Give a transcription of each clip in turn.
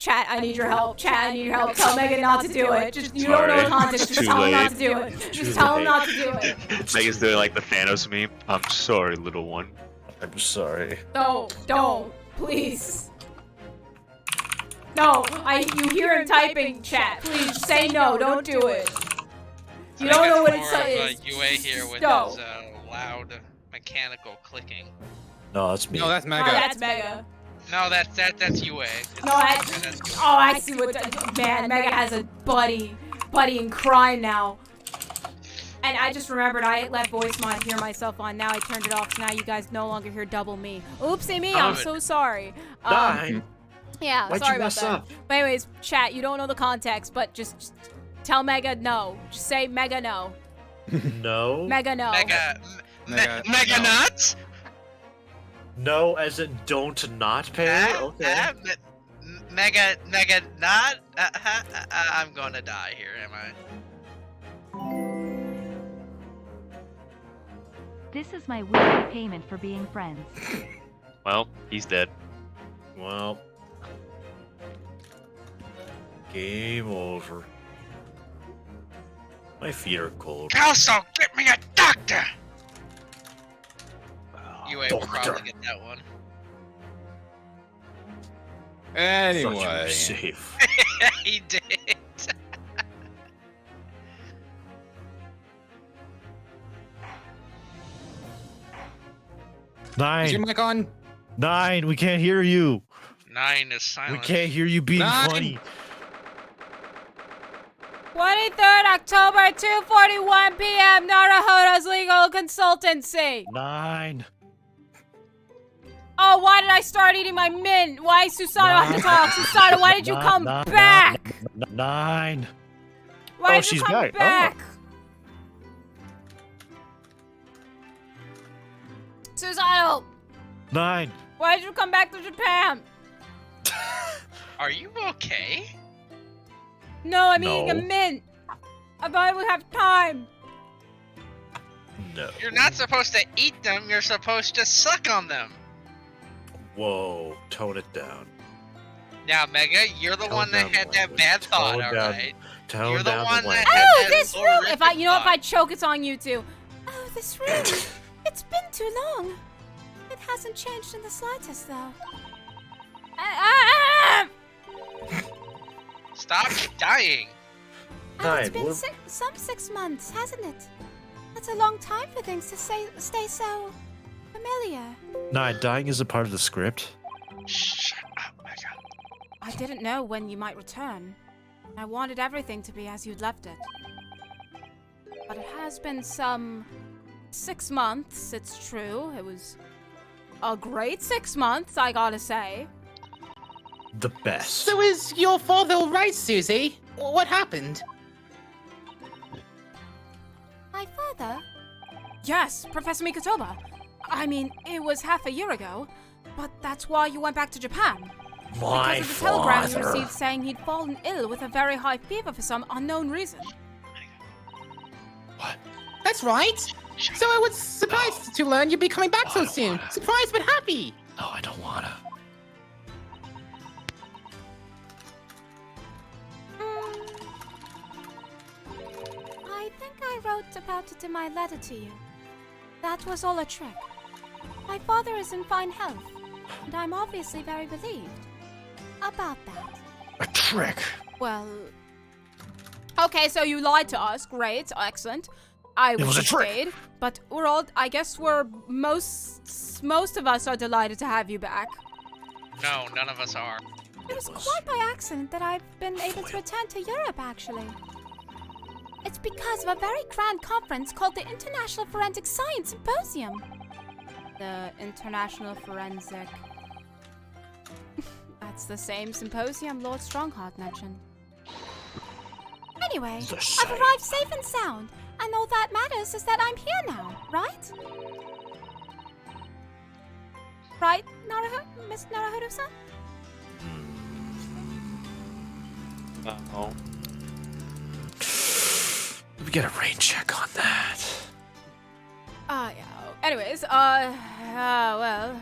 Chat, I need your help. Chat, I need your help. Tell Megan not to do it. Just, you don't know the context. Just tell him not to do it. Just tell him not to do it. Megan's doing like the Thanos meme. I'm sorry, little one. I'm sorry. No, don't. Please. No, you hear him typing, chat. Please say no, don't do it. You don't know what it says. UA here with No. his loud mechanical clicking. No, that's me. No, that's Mega. Oh, that's Mega. No, that's UA. No, I see what. Man, Mega has a buddy in crime now. And I just remembered I let voice mod hear myself on. Now I turned it off, so now you guys no longer hear double me. Oopsie me, I'm so sorry. Yeah, Why'd sorry you about mess that. up? But anyways, chat, you don't know the context, but just tell Mega no. Just say Mega no. No. Mega no. Meganaunt? No, as in don't not pay? Okay. Meganaunt? I'm gonna die here, am I? This is my weekly payment for being friends. Well, he's dead. Well. Game over. My feet are cold. Also, get me a doctor! UA will Doctor. probably get that one. Anyway. Safe. He did. Is your 9. mic on? 9. We can't hear you. 9 is silent. We can't hear you being 9. funny. 23rd October, 2:41 p.m. Naruhodo's Legal Consultancy. 9. Oh, why did I start eating my mint? Why Susanna have to talk? Susanna, why did you come back? 9. Why did you she's come back. Oh. back? Susanna, 9. why did you come back to Japan? Are you okay? No, I'm eating a No. mint. I thought I would have time. No. You're not supposed to eat them, you're supposed to suck on them. Whoa, tone it down. Now, Mega, you're the Tone one that down had that language. bad thought, Tone down- alright? Tone You're the down one the that language. had Oh, that this room! If horrific I thought. choke, it's on you too. Oh, this room. It's been too long. It hasn't changed in the slightest, though. Stop dying. Nine, what- some 6 months, hasn't it? That's a long time for things to stay so familiar. 9. Dying is a part of the script. Shut up, Mega. I didn't know when you might return. I wanted everything to be as you'd left it. But it has been some 6 months, it's true. It was a great 6 months, I gotta say. The best. So is your father all right, Susie? What happened? My father? Yes, Professor Mikotoba. I mean, it was half a year ago, but that's why you went back to Japan. My Because of the telegram you father. received saying he'd fallen ill with a very high fever for some unknown reason. What? That's right. So I was surprised to learn you'd be coming back so I don't soon. wanna. Surprised but happy. No, I don't wanna. I think I wrote about it in my letter to you. That was all a trick. My father is in fine health, and I'm obviously very relieved about that. A trick. Well... Okay, so you lied to us. Great, excellent. I was wish a you trick. stayed, but we're all... I guess we're... Most of us are delighted to have you back. No, none of us are. It was quite by accident that I've been able to return to Europe, actually. It's because of a very grand conference called the International Forensic Science Symposium. The International Forensic... That's the same symposium Lord Strongheart mentioned. Anyway, The I've same. arrived safe and sound, and all that matters is that I'm here now, right? Right, Miss Naruhodo-san? Oh. Let me get a rain check on that. Yeah. Anyways, well...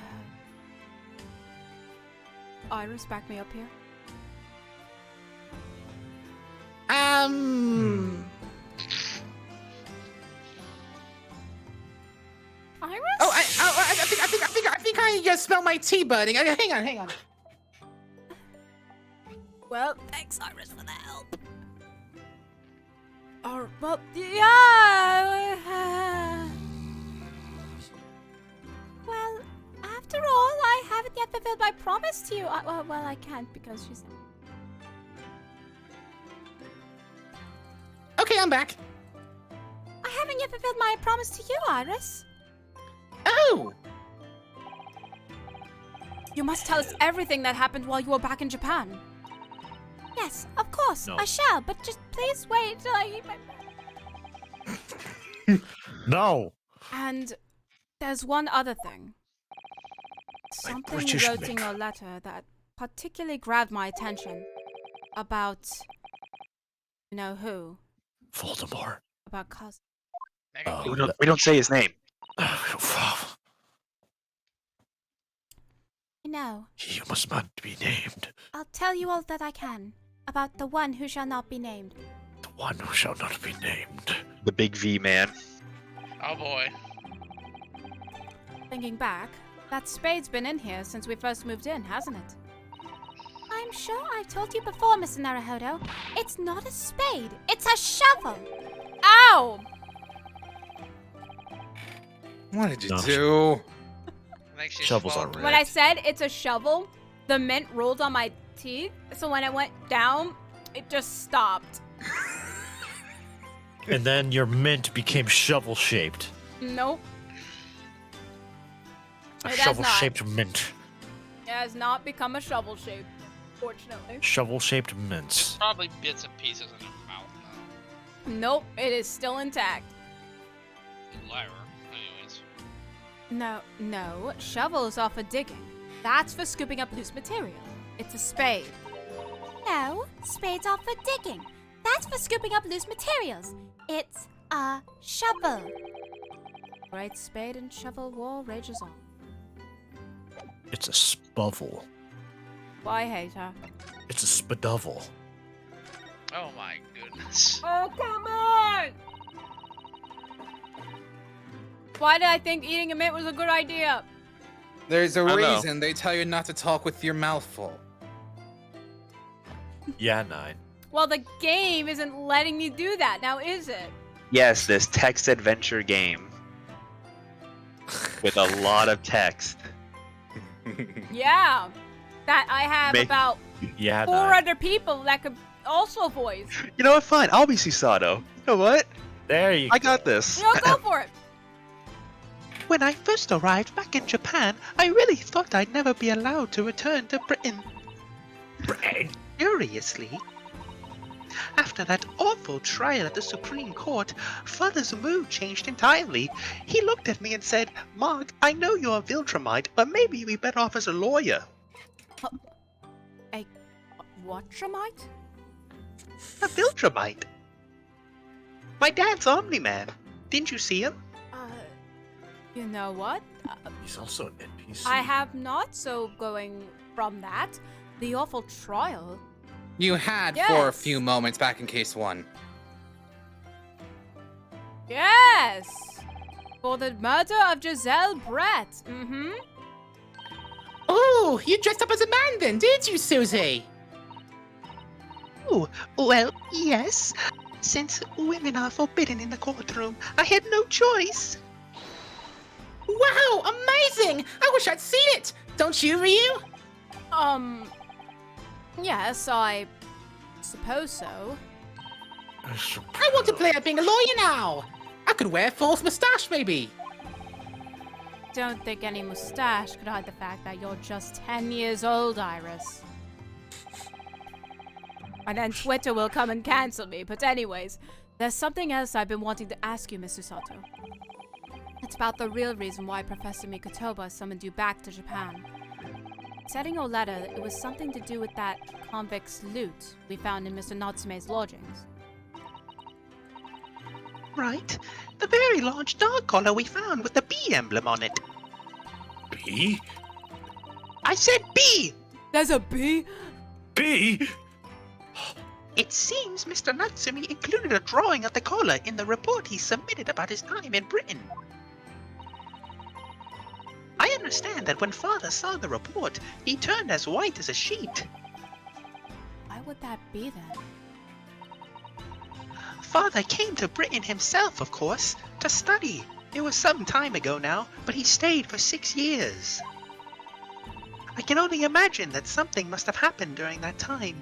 Iris, back me up here. Iris? Oh, I think I smell my tea burning. Hang on. Well, thanks, Iris, for the help. Oh, well, yeah. Well, after all, I haven't yet fulfilled my promise to you. Well, I can't because she's. Okay, I'm back. I haven't yet fulfilled my promise to you, Iris. Oh! You must tell us everything that happened while you were back in Japan. Yes, of course, No. I shall, but just please wait till I eat my... No. And there's one other thing. Something you British wrote in Mick. your letter that particularly grabbed my attention. About... You know who? Voldemort. About cousin. We don't say his name. You know, He must not be named. I'll tell you all that I can. About the one who shall not be named. The one who shall not be named. The big V man. Oh boy. Thinking back, that spade's been in here since we first moved in, hasn't it? I'm sure I've told you before, Mr. Naruhodo. It's not a spade, it's a shovel! Ow! What did you No. do? I think she's Shovels swallowed are it. When I said it's a shovel, the mint rolled on my teeth, so when I went down, it just stopped. And then your mint became shovel-shaped. Nope. A It has shovel-shaped mint. It has not become a shovel shape, fortunately. Shovel-shaped mints. Probably bits and pieces in her mouth now. Nope, it is still intact. You liar. Anyways. No, shovels are for digging. That's for scooping up loose material. It's a spade. No, spades are for digging. That's for scooping up loose materials. It's a shovel. Great spade and shovel war rages on. It's a spovel. Why, hater? It's a spadovel. Oh my goodness. Oh, come on! Why did I think eating a mint was a good idea? There's a I know. reason they tell you not to talk with your mouth full. Yeah, 9. Well, the game isn't letting me do that now, is it? Yes, this text adventure game. With a lot of text. Yeah. That I have Me- about Yeah, 4 9. other people that could also voice. You know what? Fine. I'll be Susato. You know what? There you I got this. No, go for it. When I first arrived back in Japan, I really thought I'd never be allowed to return to Britain. Curiously, after that awful trial at the Supreme Court, Father's mood changed entirely. He looked at me and said, "Mark, I know you're a Viltrumite, but maybe you'd be better off as a lawyer." What, Tramite? A Viltrumite? My dad's Omni-Man. Didn't you see him? You know what? He's also an NPC. I have not, so going from that, the awful trial. You had for a Yes. few moments back in case 1. Yes! For the murder of Giselle Brett. Mm-hmm. Oh, you dressed up as a man then, did you, Susie? Oh, well, yes. Since women are forbidden in the courtroom, I had no choice. Wow, amazing! I wish I'd seen it. Don't you, Ryu? Yes, I suppose so. I want to play at being a lawyer now. I could wear a false mustache, maybe. Don't think any mustache could hide the fact that you're just 10 years old, Iris. And then Twitter will come and cancel me, but anyways, there's something else I've been wanting to ask you, Mr. Sato. It's about the real reason why Professor Mikotoba summoned you back to Japan. Said in your letter, it was something to do with that convict's loot we found in Mr. Natsume's lodgings. Right. The very large dog collar we found with the bee emblem on it. B? I said bee! There's a bee? B? It seems Mr. Natsumi included a drawing of the collar in the report he submitted about his time in Britain. I understand that when Father saw the report, he turned as white as a sheet. Why would that be then? Father came to Britain himself, of course, to study. It was some time ago now, but he stayed for 6 years. I can only imagine that something must have happened during that time.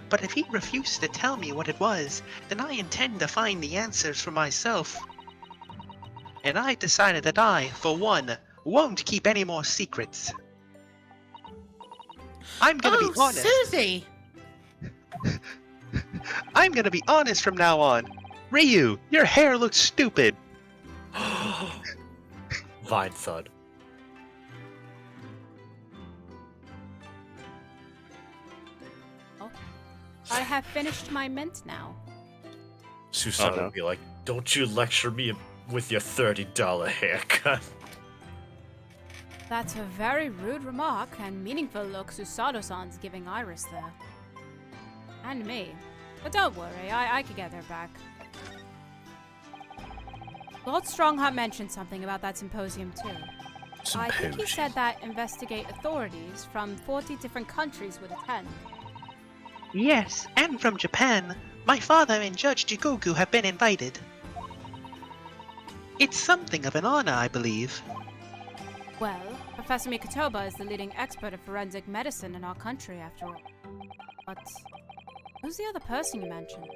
But if he refused to tell me what it was, then I intend to find the answers for myself. And I decided that I, for one, won't keep any more secrets. I'm gonna be honest. Susie! I'm gonna be honest from now on. Ryu, your hair looks stupid. Vine thud. Oh. I have finished my mint now. Susanna Oh, no. would be like, don't you lecture me with your $30 haircut. That's a very rude remark and meaningful look Susato-san's giving Iris there. And me. But don't worry, I can get her back. Lord Strongheart mentioned something about that symposium too. I think he said that investigate authorities from 40 different countries would attend. Yes, and from Japan. My father and Judge Jigoku have been invited. It's something of an honor, I believe. Well, Professor Mikotoba is the leading expert of forensic medicine in our country, after all. But who's the other person you mentioned?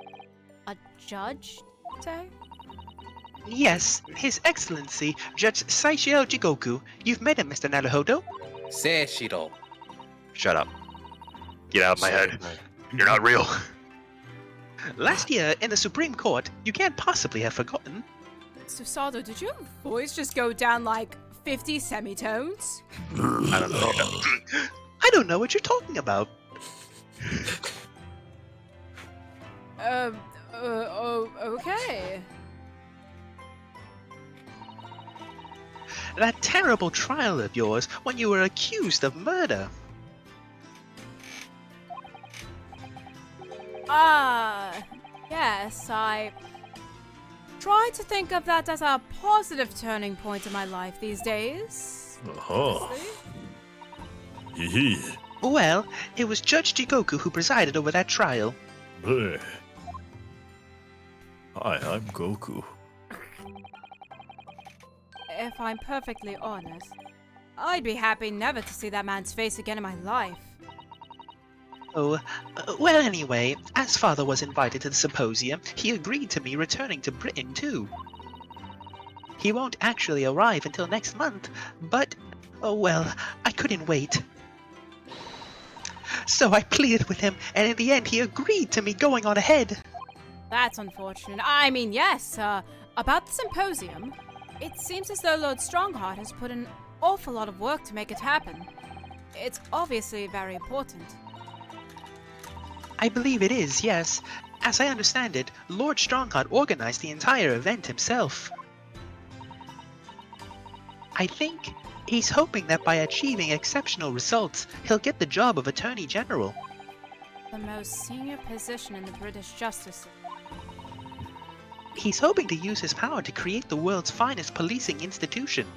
A judge, say? Yes, His Excellency, Judge Saishio Jigoku. You've met him, Mr. Naruhodo? Seishiro. Shut up. Get out of my head. You're not real. Last year, in the Supreme Court, you can't possibly have forgotten. Susato, did your voice just go down like 50 semitones? I don't know. I don't know what you're talking about. Okay. That terrible trial of yours when you were accused of murder. Yes, I try to think of that as a positive turning point in my life these days. Oh. Yee. Well, it was Judge Jigoku who presided over that trial. Bleh. Hi, I'm Goku. If I'm perfectly honest, I'd be happy never to see that man's face again in my life. Oh, well anyway, as father was invited to the symposium, he agreed to me returning to Britain too. He won't actually arrive until next month, but, oh well, I couldn't wait. So I pleaded with him, and in the end he agreed to me going on ahead. That's unfortunate. I mean, yes, about the symposium, it seems as though Lord Strongheart has put an awful lot of work to make it happen. It's obviously very important. I believe it is, yes. As I understand it, Lord Strongheart organized the entire event himself. I think he's hoping that by achieving exceptional results, he'll get the job of Attorney General. The most senior position in the British justice system. He's hoping to use his power to create the world's finest policing institution.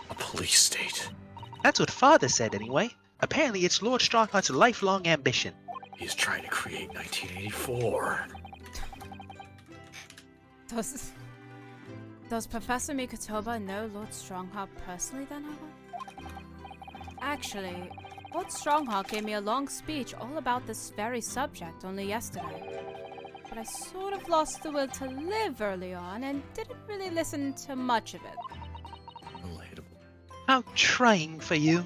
A police state. That's what Father said anyway. Apparently it's Lord Strongheart's lifelong ambition. He's trying to create 1984. Does Professor Mikotoba know Lord Strongheart personally then, Actually, Lord Strongheart gave me a long speech all about this very subject only yesterday. But I sort of lost the will to live early on and didn't really listen to much of it. Relatable. How trying for you.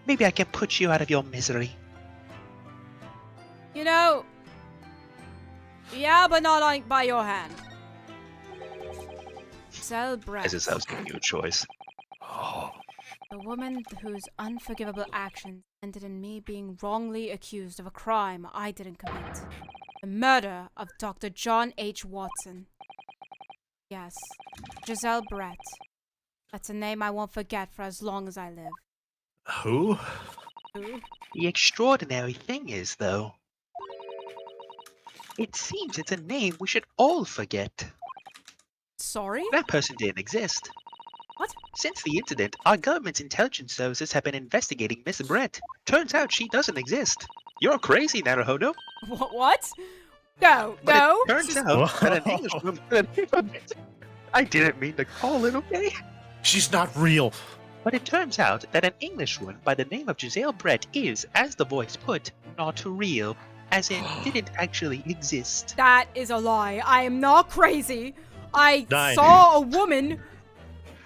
Maybe I can put you out of your misery. You know, yeah, but not like by your hand. Giselle Brett, As if I was giving you a choice. Oh. the woman whose unforgivable actions ended in me being wrongly accused of a crime I didn't commit. The murder of Dr. John H. Watson. Yes, Giselle Brett. That's a name I won't forget for as long as I live. Who? Ooh. The extraordinary thing is, though, it seems it's a name we should all forget. Sorry? That person didn't exist. What? Since the incident, our government's intelligence services have been investigating Miss Brett. Turns out she doesn't exist. You're crazy, Naruhodo. What? No, But no. it turns out that an English woman... I didn't mean to call it, okay? She's not real. But it turns out that an Englishwoman by the name of Giselle Brett is, as the voice put, not real. As in, didn't actually exist. That is a lie. I am not crazy. I 9. saw a woman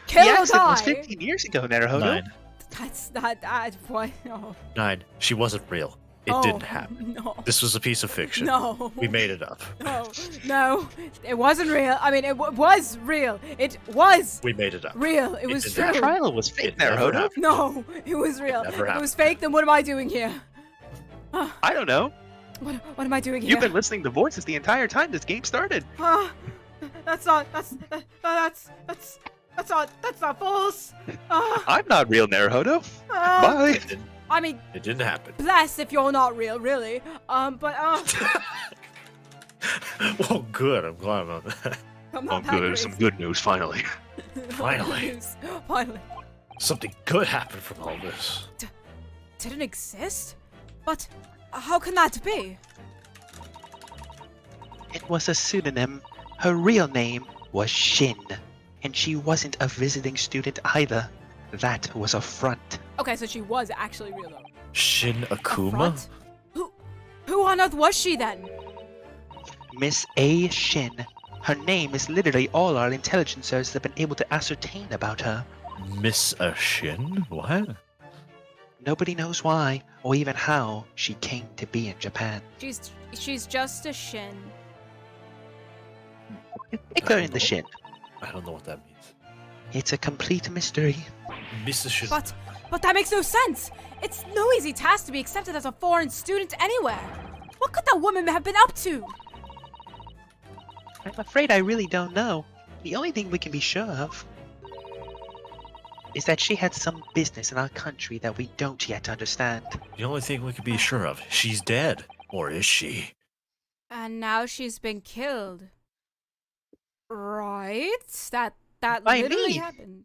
kill The a accident was guy. 15 years ago, Naruhodo. 9. That's not that. What? No. 9. She wasn't real. It Oh, didn't happen. No. This was a piece of fiction. No. We made it up. No. No. It wasn't real. I mean, it was real. It was We made it up. real. It was didn't true. happen. The trial was fake, It never Naruhodo. happened. No, it was real. never If it was happened. fake, then what am I doing here? I don't know. What am I doing here? You've been listening to voices the entire time this game started. That's not false. I'm not real, Naruhodo. Uh, Bye. It didn't, I mean, it didn't happen. bless if you're not real, really. But Well, good. I'm glad about that. I'm Oh, not that good. crazy. Some good news, finally. Finally. Finally. Something good happened from all this. Didn't exist? But how can that be? It was a pseudonym. Her real name was Shin. And she wasn't a visiting student either. That was a front. Okay, so she was actually real though. Shin A Akuma? front? Who on earth was she then? Miss A. Shin. Her name is literally all our intelligence services have been able to ascertain about her. Miss Shin? What? Nobody knows why, or even how, she came to be in Japan. She's just a Shin. Stick her in the Shin. I don't know what that means. It's a complete mystery. Miss Shin. But that makes no sense. It's no easy task to be accepted as a foreign student anywhere. What could that woman have been up to? I'm afraid I really don't know. The only thing we can be sure of is that she had some business in our country that we don't yet understand. The only thing we can be sure of, she's dead. Or is she? And now she's been killed. Right? That By literally me. happened.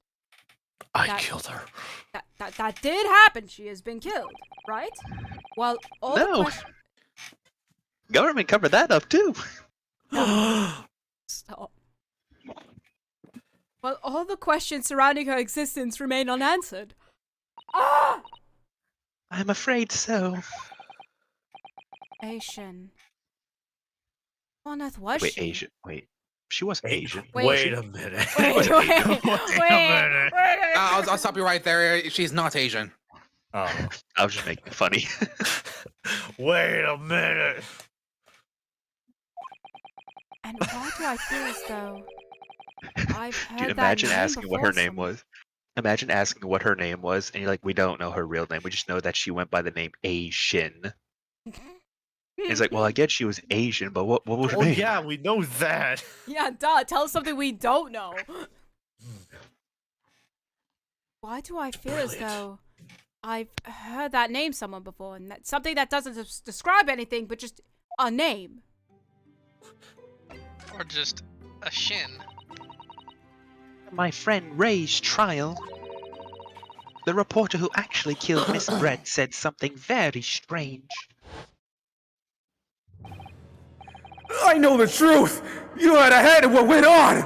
I That- killed her. That did happen. She has been killed, right? Well, all the No. questions. Government covered that up too. Stop. Well, all the questions surrounding her existence remain unanswered. Ah! I'm afraid so. Asian. What on earth was Wait, she? Asian. Wait. She wasn't Asian. Wait. Wait a minute. Wait, a wait, minute. I'll stop you right there. She's not Asian. Oh. I was just making it funny. Wait a minute. And why do I feel as though I've heard Dude, that imagine name asking what her before name somewhere. was. Imagine asking what her name was, and you're like, we don't know her real name. We just know that she went by the name Asian. It's like, well, I get she was Asian, but what was her Oh name? yeah, we know that. Yeah, duh. Tell us something we don't know. Why do I feel as Brilliant. though I've heard that name somewhere before, and that's something that doesn't describe anything, but just a name? Or just a shin. My friend Ray's trial. The reporter who actually killed Miss Brett said something very strange. I know the truth! You had a hand in what went on!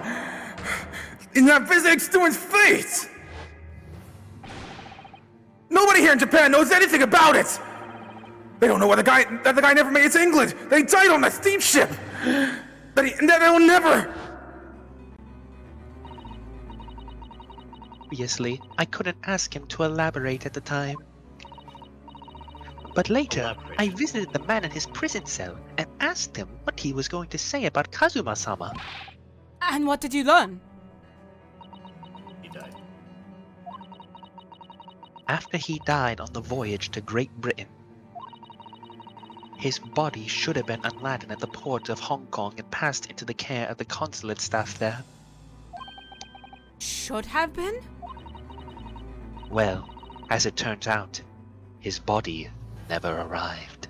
In that visiting student's fate! Nobody here in Japan knows anything about it! They don't know that the guy never made it to England! That he died on that steamship! That he'll never... Obviously, I couldn't ask him to elaborate at the time. But later, I visited the man in his prison cell and asked him what he was going to say about Kazuma-sama. And what did you learn? He died. After he died on the voyage to Great Britain, his body should have been unladden at the port of Hong Kong and passed into the care of the consulate staff there. Should have been? Well, as it turns out, his body never arrived.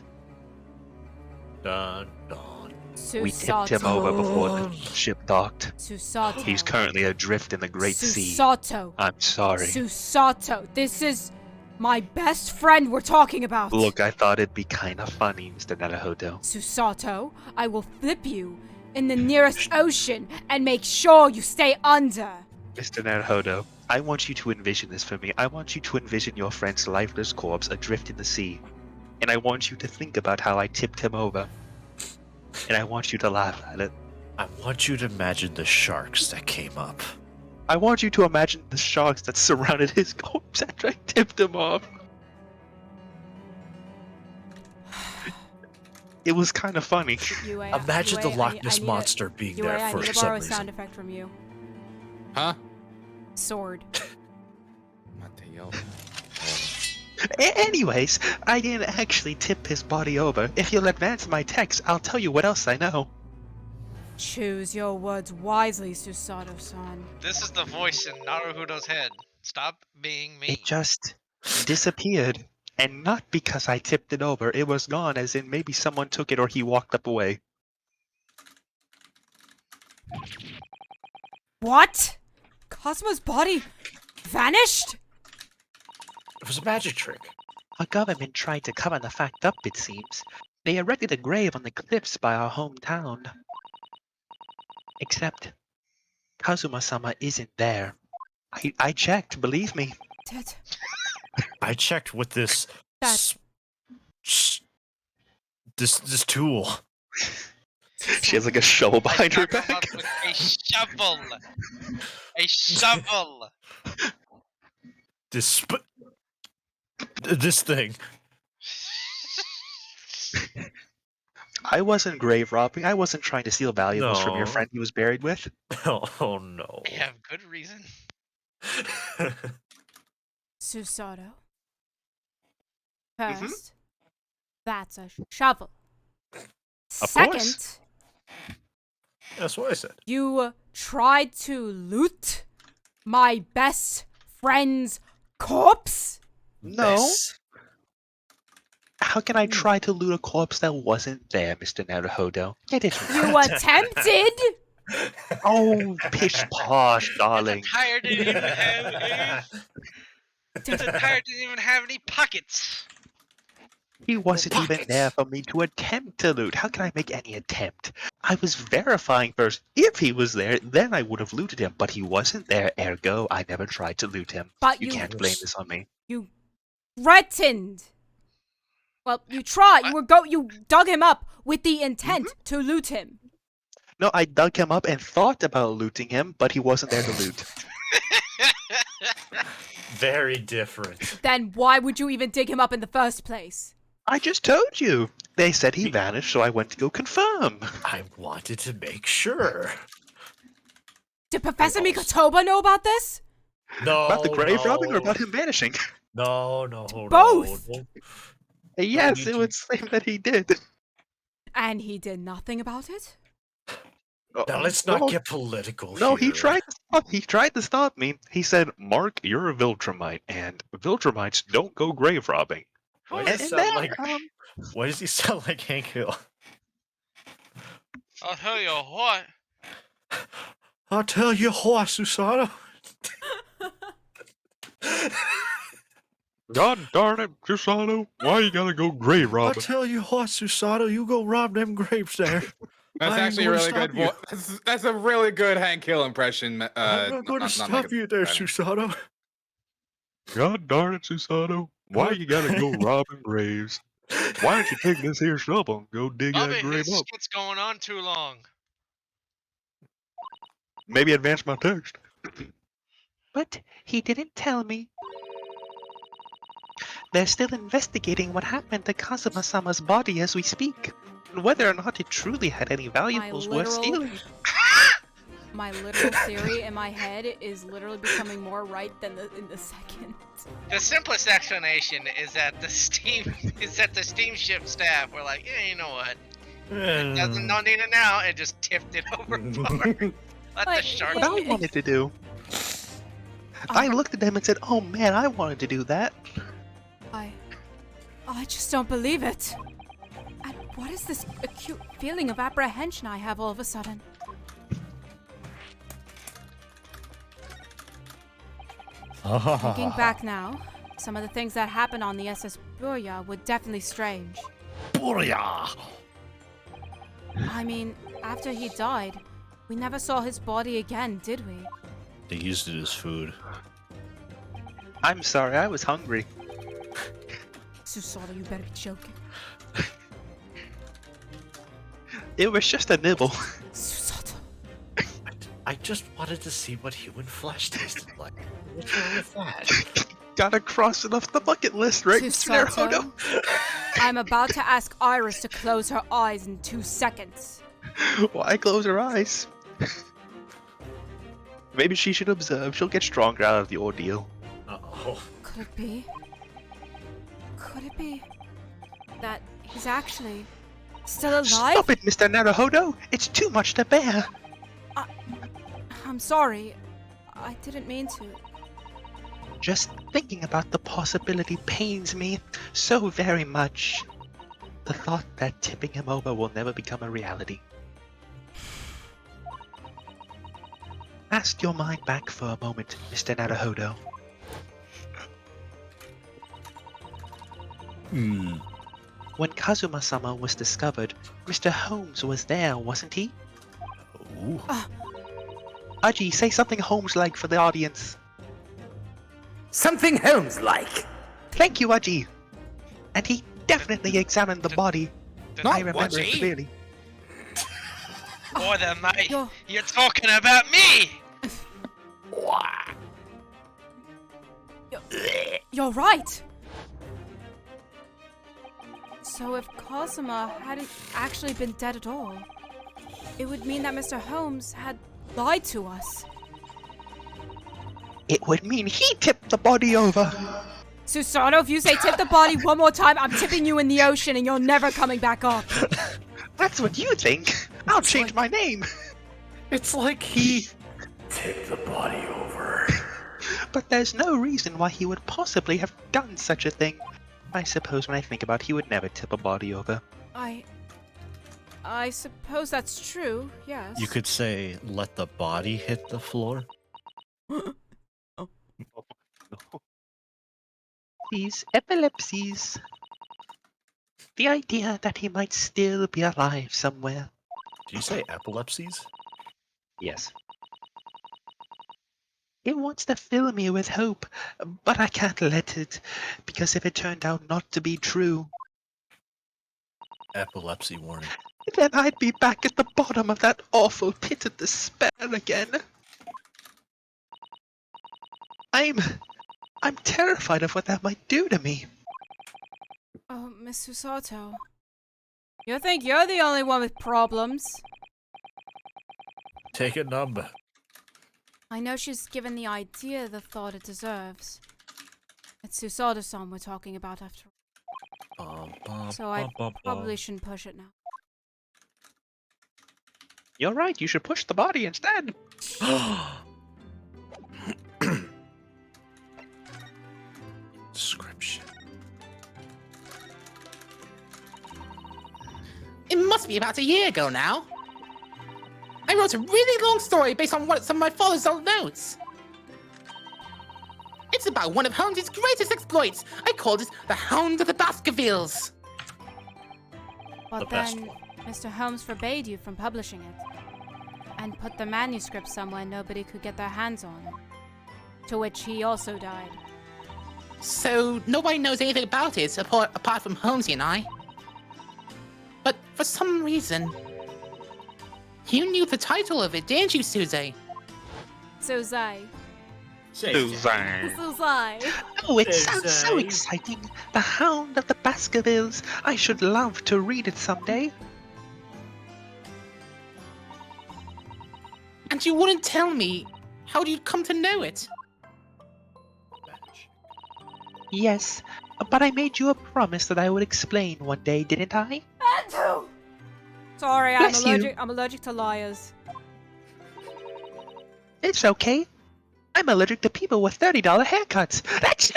Dun, dun. We tipped him over before the ship docked. Susato. He's currently adrift in the Great Sea. Susato. I'm sorry. Susato. This is my best friend we're talking about. Look, I thought it'd be kind of funny, Mr. Naruhodo. Susato, I will flip you in the nearest ocean and make sure you stay under. Mr. Naruhodo, I want you to envision this for me. I want you to envision your friend's lifeless corpse adrift in the sea. And I want you to think about how I tipped him over. And I want you to laugh at it. I want you to imagine the sharks that came up. I want you to imagine the sharks that surrounded his corpse after I tipped him off. It was kind of funny. Imagine the Loch Ness Monster being there I for need to some borrow a reason. sound effect from you. Huh? Sword. Mateo. Anyways, I didn't actually tip his body over. If you'll advance my text, I'll tell you what else I know. Choose your words wisely, Susato-san. This is the voice in Naruhodo's head. Stop being mean. It just disappeared. And not because I tipped it over. It was gone, as in maybe someone took it or he walked up away. What? Cosmo's body vanished? It was a magic trick. Our government tried to cover the fact up, it seems. They erected a grave on the cliffs by our hometown. Except, Kazuma-sama isn't there. I checked, believe me. Dead. I checked with this That's- this tool. She has like a shovel behind her I come back. up with a shovel. A shovel. This thing. I wasn't grave robbing. I wasn't trying to steal valuables from your No. friend he was buried with. Oh no. I have good reason. Susato. First, that's a shovel. Of Second, course. That's what I said. you tried to loot my best friend's corpse? No. This- How can I try to loot a corpse that wasn't there, Mr. Naruhodo? Get it You right. attempted? Oh, pish posh, darling. The tire didn't even have the tire didn't even have any pockets. He wasn't even Pockets. there for me to attempt to loot. How can I make any attempt? I was verifying first. If he was there, then I would have looted him. But he wasn't there, ergo, I never tried to loot him. But You you can't blame this on me. You threatened. Well, you tried. You dug him up with the intent to loot him. No, I dug him up and thought about looting him, but he wasn't there to loot. Very different. Then why would you even dig him up in the first place? I just told you. They said he vanished, so I went to go confirm. I wanted to make sure. Did Professor Mikotoba know about this? No. About the grave robbing or no. about him vanishing? No. Both. No. Yes, it would seem that he did. And he did nothing about it? Now let's not No, get political. No, he here. tried to stop. He tried to stop me. He said, "Mark, you're a Viltrumite, and Viltrumites don't go grave robbing." Why And does he sound then, like? Why does he sound like Hank Hill? I'll tell you what. I'll tell you what, Susato. God darn it, Chisano, why you gotta go grave I'll robbing? tell you what, Susato. You go rob them grapes there. That's I ain't actually a gonna really stop good. you. That's a really good Hank Hill impression. I'm not going to stop you there, Susato. God darn it, Susato, why you gotta go robbing graves? Why don't you take this here shovel and go dig Bobby, that grave his up? skit's going on too long. Maybe advance my text. But he didn't tell me. They're still investigating what happened to Kazuma-sama's body as we speak, and whether or not it truly had any valuables worth stealing. My literal theory in my head is literally becoming more right than in the second. The simplest explanation is that the steamship staff were like, yeah, you know what? Doesn't no need it now, and just tipped it overboard. Let the Like, sharks. What I wanted to do. I looked at them and said, "Oh man, I wanted to do that." I just don't believe it. And what is this acute feeling of apprehension I have all of a sudden? Thinking back now, some of the things that happened on the SS Burya were definitely strange. Burya! I mean, after he died, we never saw his body again, did we? They used it as food. I'm sorry, I was hungry. Susato, you better be joking. It was just a nibble. Susato. I just wanted to see what human flesh tasted like. What's wrong with that? Gotta cross it off the bucket list, right, Mr. Susato, Naruhodo? I'm about to ask Iris to close her eyes in 2 seconds. Why close her eyes? Maybe she should observe. She'll get stronger out of the ordeal. Uh-oh. Could it be? Could it be that he's actually still alive? Stop it, Mr. Naruhodo! It's too much to bear! I'm sorry. I didn't mean to. Just thinking about the possibility pains me so very much. The thought that tipping him over will never become a reality. Ask your mind back for a moment, Mr. Naruhodo. When Kazuma-sama was discovered, Mr. Holmes was there, wasn't he? Ooh. Aji, say something Holmes-like for the audience. Something Holmes-like. Thank you, Aji. And he definitely examined the body. I remember it clearly. More than my. Yo. You're talking about me! You're right! So if Kazuma hadn't actually been dead at all, it would mean that Mr. Holmes had lied to us. It would mean he tipped the body over. Susato, if you say tip the body one more time, I'm tipping you in the ocean and you're never coming back up. That's what you think. I'll change my name. It's like He... Tip the body over. But there's no reason why he would possibly have done such a thing. I suppose when I think about it, he would never tip a body over. I suppose that's true, yes. You could say, let the body hit the floor. These epilepsies. The idea that he might still be alive somewhere. Did you say epilepsies? Yes. It wants to fill me with hope, but I can't let it, because if it turned out not to be true, Epilepsy warning. then I'd be back at the bottom of that awful pit of despair again. I'm terrified of what that might do to me. Oh, Miss Susato. You think you're the only one with problems? Take a number. I know she's given the idea the thought it deserves. It's Susato-san we're talking about after all. So I probably shouldn't push it now. You're right, you should push the body instead. Description. It must be about a year ago now. I wrote a really long story based on some of my father's old notes. It's about one of Holmes' greatest exploits. I called it The Hound of the Baskervilles. But then Mr. Holmes forbade you from publishing it. And put the manuscript somewhere nobody could get their hands on. To which he also died. So nobody knows anything about it apart from Holmesy and I. But for some reason, you knew the title of it, didn't you, Suze? Suzai. Suzanne. Suzai. Oh, it sounds so exciting. The Hound of the Baskervilles. I should love to read it someday. And you wouldn't tell me. How did you come to know it? Yes, but I made you a promise that I would explain one day, didn't I? Andrew! Sorry, Bless you. I'm allergic to liars. It's okay. I'm allergic to people with $30 haircuts. That's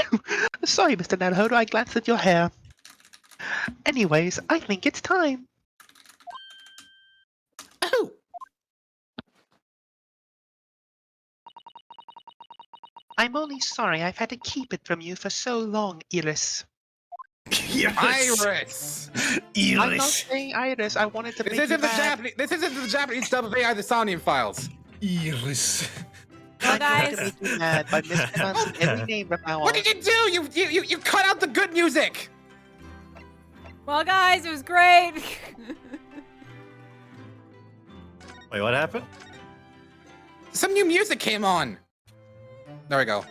Sorry, Mr. Naruhodo, I glanced at your hair. Anyways, I think it's time. Oh, I'm only sorry I've had to keep it from you for so long, Iris. Iris! I'm not saying Iris. I wanted to This make you isn't the mad. Japanese. This isn't the Japanese dub of AI the Sonian files. Iris. Well, I guys, tried to make you mad by mispronouncing every name from now What on. did you do? You cut out the good music. well, guys, it was great. Wait, what happened? Some new music came on. There we go.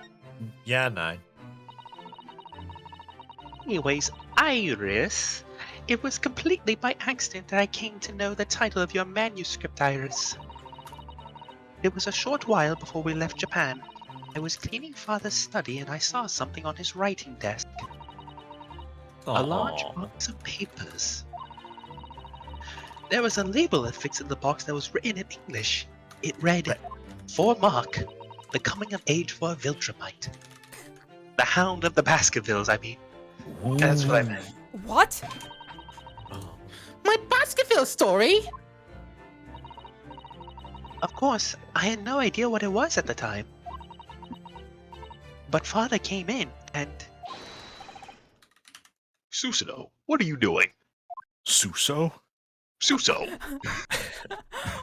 Yeah, 9. Anyways, Iris, it was completely by accident that I came to know the title of your manuscript, Iris. It was a short while before we left Japan. I was cleaning Father's study and I saw something on his writing desk. A large Aw. box of papers. There was a label affixed in the box that was written in English. It read, "For Mark, the coming of age for a Viltrumite." The Hound of the Baskervilles, I mean. That's what I meant. What? Oh. my Baskerville story. Of course, I had no idea what it was at the time. But Father came in and... Susanoo, what are you doing? Suso? Suso!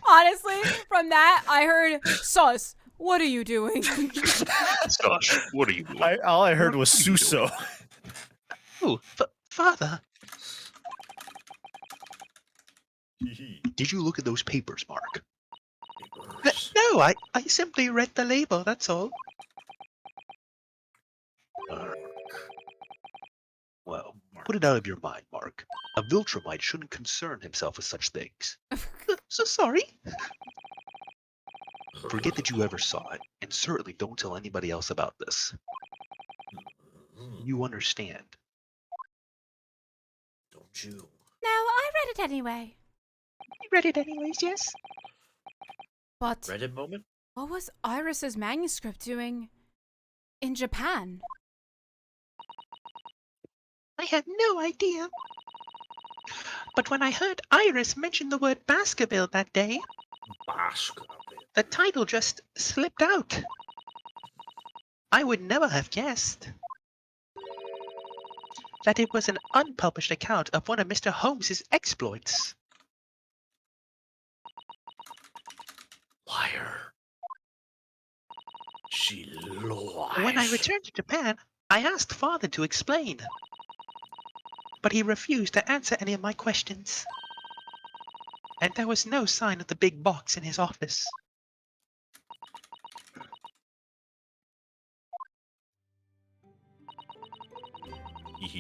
Honestly, from that, I heard, Sus, what are you doing? Gosh, what are you doing? All I heard was Suso. Oh, Father, did you look at those papers, Mark? No, I simply read the label, that's all. Well, put it out of your mind, Mark. A Viltrumite shouldn't concern himself with such things. So sorry. Forget that you ever saw it, and certainly don't tell anybody else about this. You understand. Don't you? No, I read it anyway. You read it anyways, yes? But Reddit moment? what was Iris's manuscript doing in Japan? I had no idea. But when I heard Iris mention the word Baskerville that day, Baskerville. the title just slipped out. I would never have guessed that it was an unpublished account of one of Mr. Holmes's exploits. Liar. She lies. When I returned to Japan, I asked Father to explain, but he refused to answer any of my questions. And there was no sign of the big box in his office.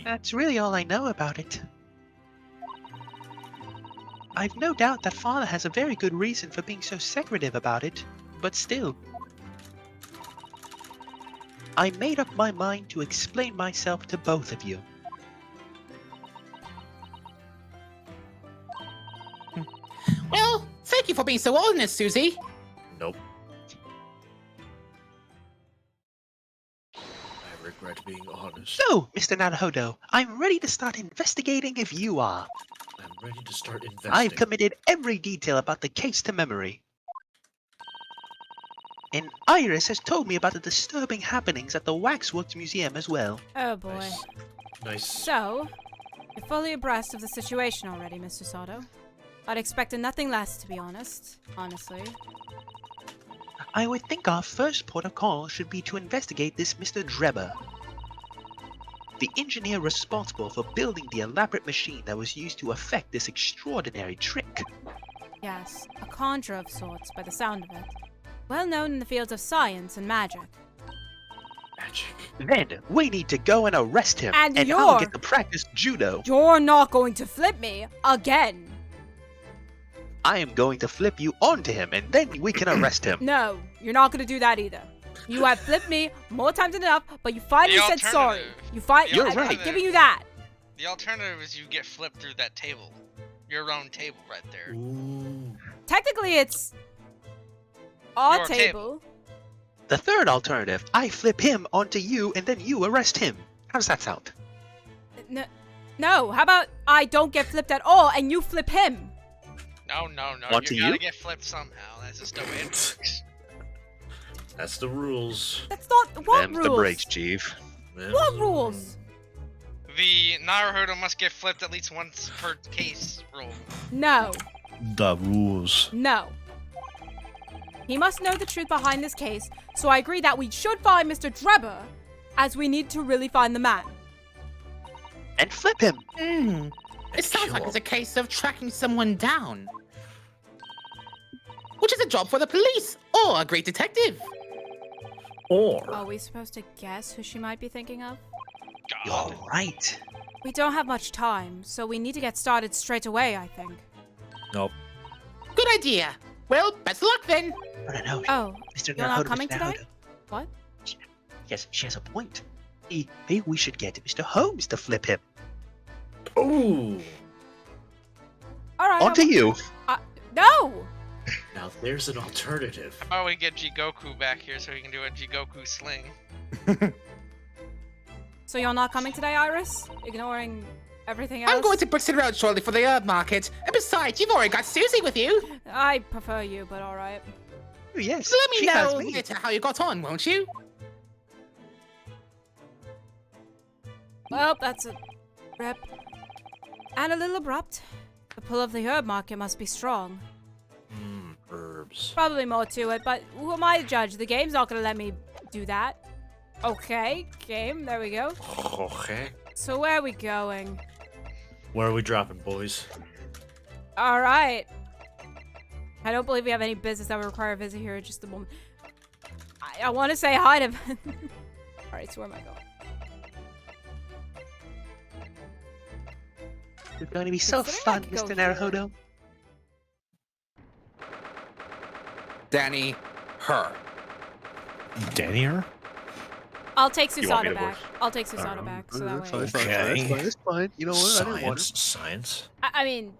That's really all I know about it. I've no doubt that Father has a very good reason for being so secretive about it, but still. I made up my mind to explain myself to both of you. Well, thank you for being so honest, Susie. Nope. I regret being honest. So, Mr. Naruhodo, I'm ready to start investigating if you are. I'm ready to start investing. I've committed every detail about the case to memory. And Iris has told me about the disturbing happenings at the Waxworks Museum as well. Oh boy. Nice. Nice. So, you're fully abreast of the situation already, Mr. Sato. I'd expected nothing less, to be honest. Honestly. I would think our first port of call should be to investigate this Mr. Drebber, the engineer responsible for building the elaborate machine that was used to effect this extraordinary trick. Yes, a conjurer of sorts, by the sound of it. Well known in the fields of science and magic. Magic. Then we need to go and arrest him, And I'll you're- get to practice judo. You're not going to flip me again. I am going to flip you onto him, and then we can arrest him. No, you're not going to do that either. You have flipped me more times than enough, but you finally The said sorry. alternative. You finally, You're I'm right. giving you that. The alternative is you get flipped through that table. Your own table right there. Ooh. Technically, it's our Your table. The third alternative, I flip him onto you, and then you arrest him. How does that sound? No, No, how about I don't get flipped at all and you flip him? No. Onto You gotta you? get flipped somehow. That's just the way it works. That's the rules. That's not what Them's rules? the breaks, Chief. What rules? The Naruhodo must get flipped at least once per case rule. No. The rules. No. He must know the truth behind this case, so I agree that we should find Mr. Drebber, as we need to really find the man. And flip him. It sounds like it's a case of tracking someone down. Which is a job for the police or a great detective. Or Are we supposed to guess who she might be thinking of? You're right. We don't have much time, so we need to get started straight away, I think. nope. Good idea. Well, best of luck then. No. Oh, Mr. you're not Naruhodo, coming Mr. today? Naruhodo. What? Yes, she has a point. Maybe we should get Mr. Holmes to flip him. Ooh. Alright. Onto you. No! Now there's an alternative. How about we get Jigoku back here so he can do a Jigoku sling? So you're not coming today, Iris? Ignoring everything else? I'm going to Brixton Road shortly for the herb market. And besides, you've already got Susie with you. I prefer you, but alright. Oh, yes. So let me she has know me. later how you got on, won't you? Well, that's a rip. And a little abrupt. The pull of the herb market must be strong. Herbs. Probably more to it, but who am I to judge? The game's not gonna let me do that. Okay, game, there we go. Okay. So where are we going? Where are we dropping, boys? Alright. I don't believe we have any business that would require a visit here at just the moment. I want to say hi to... Alright, so where am I going? It's going to be so Considering I fun, could go Mr. here. Naruhodo. Danny, her. Danier? I'll take You want me Susada to back. I'll take Susada back, so that way... Okay. fine. You know what? I didn't want it. Science. I mean,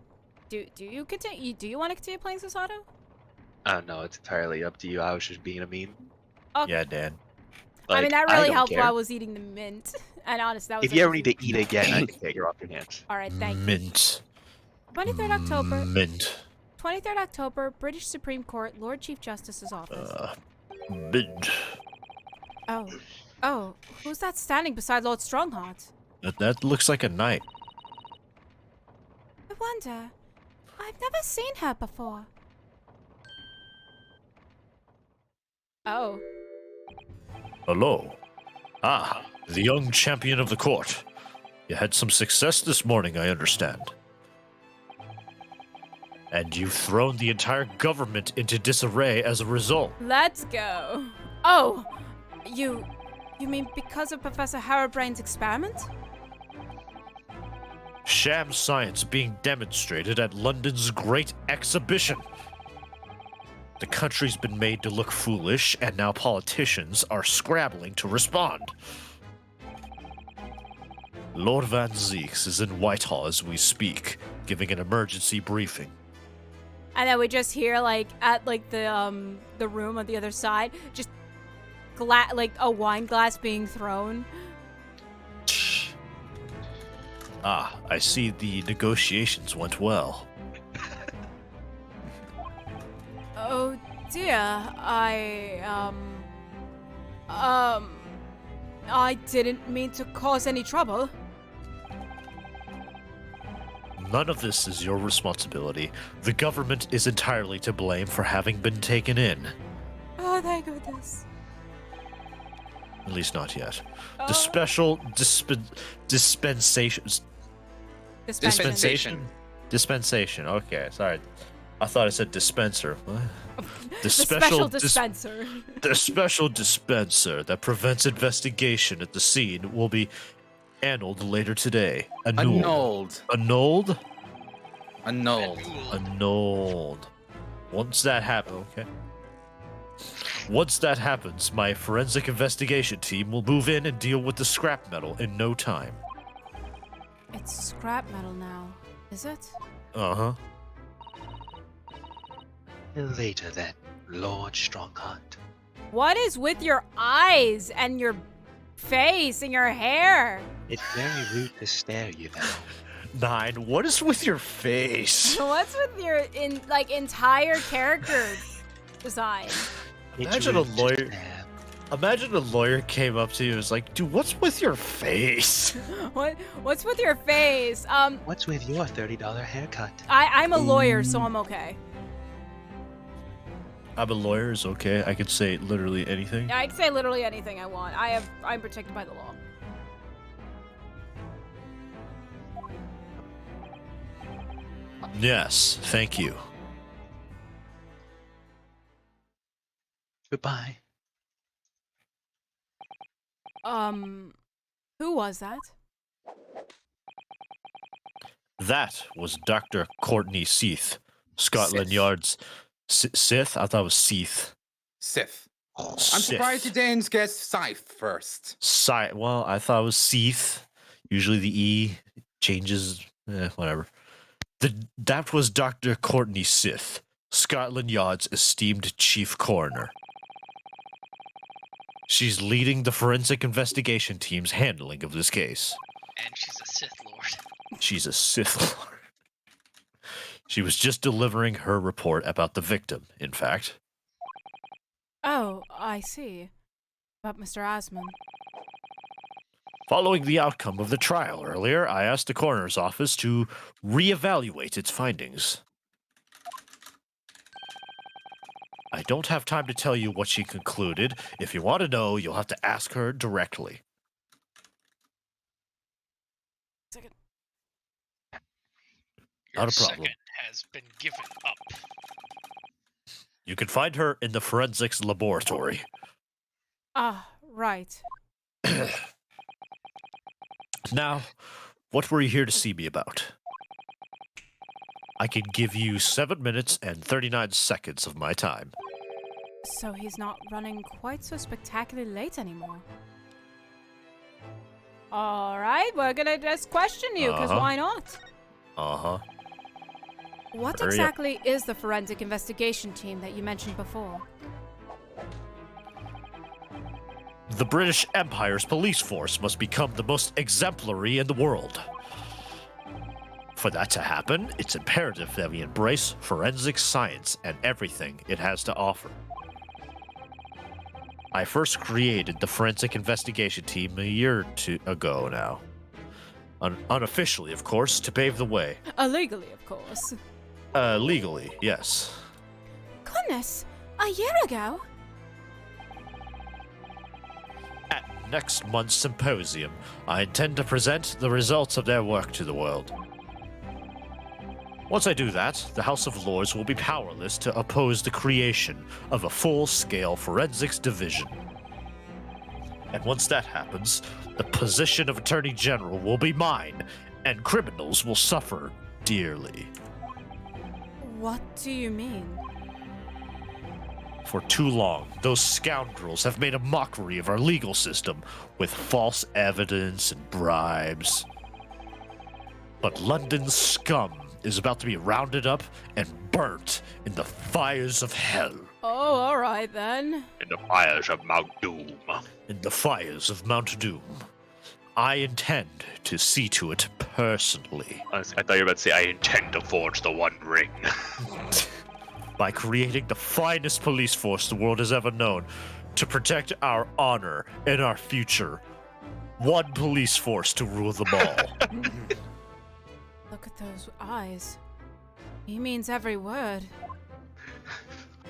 do you continue? Do you want to continue playing Susada? No, it's entirely up to you. I was just being a meme. Okay. Yeah, Dan. I mean, that I really don't helped care. while I was eating the mint. And honest, that was... If you ever need to eat again, I can take you off your hands. Alright, thank you. Mint. 23rd October. Mint. 23rd October, British Supreme Court, Lord Chief Justice's office. Mint. Oh, who's that standing beside Lord Strongheart? That looks like a knight. I wonder. I've never seen her before. Oh. Hello. Ah, the young champion of the court. You had some success this morning, I understand. And you've thrown the entire government into disarray as a result. Let's go. Oh, you mean because of Professor Harrowbrain's experiment? Sham science being demonstrated at London's Great Exhibition. The country's been made to look foolish, and now politicians are scrabbling to respond. Lord Van Zeeks is in Whitehall as we speak, giving an emergency briefing. And then we just hear like at like the room on the other side, just like a wine glass being thrown. Ah, I see the negotiations went well. Oh dear, I didn't mean to cause any trouble. None of this is your responsibility. The government is entirely to blame for having been taken in. Oh, thank goodness. At least not yet. Oh. The special dispensation. Dispensation. Okay, sorry. I thought I said dispenser. What? The special dispenser. The special dispenser that prevents investigation at the scene will be annulled later today. Annulled. Annulled? Annulled. Annulled. Once that happens, okay. Once that happens, my forensic investigation team will move in and deal with the scrap metal in no time. It's scrap metal now, is it? Uh-huh. Later then, Lord Strongheart. What is with your eyes and your face and your hair. It's very rude to stare, you know. 9, what is with your face? What's with your entire character design? It's Imagine a rude to lawyer. stare. Imagine a lawyer came up to you and was like, dude, what's with your face? What's with your face? What's with your $30 haircut? I'm a lawyer, so I'm okay. I'm a lawyer, is okay. I could say literally anything. I can say literally anything I want. I'm protected by the law. Yes, thank you. Goodbye. Who was that? That was Dr. Courtney Seath, Scotland Sith. Yard's Sith? I thought it was Seath. Sith. I'm Sith. surprised you didn't guess Scythe first. Well, I thought it was Seath. Usually the E changes, whatever. That was Dr. Courtney Seath, Scotland Yard's esteemed chief coroner. She's leading the forensic investigation team's handling of this case. And she's a Sith Lord. She's a Sith Lord. She was just delivering her report about the victim, in fact. Oh, I see. About Mr. Asman. Following the outcome of the trial earlier, I asked the coroner's office to reevaluate its findings. I don't have time to tell you what she concluded. If you want to know, you'll have to ask her directly. Second. Not a Your problem. second has been given up. You can find her in the forensics laboratory. Ah, right. Now, what were you here to see me about? I can give you 7 minutes and 39 seconds of my time. So he's not running quite so spectacularly late anymore. Alright, we're gonna just question you, because Uh-huh. why not? Uh-huh. What Hurry up. exactly is the forensic investigation team that you mentioned before? The British Empire's police force must become the most exemplary in the world. For that to happen, it's imperative that we embrace forensic science and everything it has to offer. I first created the forensic investigation team a year or two ago now. Unofficially, of course, to pave the way. Illegally, of course. Legally, yes. Goodness, a year ago? At next month's symposium, I intend to present the results of their work to the world. Once I do that, the House of Lords will be powerless to oppose the creation of a full-scale forensics division. And once that happens, the position of Attorney General will be mine, and criminals will suffer dearly. What do you mean? For too long, those scoundrels have made a mockery of our legal system with false evidence and bribes. But London's scum is about to be rounded up and burnt in the fires of hell. Oh, alright then. In the fires of Mount Doom. In the fires of Mount Doom. I intend to see to it personally. I thought you were about to say, I intend to forge the One Ring. By creating the finest police force the world has ever known to protect our honor and our future. One police force to rule them all. Look at those eyes. He means every word.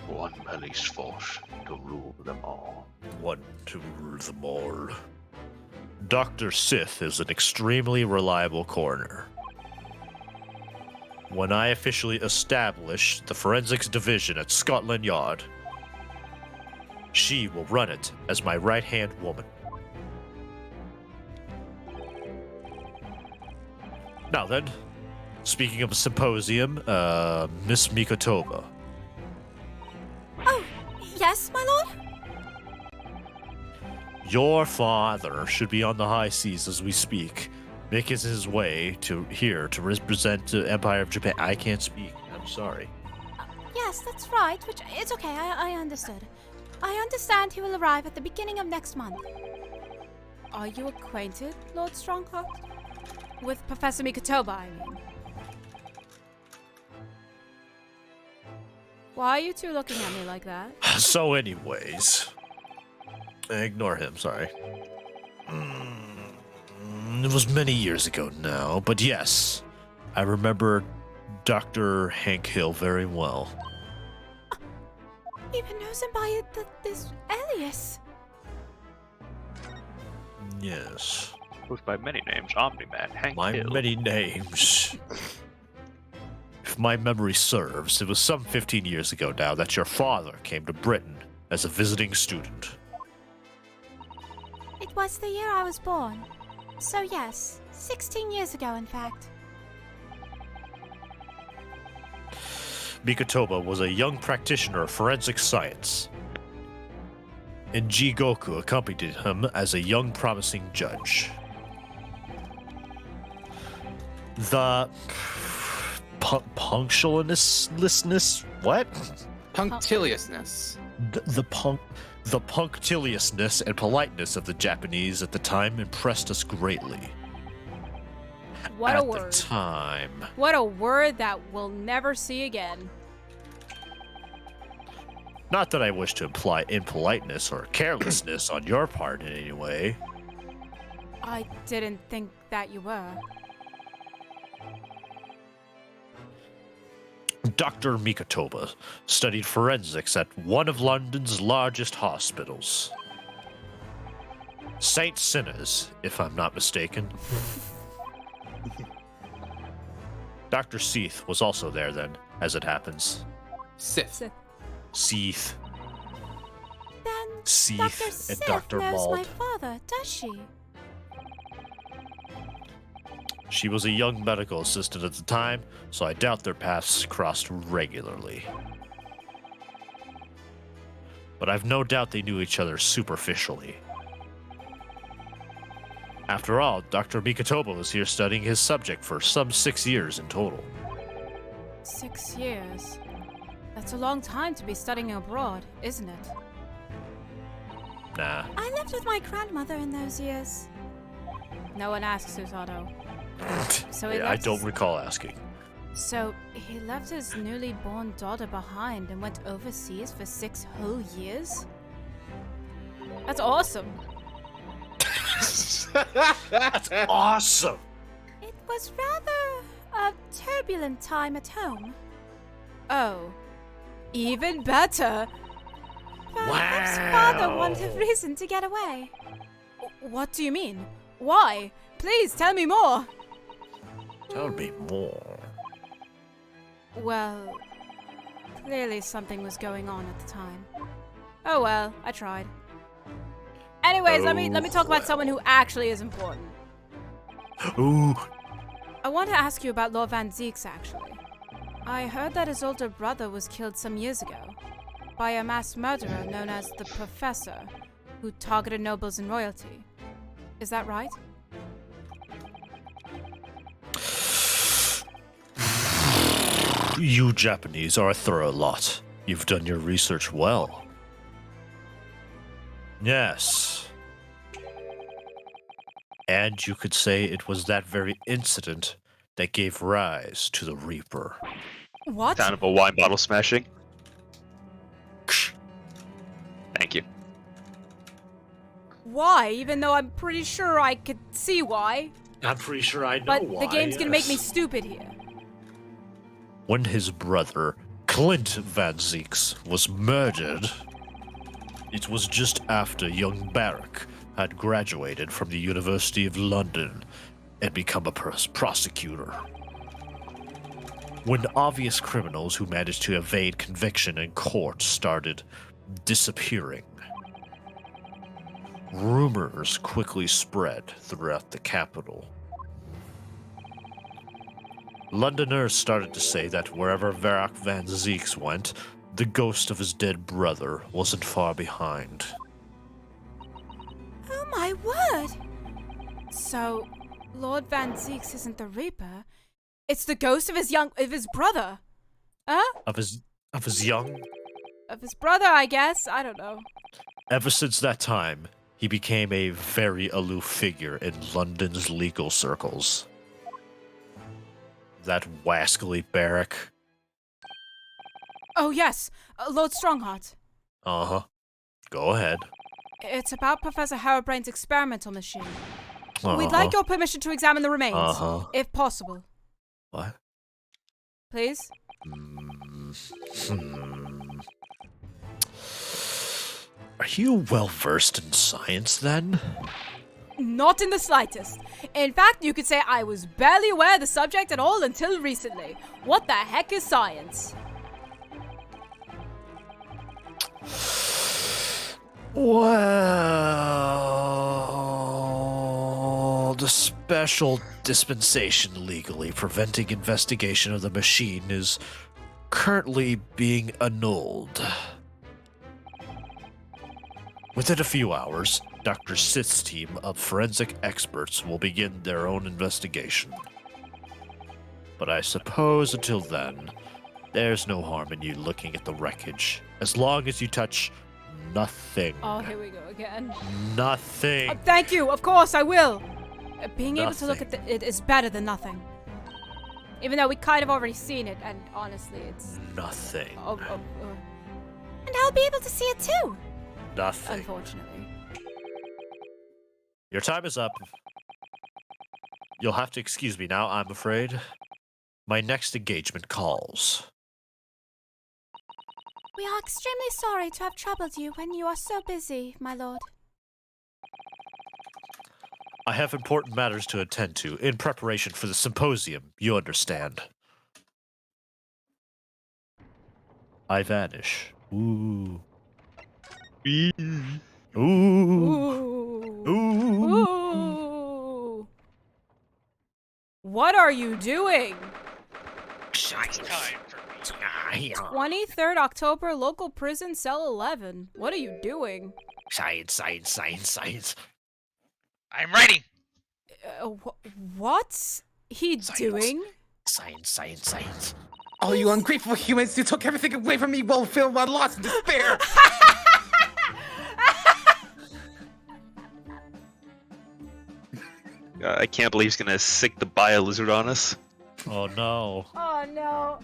One police force to rule them all. One to rule them all. Dr. Sith is an extremely reliable coroner. When I officially establish the forensics division at Scotland Yard, she will run it as my right-hand woman. Now then, speaking of a symposium, Miss Mikotoba. Oh, yes, my lord? Your father should be on the high seas as we speak, making his way to here to represent the Empire of Japan. I can't speak. I'm sorry. Yes, that's right, which it's okay, I understood. I understand he will arrive at the beginning of next month. Are you acquainted, Lord Strongheart? With Professor Mikotoba, I mean. Why are you two looking at me like that? So anyways, ignore him, sorry. It was many years ago now, but yes, I remember Dr. Hank Hill very well. Even knows him by this alias. Yes. Goes by many names. Omni-Man, Hank My Hill. many names. If my memory serves, it was some 15 years ago now that your father came to Britain as a visiting student. It was the year I was born. So yes, 16 years ago in fact. Mikotoba was a young practitioner of forensic science, and Jigoku accompanied him as a young promising judge. The punctiliousness? What? Punctiliousness. The punctiliousness and politeness of the Japanese at the time impressed us greatly. What at a word. the time. What a word that we'll never see again. Not that I wish to imply impoliteness or carelessness on your part in any way. I didn't think that you were. Dr. Mikotoba studied forensics at one of London's largest hospitals. St. Sinner's, if I'm not mistaken. Dr. Seath was also there then, as it happens. Sith. Seath. Then Seath Dr. and Sith Dr. knows Mauld. my father, does she? She was a young medical assistant at the time, so I doubt their paths crossed regularly. But I've no doubt they knew each other superficially. After all, Dr. Mikotoba was here studying his subject for some 6 years in total. 6 years. That's a long time to be studying abroad, isn't it? Nah. I lived with my grandmother in those years. No one asks, Susato. So he I left don't his- recall asking. So he left his newly born daughter behind and went overseas for 6 whole years? That's awesome. That's awesome! It was rather a turbulent time at home. Oh, even better. Perhaps father wanted a reason to get away. What do you mean? Why? Please tell me more. Tell me more. Well, clearly something was going on at the time. Oh well, I tried. Anyways, let me talk about someone who actually is important. Ooh. I want to ask you about Lord Van Zeeks, actually. I heard that his older brother was killed some years ago by a mass murderer known as the Professor, who targeted nobles and royalty. Is that right? You Japanese are a thorough lot. You've done your research well. Yes. And you could say it was that very incident that gave rise to the Reaper. What? Sound of a wine bottle smashing. Thank you. Why? Even though I'm pretty sure I could see why. I'm pretty sure I know But why. the game's gonna make me yes. stupid here. When his brother, Clint Van Zeeks, was murdered, it was just after young Barrack had graduated from the University of London and become a prosecutor. When obvious criminals who managed to evade conviction in court started disappearing, rumors quickly spread throughout the capital. Londoners started to say that wherever Varrock Van Zeeks went, the ghost of his dead brother wasn't far behind. Oh my word! So, Lord Van Zeeks isn't the Reaper. It's the ghost of his brother. Huh? Of his young. Of his brother, I guess. I don't know. Ever since that time, he became a very aloof figure in London's legal circles. That wascally barrack. Oh, yes. Lord Strongheart. Uh-huh. Go ahead. It's about Professor Harebrain's experimental machine. Uh-huh. We'd like your permission to examine the remains, Uh-huh. if possible. What? Please? Are you well-versed in science, then? Not in the slightest. In fact, you could say I was barely aware of the subject at all until recently. What the heck is science? Well, the special dispensation legally preventing investigation of the machine is currently being annulled. Within a few hours, Dr. Sith's team of forensic experts will begin their own investigation. But I suppose until then, there's no harm in you looking at the wreckage, as long as you touch nothing. Oh, here we go again. Nothing. Thank you, of course I will. Being able to look Nothing. at it is better than nothing. Even though we kind of already seen it, and honestly, it's... Nothing. And I'll be able to see it too, Nothing. unfortunately. Your time is up. You'll have to excuse me now, I'm afraid. My next engagement calls. We are extremely sorry to have troubled you when you are so busy, my lord. I have important matters to attend to in preparation for the symposium, you understand. I vanish. Ooh. Ooh. Ooh. Ooh. Ooh. What are you doing? It's time for me. 23rd October, local prison, cell 11. What are you doing? Science. I'm writing. What's he doing? Science. All you ungrateful humans, you took everything away from me while feeling my loss and despair. I can't believe he's gonna sick the bio-lizard on us. Oh no. Oh no.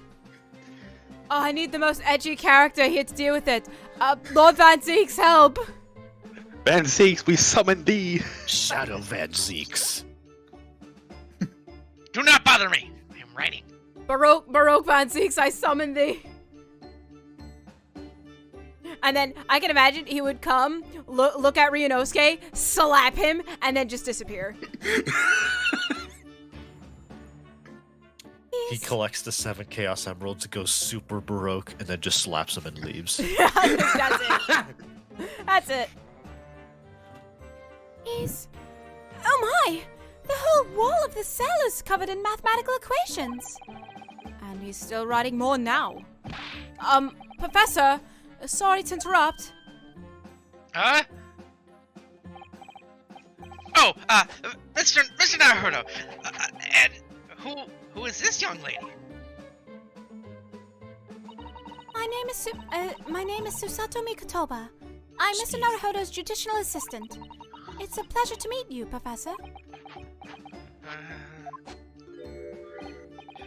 Oh, I need the most edgy character here to deal with it. Lord Van Zeek's help. Van Zeeks, we summon thee! Shadow Van Zeeks. Do not bother me. I'm writing. Baroque Van Zeeks, I summon thee. And then I can imagine he would come, look at Ryunosuke, slap him, and then just disappear. He collects the 7 Chaos Emeralds, goes super Baroque, and then just slaps him and leaves. That's it. That's it. Oh my! The whole wall of the cell is covered in mathematical equations. And he's still writing more now. Professor, sorry to interrupt. Huh? Oh, Mr. Naruto. And who is this young lady? My name is Susato Mikotoba. I'm Mr. Naruhodo's judicial assistant. It's a pleasure to meet you, Professor.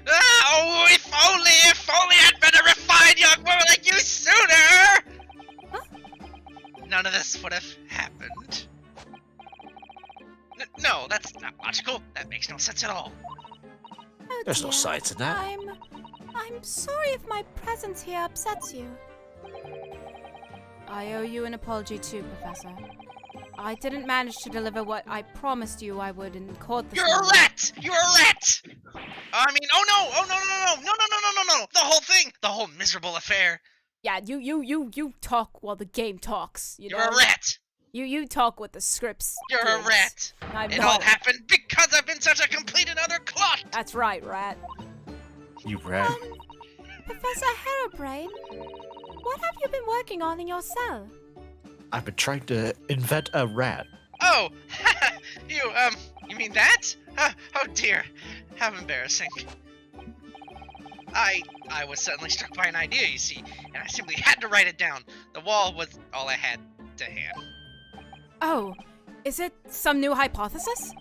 Oh, if only I'd been a refined young woman like you sooner! Huh? None of this would have happened. No, that's not logical. That makes no sense at all. Oh, There's no dear. science in that. I'm sorry if my presence here upsets you. I owe you an apology too, Professor. I didn't manage to deliver what I promised you I would in court this You're a morning. rat! You're a rat! I mean, no! The whole thing! The whole miserable affair! Yeah, you talk while the game talks. You're a rat! You talk what the scripts. You're a gives. rat! I'm It not. all happened because I've been such a complete and utter clot! That's right, rat. You rat. Professor Harebrain, what have you been working on in your cell? I've been trying to invent a rat. Oh! You mean that? Oh dear. How embarrassing. I was suddenly struck by an idea, you see, and I simply had to write it down. The wall was all I had to hand. Oh, is it some new hypothesis?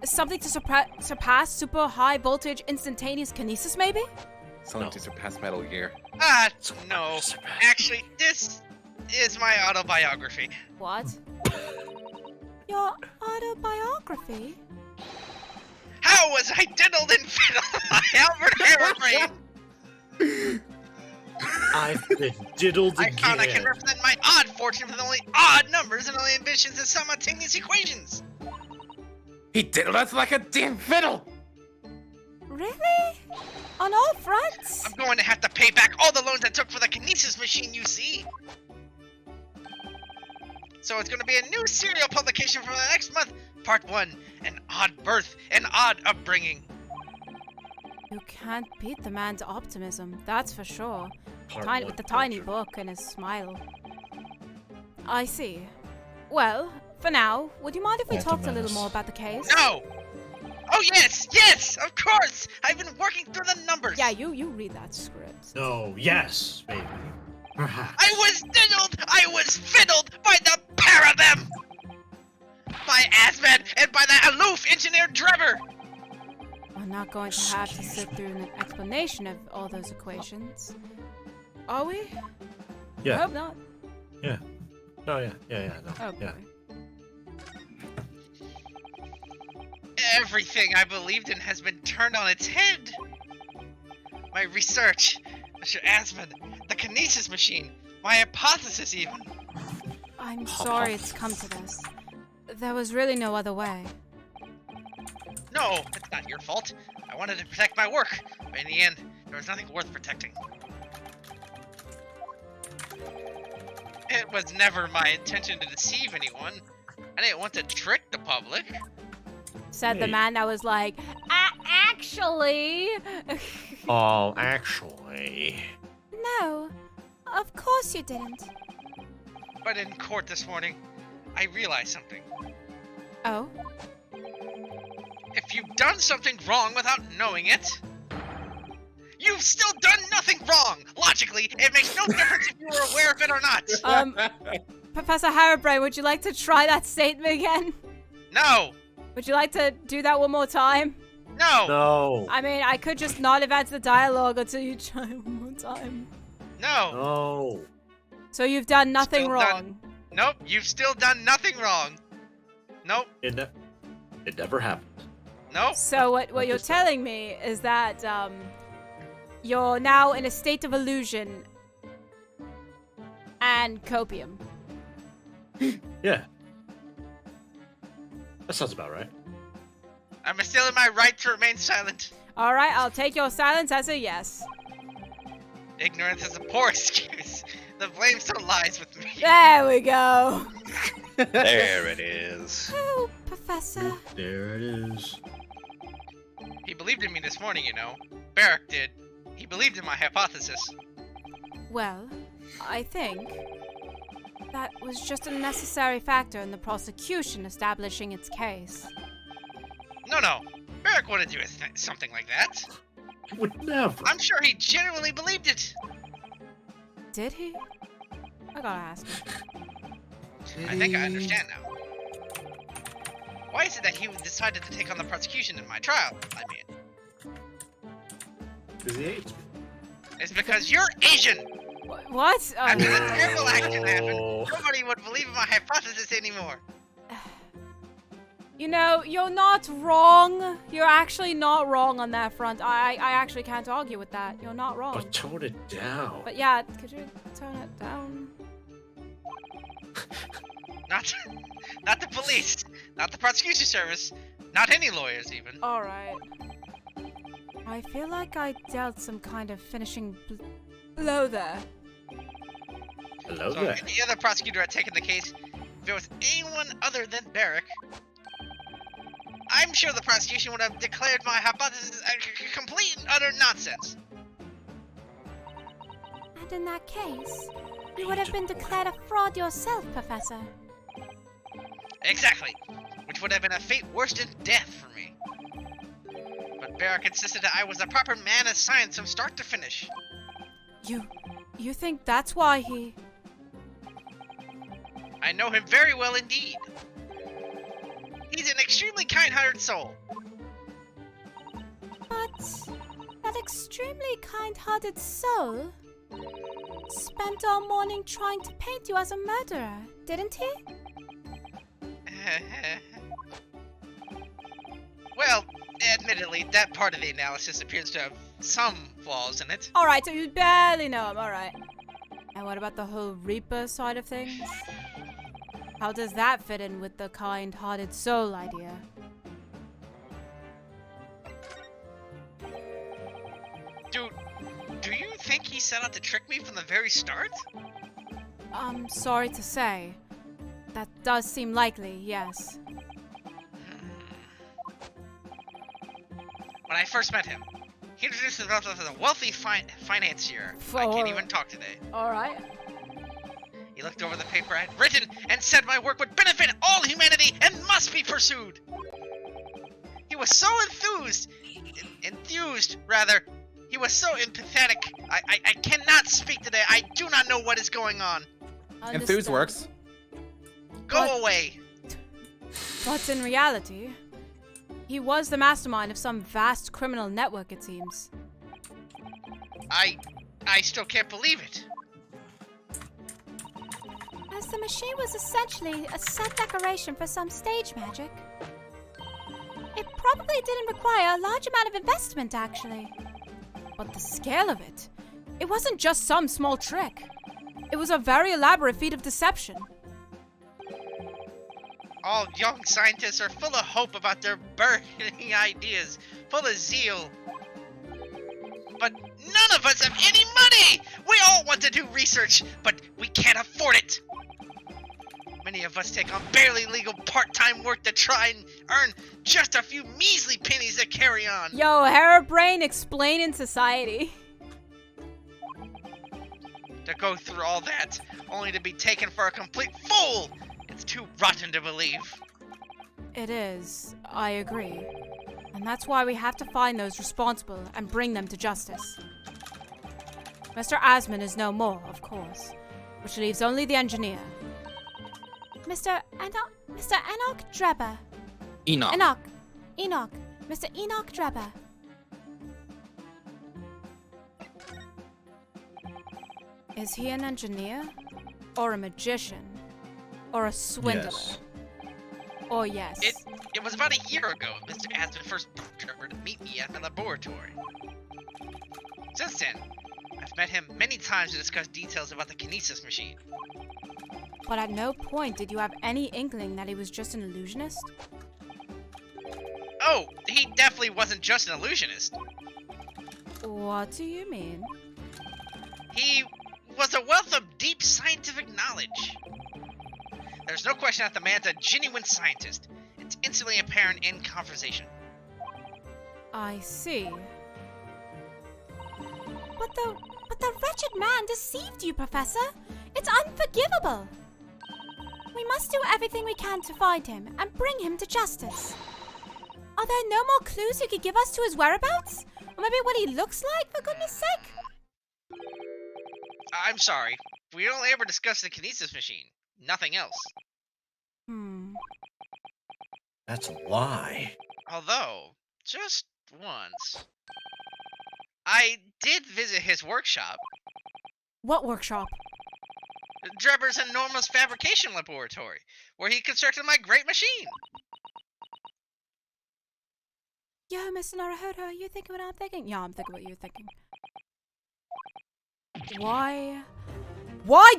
Something to surpass super high voltage instantaneous kinesis, maybe? Something to surpass Metal Gear. No. Actually, this is my autobiography. What? Your autobiography? How was I diddled and fiddled by Albert Harebrain? I've been diddled I again. found I can represent my odd fortune with only odd numbers and only ambitions and simultaneous equations. He diddled us like a damn fiddle! Really? On all fronts? I'm going to have to pay back all the loans I took for the kinesis machine, you see. So it's going to be a new serial publication for the next month. Part 1, an odd birth, an odd upbringing. You can't beat the man's optimism, that's for sure. Part With the one, tiny Richard. book and his smile. I see. Well, for now, would you mind if we talked a little more about the case? No! Oh yes, of course! I've been working through the numbers! Yeah, you read that script. No, yes, maybe. Perhaps. I was diddled! I was fiddled by the pair of them! By Asmed and by that aloof engineer Drebber! We're not going to have to sit through an explanation of all those equations. Are we? I Yeah. hope not. Yeah. No, no. Oh, Yeah. boy. Everything I believed in has been turned on its head. My research, Mr. Asmund, the kinesis machine, my hypothesis even. I'm sorry it's come to this. There was really no other way. No, it's not your fault. I wanted to protect my work, but in the end, there was nothing worth protecting. It was never my intention to deceive anyone. I didn't want to trick the public. Said the Hey. man that was like, actually. Oh, actually. No, of course you didn't. But in court this morning, I realized something. Oh? If you've done something wrong without knowing it, you've still done nothing wrong! Logically, it makes no difference if you were aware of it or not! Professor Harebrain, would you like to try that statement again? No! Would you like to do that one more time? No! No. I mean, I could just not advance the dialogue until you try one more time. No! No. So you've done nothing Still wrong. Nope, you've still done nothing wrong. Nope, It never happened. nope. So what you're telling me is that you're now in a state of illusion and copium. Yeah. That sounds about right. I'm still in my right to remain silent. All right, I'll take your silence as a yes. Ignorance is a poor excuse. The blame still lies with me. There we go. There it is. Oh, Professor. There it is. He believed in me this morning, you know. Barrack did. He believed in my hypothesis. Well, I think that was just a necessary factor in the prosecution establishing its case. No. Barrack wouldn't do something like that. He would never. I'm sure he genuinely believed it. Did he? I gotta ask him. I think I understand now. Why is it that he decided to take on the prosecution in my trial? I mean, Because he hates me. it's because you're Asian. What? After the terrible accident happened, Oh. nobody would believe in my hypothesis anymore. You know, you're not wrong. You're actually not wrong on that front. I actually can't argue with that. You're not wrong. But tone it down. But yeah, could you tone it down? Not the police, not the prosecution service, not any lawyers even. Alright. I feel like I dealt some kind of finishing blow there. Hello So there. if the other prosecutor had taken the case, if it was anyone other than Barrack, I'm sure the prosecution would have declared my hypothesis a complete and utter nonsense. And in that case, you would have been declared a fraud yourself, Professor. Exactly, which would have been a fate worse than death for me. But Barrack insisted that I was a proper man of science from start to finish. You think that's why he... I know him very well indeed. He's an extremely kind-hearted soul. But that extremely kind-hearted soul spent all morning trying to paint you as a murderer, didn't he? Well, admittedly, that part of the analysis appears to have some flaws in it. Alright, so you barely know him, alright. And what about the whole Reaper side of things? How does that fit in with the kind-hearted soul idea? Do you think he set out to trick me from the very start? I'm sorry to say. That does seem likely, yes. When I first met him, he introduced himself as a wealthy financier. I can't even talk today. Alright. He looked over the paper I had written and said my work would benefit all humanity and must be pursued. He was so enthused, rather. He was so empathetic. I cannot speak today. I do not know what is going on. Enthuse works. Go away. But in reality, he was the mastermind of some vast criminal network, it seems. I still can't believe it. As the machine was essentially a set decoration for some stage magic, it probably didn't require a large amount of investment, actually. But the scale of it, it wasn't just some small trick. It was a very elaborate feat of deception. All young scientists are full of hope about their burning ideas, full of zeal. But none of us have any money! We all want to do research, but we can't afford it. Many of us take on barely legal part-time work to try and earn just a few measly pennies to carry on. Yo, hairbrain explaining society. To go through all that, only to be taken for a complete fool! It's too rotten to believe. It is, I agree. And that's why we have to find those responsible and bring them to justice. Mr. Asman is no more, of course, which leaves only the engineer. Mr. Enoch Drebber. Enoch. Mr. Enoch Drebber. Is he an engineer? Or a magician? Or a swindler? Yes. Or yes. It was about a year ago Mr. Asman first brought Trevor to meet me at the laboratory. Since then, I've met him many times to discuss details about the kinesis machine. But at no point did you have any inkling that he was just an illusionist? Oh, he definitely wasn't just an illusionist. What do you mean? He was a wealth of deep scientific knowledge. There's no question that the man's a genuine scientist. It's instantly apparent in conversation. I see. But the wretched man deceived you, Professor. It's unforgivable. We must do everything we can to find him and bring him to justice. Are there no more clues you could give us to his whereabouts? Or maybe what he looks like, for goodness sake? I'm sorry. We only ever discussed the kinesis machine. Nothing else. That's a lie. Although, just once, I did visit his workshop. What workshop? Drebber's enormous fabrication laboratory, where he constructed my great machine. Yo, Mr. Naruhodo, are you thinking what I'm thinking? Yeah, I'm thinking what you're thinking. Why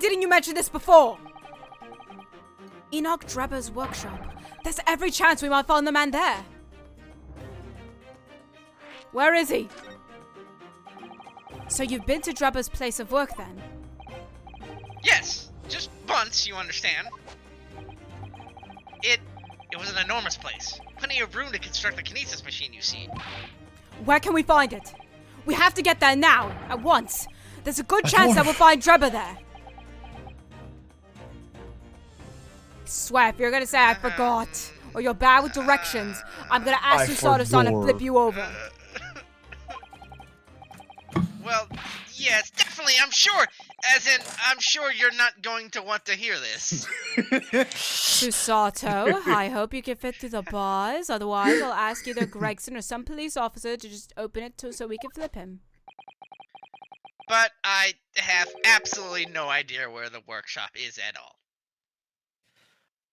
didn't you mention this before? Enoch Drebber's workshop. There's every chance we might find the man there. Where is he? So you've been to Drebber's place of work then? Yes, just once, you understand. It was an enormous place. Plenty of room to construct the kinesis machine, you see. Where can we find it? We have to get there now, at once. There's a good chance that we'll find Drebber there. I swear, if you're gonna say I forgot, or you're bad with directions, I'm gonna ask you Sawdust-On and flip you over. Well, yes, definitely, I'm sure. As in, I'm sure you're not going to want to hear this. Susato, I hope you can fit through the bars. Otherwise, I'll ask either Gregson or some police officer to just open it so we can flip him. But I have absolutely no idea where the workshop is at all.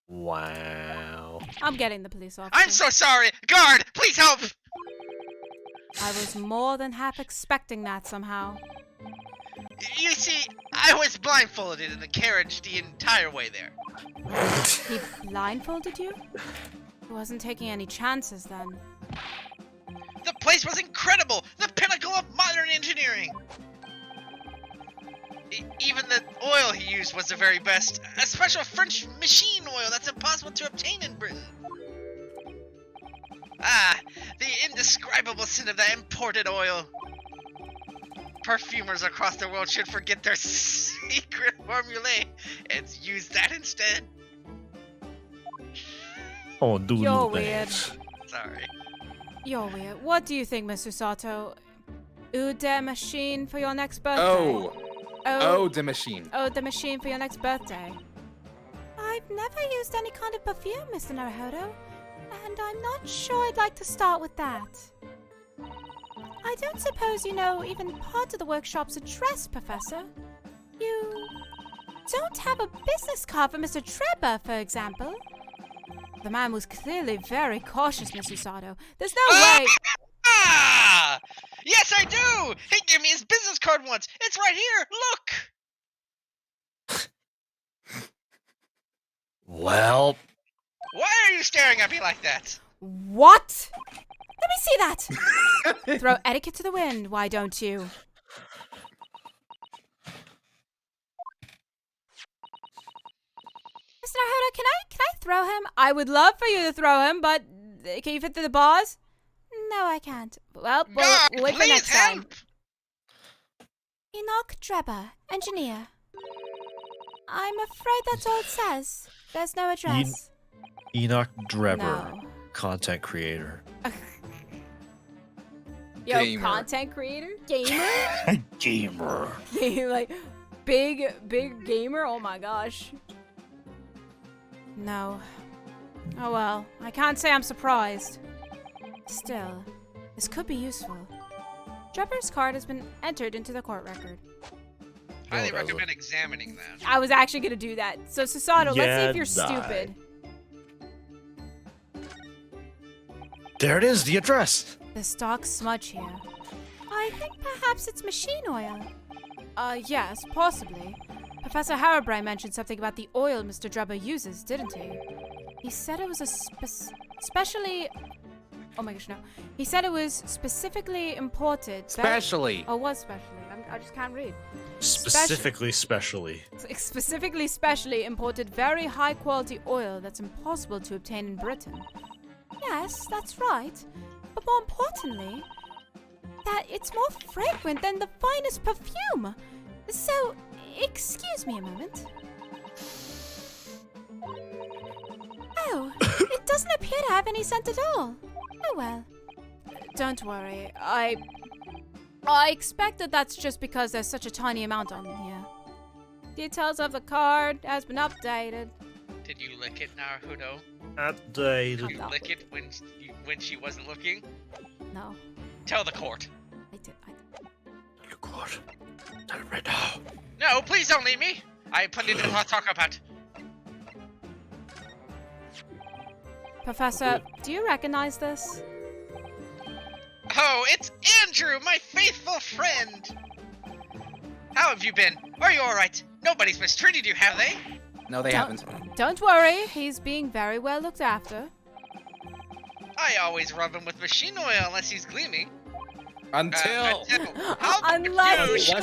Wow. I'm getting the police officer. I'm so sorry! Guard, please help! I was more than half expecting that somehow. You see, I was blindfolded in the carriage the entire way there. He blindfolded you? He wasn't taking any chances then. The place was incredible! The pinnacle of modern engineering! Even the oil he used was the very best. A special French machine oil that's impossible to obtain in Britain. Ah, the indescribable sin of that imported oil. Perfumers across the world should forget their secret formulae and use that instead. Oh, do You're weird. Sorry. You're weird. What do you think, Mr. Sato? Ude machine for your next birthday? Oh, the machine. Oh, the machine for your next birthday. I've never used any kind of perfume, Mr. Naruhodo, and I'm not sure I'd like to start with that. I don't suppose you know even part of the workshop's address, Professor. You don't have a business card for Mr. Treba, for example. The man was clearly very cautious, Mr. Sato. There's no way... Ah! Yes, I do! He gave me his business card once! It's right here! Look! Well, Why are you staring at me like that? What? Let me see that! Throw etiquette to the wind, why don't you? Mr. Naruhodo, can I throw him? I would love for you to throw him, but can you fit through the bars? No, I can't. Well, God, we'll wait for please next time. help! Enoch Treba, engineer. I'm afraid that's all it says. There's no address. Enoch Drebber, No. content creator. Yo, Gamer. content creator? Gamer? Gamer. Like, big gamer? Oh my gosh. No. Oh well, I can't say I'm surprised. Still, this could be useful. Drebber's card has been entered into the court record. Highly recommend examining that. I was actually gonna do that. So Susato, let's see if you're stupid. There it is, the address. The dark smudge here. I think perhaps it's machine oil. Yes, possibly. Professor Harabray mentioned something about the oil Mr. Drebber uses, didn't he? He said it was a specially... Oh my gosh, no. He said it was specifically imported. Specially. Oh, was specially. I just can't read. Specifically Specially imported very high quality oil that's impossible to obtain in Britain. Yes, that's right. But more importantly, that it's more fragrant than the finest perfume. So, excuse me a moment. Oh, it doesn't appear to have any scent at all. Oh well. Don't worry, I expect that that's just because there's such a tiny amount on here. Details of the card has been updated. Did you lick it, Naruhodo? Updated. Did you lick it when she wasn't looking? No, Tell the court. I did. You could. Tell it right now. No, please don't leave me. I put it in the hot taco pot. Professor, do you recognize this? Oh, it's Andrew, my faithful friend. How have you been? Are you alright? Nobody's mistreated you, have they? No, they haven't. Don't worry, he's being very well looked after. I always rub him with machine oil unless he's gleaming. Until. How Unless you he's I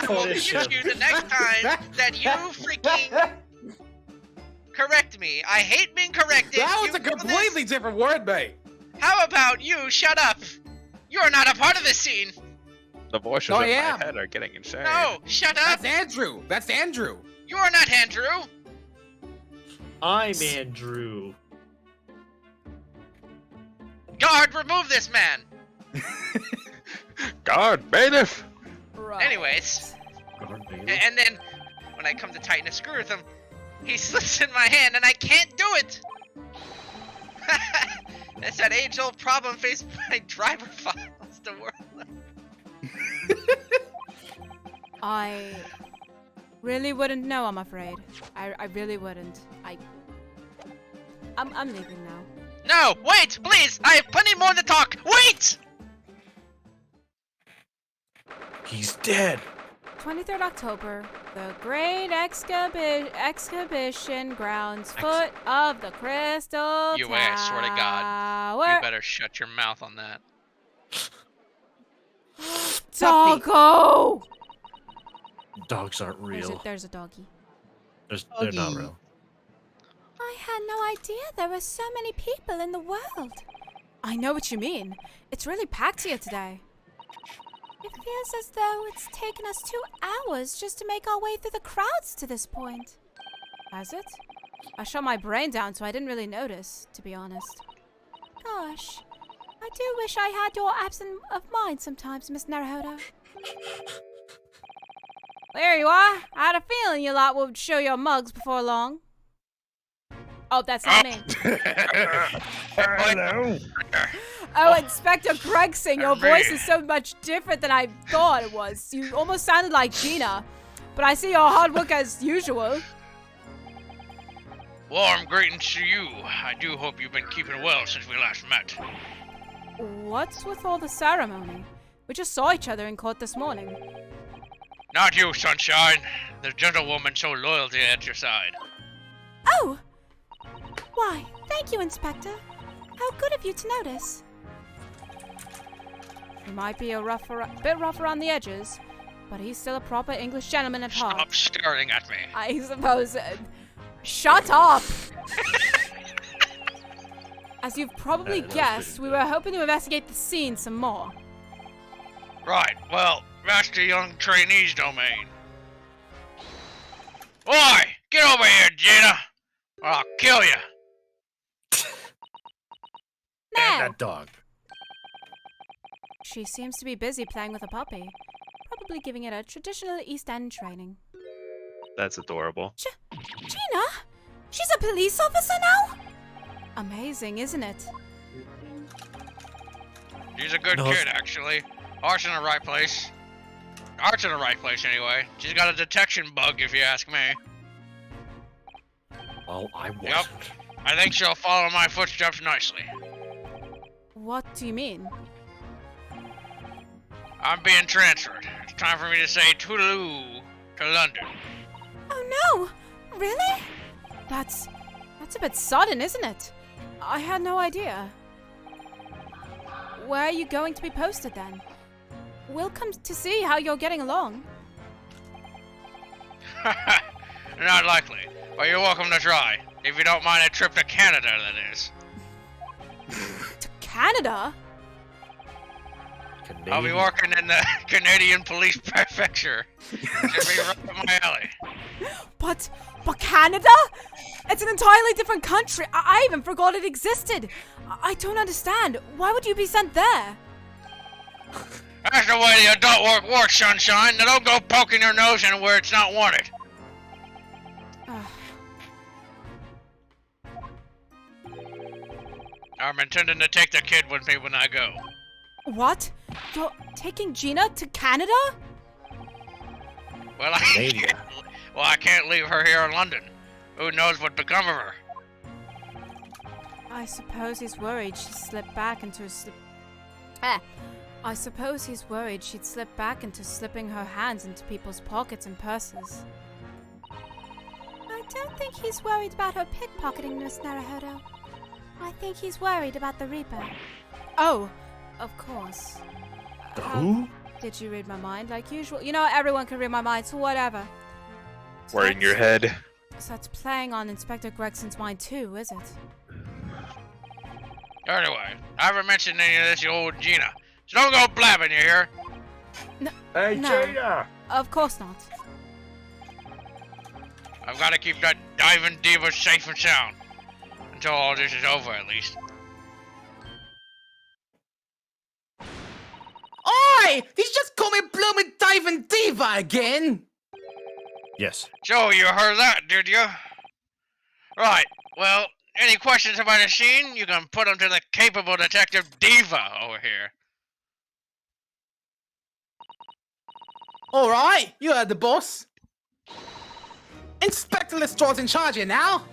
will hit you the next time that you freaking correct me. I hate being corrected. That was You a know this? completely different word, mate. How about you shut up? You're not a part of this scene. The voices No, I in am. my head are getting insane. No, shut up. That's Andrew. That's Andrew. You're not Andrew. I'm Andrew. Guard, remove this man. God, bailiff! Right. Anyways, And then, when I come to tighten a screw with him, he slips in my hand and I can't do it! It's that age-old problem faced by driver files the world. I really wouldn't know, I'm afraid. I really wouldn't. I'm leaving now. No, wait, please! I have plenty more to talk! Wait! He's dead. 23rd October, the Great Exhibition Grounds, foot of the Crystal You wait, I swear to God. You better shut your mouth on that. Doggo! Dogs aren't real. There's a doggy. They're not real. I had no idea there were so many people in the world. I know what you mean. It's really packed here today. It feels as though it's taken us 2 hours just to make our way through the crowds to this point. Has it? I shut my brain down, so I didn't really notice, to be honest. Gosh, I do wish I had your absence of mind sometimes, Miss Naruhodo. There you are. I had a feeling you lot would show your mugs before long. Oh, that's not me. Hello. Oh, Inspector Gregson, your voice is so much different than I thought it was. You almost sounded like Gina, but I see your hard work as usual. Warm greetings to you. I do hope you've been keeping well since we last met. What's with all the ceremony? We just saw each other in court this morning. Not you, Sunshine. The gentlewoman so loyalty at your side. Oh! Why, thank you, Inspector. How good of you to notice. He might be a bit rough around the edges, but he's still a proper English gentleman at heart. Stop staring at me. I suppose... shut up! As you've probably guessed, we were hoping to investigate the scene some more. Right, well, that's the young trainee's domain. Boy, get over here, Gina, or I'll kill you. And that dog. She seems to be busy playing with a puppy. Probably giving it a traditional East End training. That's adorable. Gina? She's a police officer now? Amazing, isn't it? She's a good kid, actually. Heart's in the right place. Heart's in the right place, anyway. She's got a detection bug, if you ask me. Well, I wasn't. Yep. I think she'll follow my footsteps nicely. What do you mean? I'm being transferred. It's time for me to say toodaloo to London. Oh no! Really? That's a bit sudden, isn't it? I had no idea. Where are you going to be posted then? We'll come to see how you're getting along. Not likely. But you're welcome to try. If you don't mind a trip to Canada, that is. To Canada? Canadian. I'll be working in the Canadian Police Prefecture. Should be right up my alley. But Canada? It's an entirely different country. I even forgot it existed. I don't understand. Why would you be sent there? That's the way the adult work works, Sunshine. Now don't go poking your nose in where it's not wanted. I'm intending to take the kid with me when I go. What? You're taking Gina to Canada? Well, I can't leave her here in London. Who knows what become of her? I suppose he's worried she'd slip back into I suppose he's worried she'd slip back into slipping her hands into people's pockets and purses. I don't think he's worried about her pickpocketing, Miss Naruhodo. I think he's worried about the Reaper. Oh, of course. Who? Did you read my mind like usual? You know, everyone can read my mind, so whatever. So We're in your head. So that's playing on Inspector Gregson's mind too, is it? Anyway, I haven't mentioned any of this to old Gina. So don't go blabbing, you hear? Hey, No. Gina! Of course not. I've got to keep that diving diva safe and sound. Until all this is over, at least. Oi! Did you just call me blooming diving diva again? Yes. Joe, you heard that, did you? Right. Well, any questions about the machine, you can put them to the capable Detective Diva over here. All right, you heard the boss. Inspector Lestraw's in charge here now.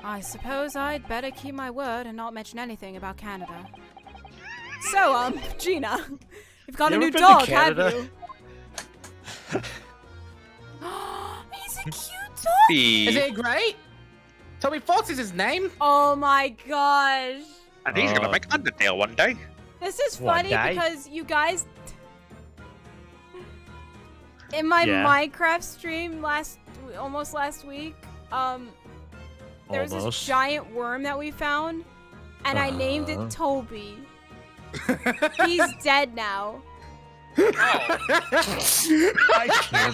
I suppose I'd better keep my word and not mention anything about Canada. So, Gina, you've got a new dog, have you? He's a cute dog! Is it great? Toby Fox is his name. Oh my gosh. And he's gonna make Undertale one day. This is One funny day? because you guys... In my Minecraft stream almost last week, there was this giant worm that we found, and I named it Toby. He's dead now. Oh. That's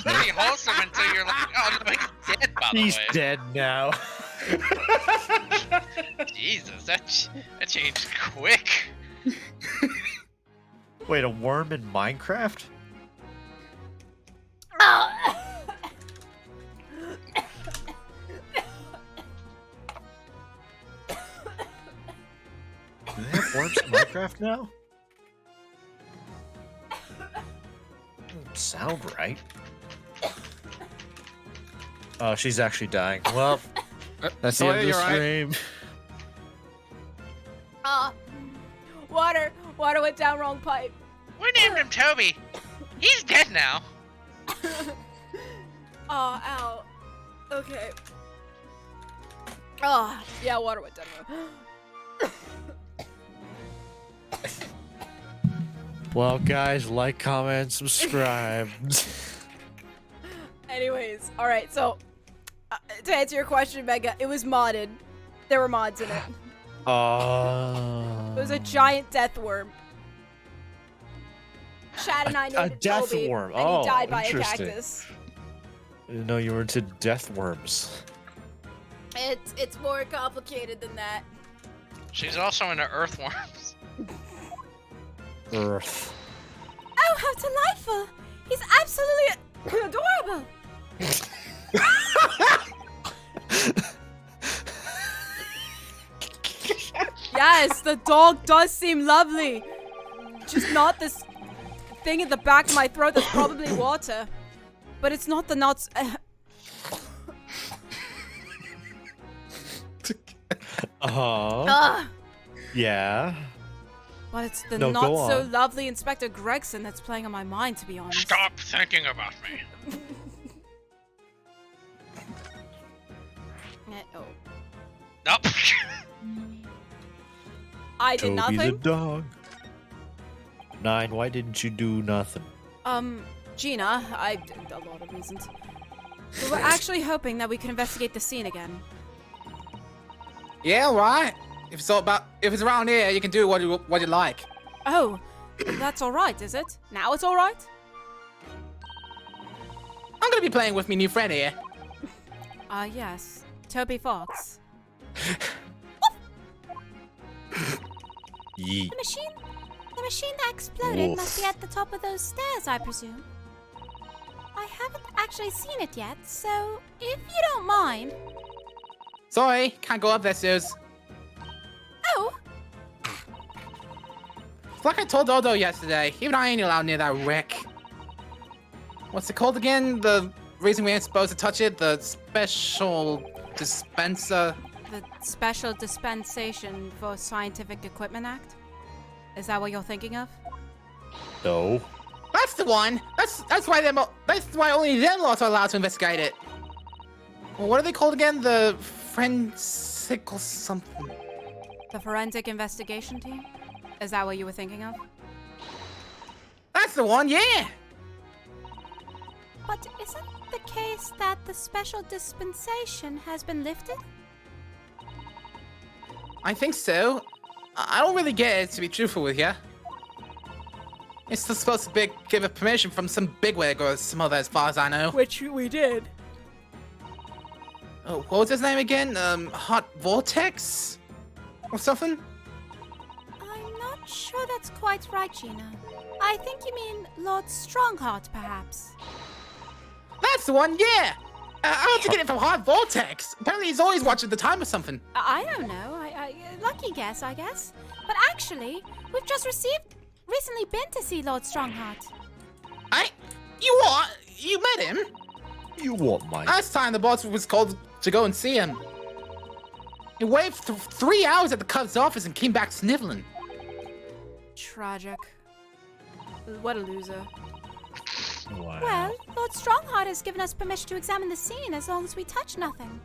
pretty wholesome until you're like, oh, no, he's dead, by the way. He's dead now. Jesus, that changed quick. Wait, a worm in Minecraft? Do they have worms in Minecraft now? Doesn't sound right. Oh, she's actually dying. Well, that's the end of the stream. Water went down wrong pipe. We named him Toby. He's dead now. Oh, ow. Okay. Oh, yeah, water went down wrong. Well, guys, like, comment, subscribe. Anyways, alright, so, to answer your question, Mega, it was modded. There were mods in it. It was a giant death worm. Shad and I named it death Toby, worm. and he died Oh, by a interesting. cactus. I didn't know you were into death worms. It's more complicated than that. She's also into earthworms. Earth. Oh, how delightful! He's absolutely adorable! Yes, the dog does seem lovely. Just not this thing in the back of my throat that's probably water. But it's not the nuts. Yeah. But it's the No, not go so on. lovely Inspector Gregson that's playing on my mind, to be honest. Stop thinking about me. Oh. Nope. I did Toby the nothing. dog. 9, why didn't you do nothing? Gina, I did a lot of reasons. We were actually hoping that we could investigate the scene again. Yeah, all right. If it's around here, you can do what you like. Oh, that's alright, is it? Now it's alright? I'm gonna be playing with my new friend here. Yes. Toby Fox. Yeet. The machine that exploded must be at the top of those stairs, I presume. I haven't actually seen it yet, so if you don't mind... Sorry, can't go up there, Suze. Oh! It's like I told Dodo yesterday, even I ain't allowed near that wreck. What's it called again? The reason we ain't supposed to touch it? The special dispenser? The Special Dispensation for Scientific Equipment Act? Is that what you're thinking of? No. That's the one! That's why only them lots are allowed to investigate it. Well, what are they called again? The forensic or something. The Forensic Investigation Team? Is that what you were thinking of? That's the one, yeah! But isn't the case that the special dispensation has been lifted? I think so. I don't really get it, to be truthful with you. It's still supposed to give a permission from some bigwig or some other, as far as I know. Which we did. Oh, what was his name again? Hot Vortex? Or something? I'm not sure that's quite right, Gina. I think you mean Lord Strongheart, perhaps. That's the one, yeah! I want to get it from Hot Vortex. Apparently he's always watching the time or something. I don't know. Lucky guess, I guess. But actually, we've just recently been to see Lord Strongheart. You what? You met him? You what, mate? Last time the boss was called to go and see him. He waited 3 hours at the Cubs' office and came back sniveling. Tragic. What a loser. Wow. Well, Lord Strongheart has given us permission to examine the scene as long as we touch nothing.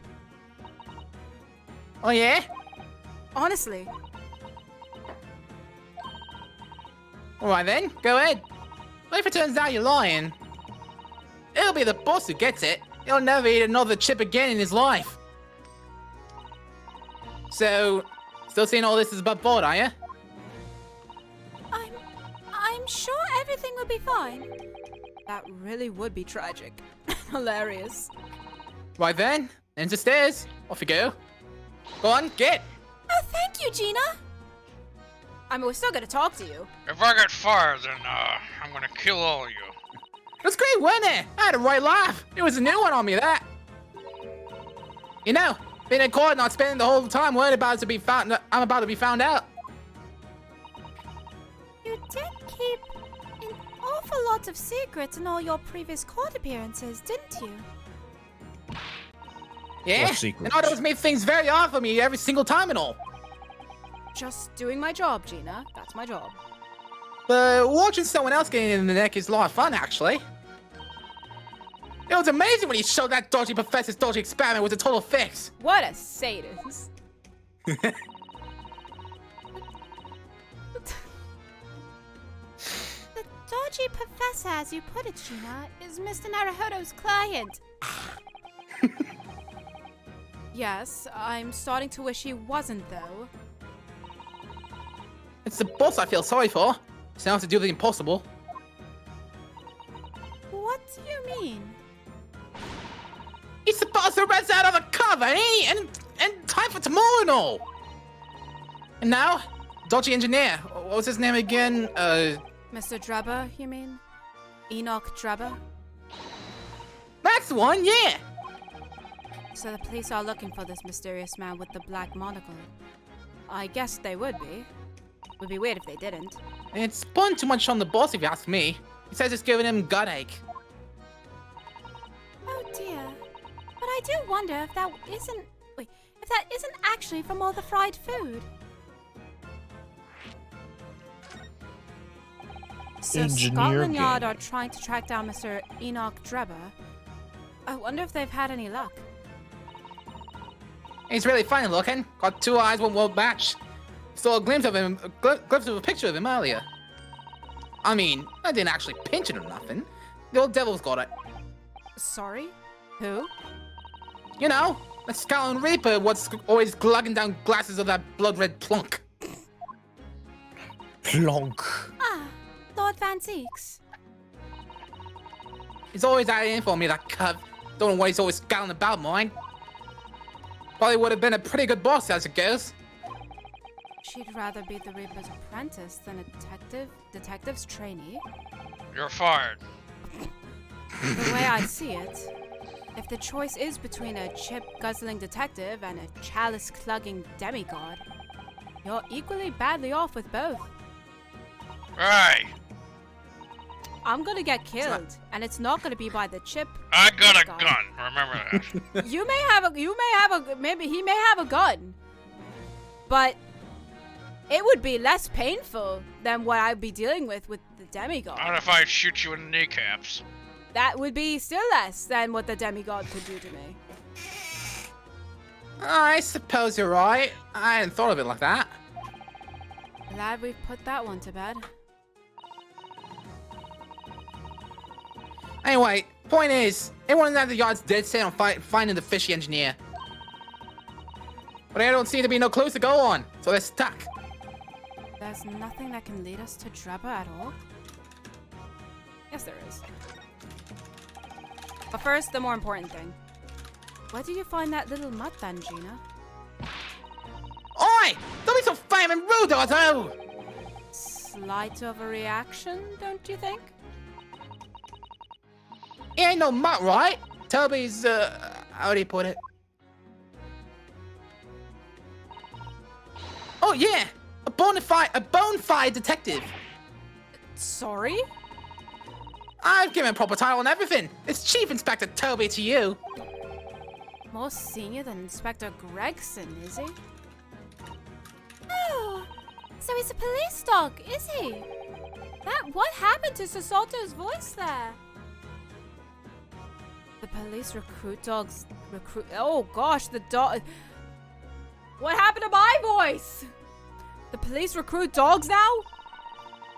Oh yeah? Honestly. Alright then, go ahead. But if it turns out you're lying, it'll be the boss who gets it. He'll never eat another chip again in his life. So, still seeing all this is above board, are you? I'm sure everything will be fine. That really would be tragic. Hilarious. Right then, into stairs. Off you go. Go on, get. Oh, thank you, Gina. I mean, we're still gonna talk to you. If I get fired, then I'm gonna kill all of you. It was great, wasn't it? I had a right laugh. It was a new one on me, that. You know, being in court, not spending the whole time worried about to be found. I'm about to be found out. You did keep an awful lot of secrets in all your previous court appearances, didn't you? Yeah, What secrets? and all those made things very hard for me every single time and all. Just doing my job, Gina. That's my job. But watching someone else getting in the neck is a lot of fun, actually. It was amazing when he showed that dodgy professor's dodgy experiment was a total fix. What a sadist. The dodgy professor, as you put it, Gina, is Mr. Naruhodo's client. Yes, I'm starting to wish he wasn't, though. It's the boss I feel sorry for. So now I have to do the impossible. What do you mean? He's supposed to rest out of the cover, and time for tomorrow and all. And now, dodgy engineer. What was his name again? Mr. Drebber, you mean? Enoch Drebber? That's the one, yeah. So the police are looking for this mysterious man with the black monocle. I guess they would be. Would be weird if they didn't. It's putting too much on the boss, if you ask me. He says it's giving him gut ache. Oh dear. But I do wonder if that isn't actually from all the fried food. So Engineer Scotland Yard game. are trying to track down Mr. Enoch Drebber. I wonder if they've had any luck. He's really funny looking. Got 2 eyes, one won't match. Saw a glimpse of him, glimpse of a picture of him earlier. I mean, I didn't actually pinch it or nothing. The old devil's got it. Sorry? Who? You know, the Scotland Reaper what's always glugging down glasses of that blood-red plunk. Plonk. Ah, Lord Van Zeeks. He's always out in for me, that cub. Don't know why he's always scowling about mine. Probably would have been a pretty good boss as it goes. She'd rather be the Reaper's apprentice than a detective's trainee. You're fired. The way I see it, if the choice is between a chip-guzzling detective and a chalice-clugging demigod, you're equally badly off with both. Right. I'm gonna get killed, and it's not gonna be by the chip. I got a God. gun. Remember that. Maybe he may have a gun, but it would be less painful than what I'd be dealing with the demigod. Not if I shoot you in the kneecaps. That would be still less than what the demigod could do to me. I suppose you're right. I hadn't thought of it like that. Glad we've put that one to bed. Anyway, point is, everyone at the yard's dead set on finding the fishy engineer. But there don't seem to be no clues to go on, so they're stuck. There's nothing that can lead us to Drebber at all? Yes, there is. But first, the more important thing. Where did you find that little mutt then, Gina? Oi! Don't be so flaming rude, Lozzu! Slight overreaction, don't you think? He ain't no mutt, right? Toby's, how do you put it? Oh, yeah! A bona fide detective. Sorry? I've given a proper title and everything. It's Chief Inspector Toby to you. More senior than Inspector Gregson, is he? Oh, so he's a police dog, is he? What happened to Sasalto's voice there? The police recruit dogs oh gosh, the dog. What happened to my voice? The police recruit dogs now?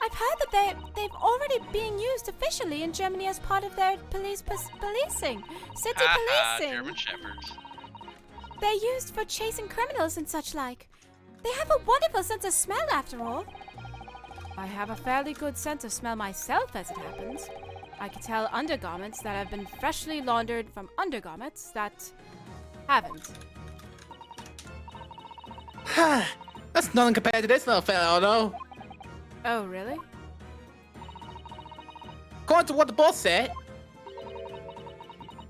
I've heard that they've already been used officially in Germany as part of their policing. City policing. German Shepherds. They're used for chasing criminals and such like. They have a wonderful sense of smell after all. I have a fairly good sense of smell myself, as it happens. I can tell undergarments that have been freshly laundered from undergarments that haven't. That's nothing compared to this little fellow, though. Oh, really? According to what the boss said,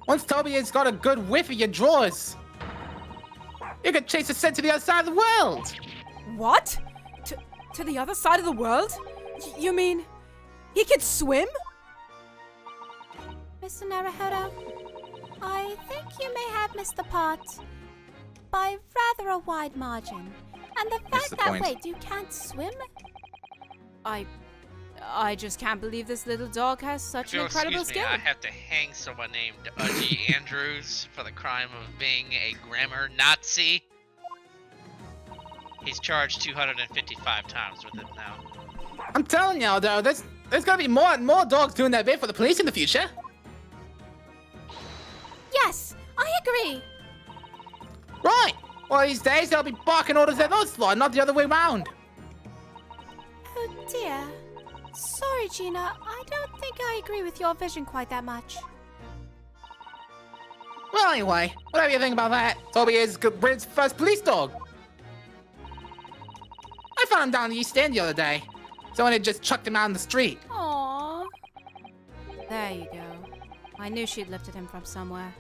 once Toby has got a good whiff of your drawers, you can chase a scent to the other side of the world. What? To the other side of the world? You mean he could swim? Mr. Naruhodo, I think you may have missed the part by rather a wide margin. And the fact that, wait, you can't swim? I just can't believe this little dog has such an incredible Excuse me, skill. I have to hang someone named Udgy Andrews for the crime of being a grammar Nazi. He's charged 255 times with it now. I'm telling y'all, though, there's gonna be more and more dogs doing that bit for the police in the future. Yes, I agree. Right. One of these days, they'll be barking orders at those lot, not the other way round. Oh dear. Sorry, Gina. I don't think I agree with your vision quite that much. Well, anyway, whatever you think about that, Toby is Britain's first police dog. I found him down in the East End the other day. Someone had just chucked him out in the street. Aww. There you go. I knew she'd lifted him from somewhere.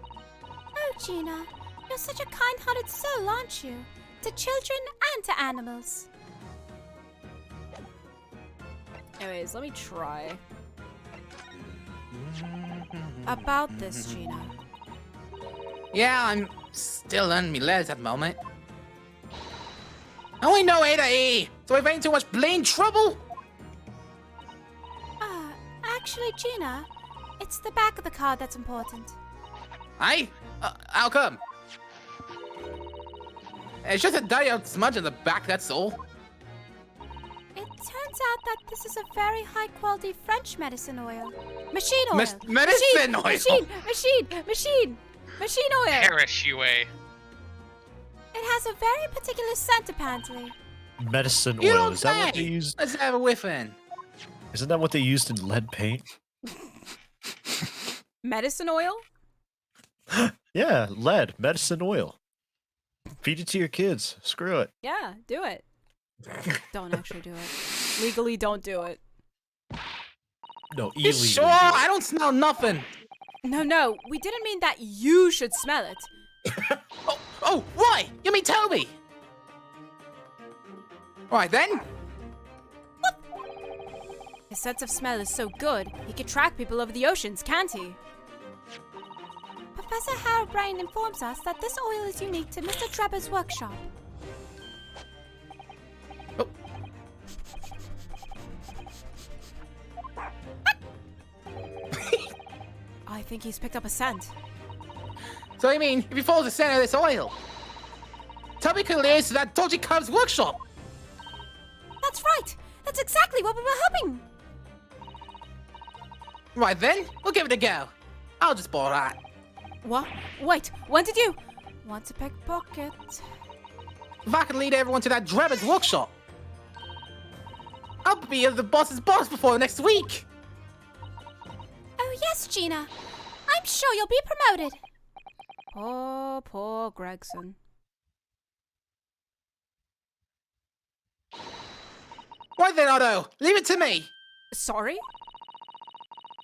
Oh, Gina. You're such a kind-hearted soul, aren't you? To children and to animals. Anyways, let me try. About this, Gina. Yeah, I'm still learning me letters at the moment. I only know A to E, so if ain't too much blamed trouble. Actually, Gina, it's the back of the card that's important. Aye? How come? It's just a dirty old smudge on the back, that's all. It turns out that this is a very high-quality French medicine oil. Machine oil. Medicine oil? Machine oil. Perish, Yue. It has a very particular scent, apparently. Medicine You oil. don't Is that what say. they used? Let's have a whiff in. Isn't that what they used in lead paint? Medicine oil? Yeah, lead, medicine oil. Feed it to your kids. Screw it. Yeah, do it. Don't actually do it. Legally, don't do it. No, You illegally. sure? I don't smell nothing. No, we didn't mean that you should smell it. Oh, right. You mean Toby? Right then. His sense of smell is so good, he can track people over the oceans, can't he? Professor Harrobrain informs us that this oil is unique to Mr. Trevor's workshop. Oh. I think he's picked up a scent. So you mean if he follows the scent of this oil, Toby could lead us to that dodgy cub's workshop? That's right. That's exactly what we were hoping. Right then, we'll give it a go. I'll just borrow that. What? Wait, when did you want to pickpocket? If I could lead everyone to that Drebber's workshop, I'll be the boss's boss before next week. Oh yes, Gina. I'm sure you'll be promoted. Poor Gregson. Right then, Otto, leave it to me. Sorry?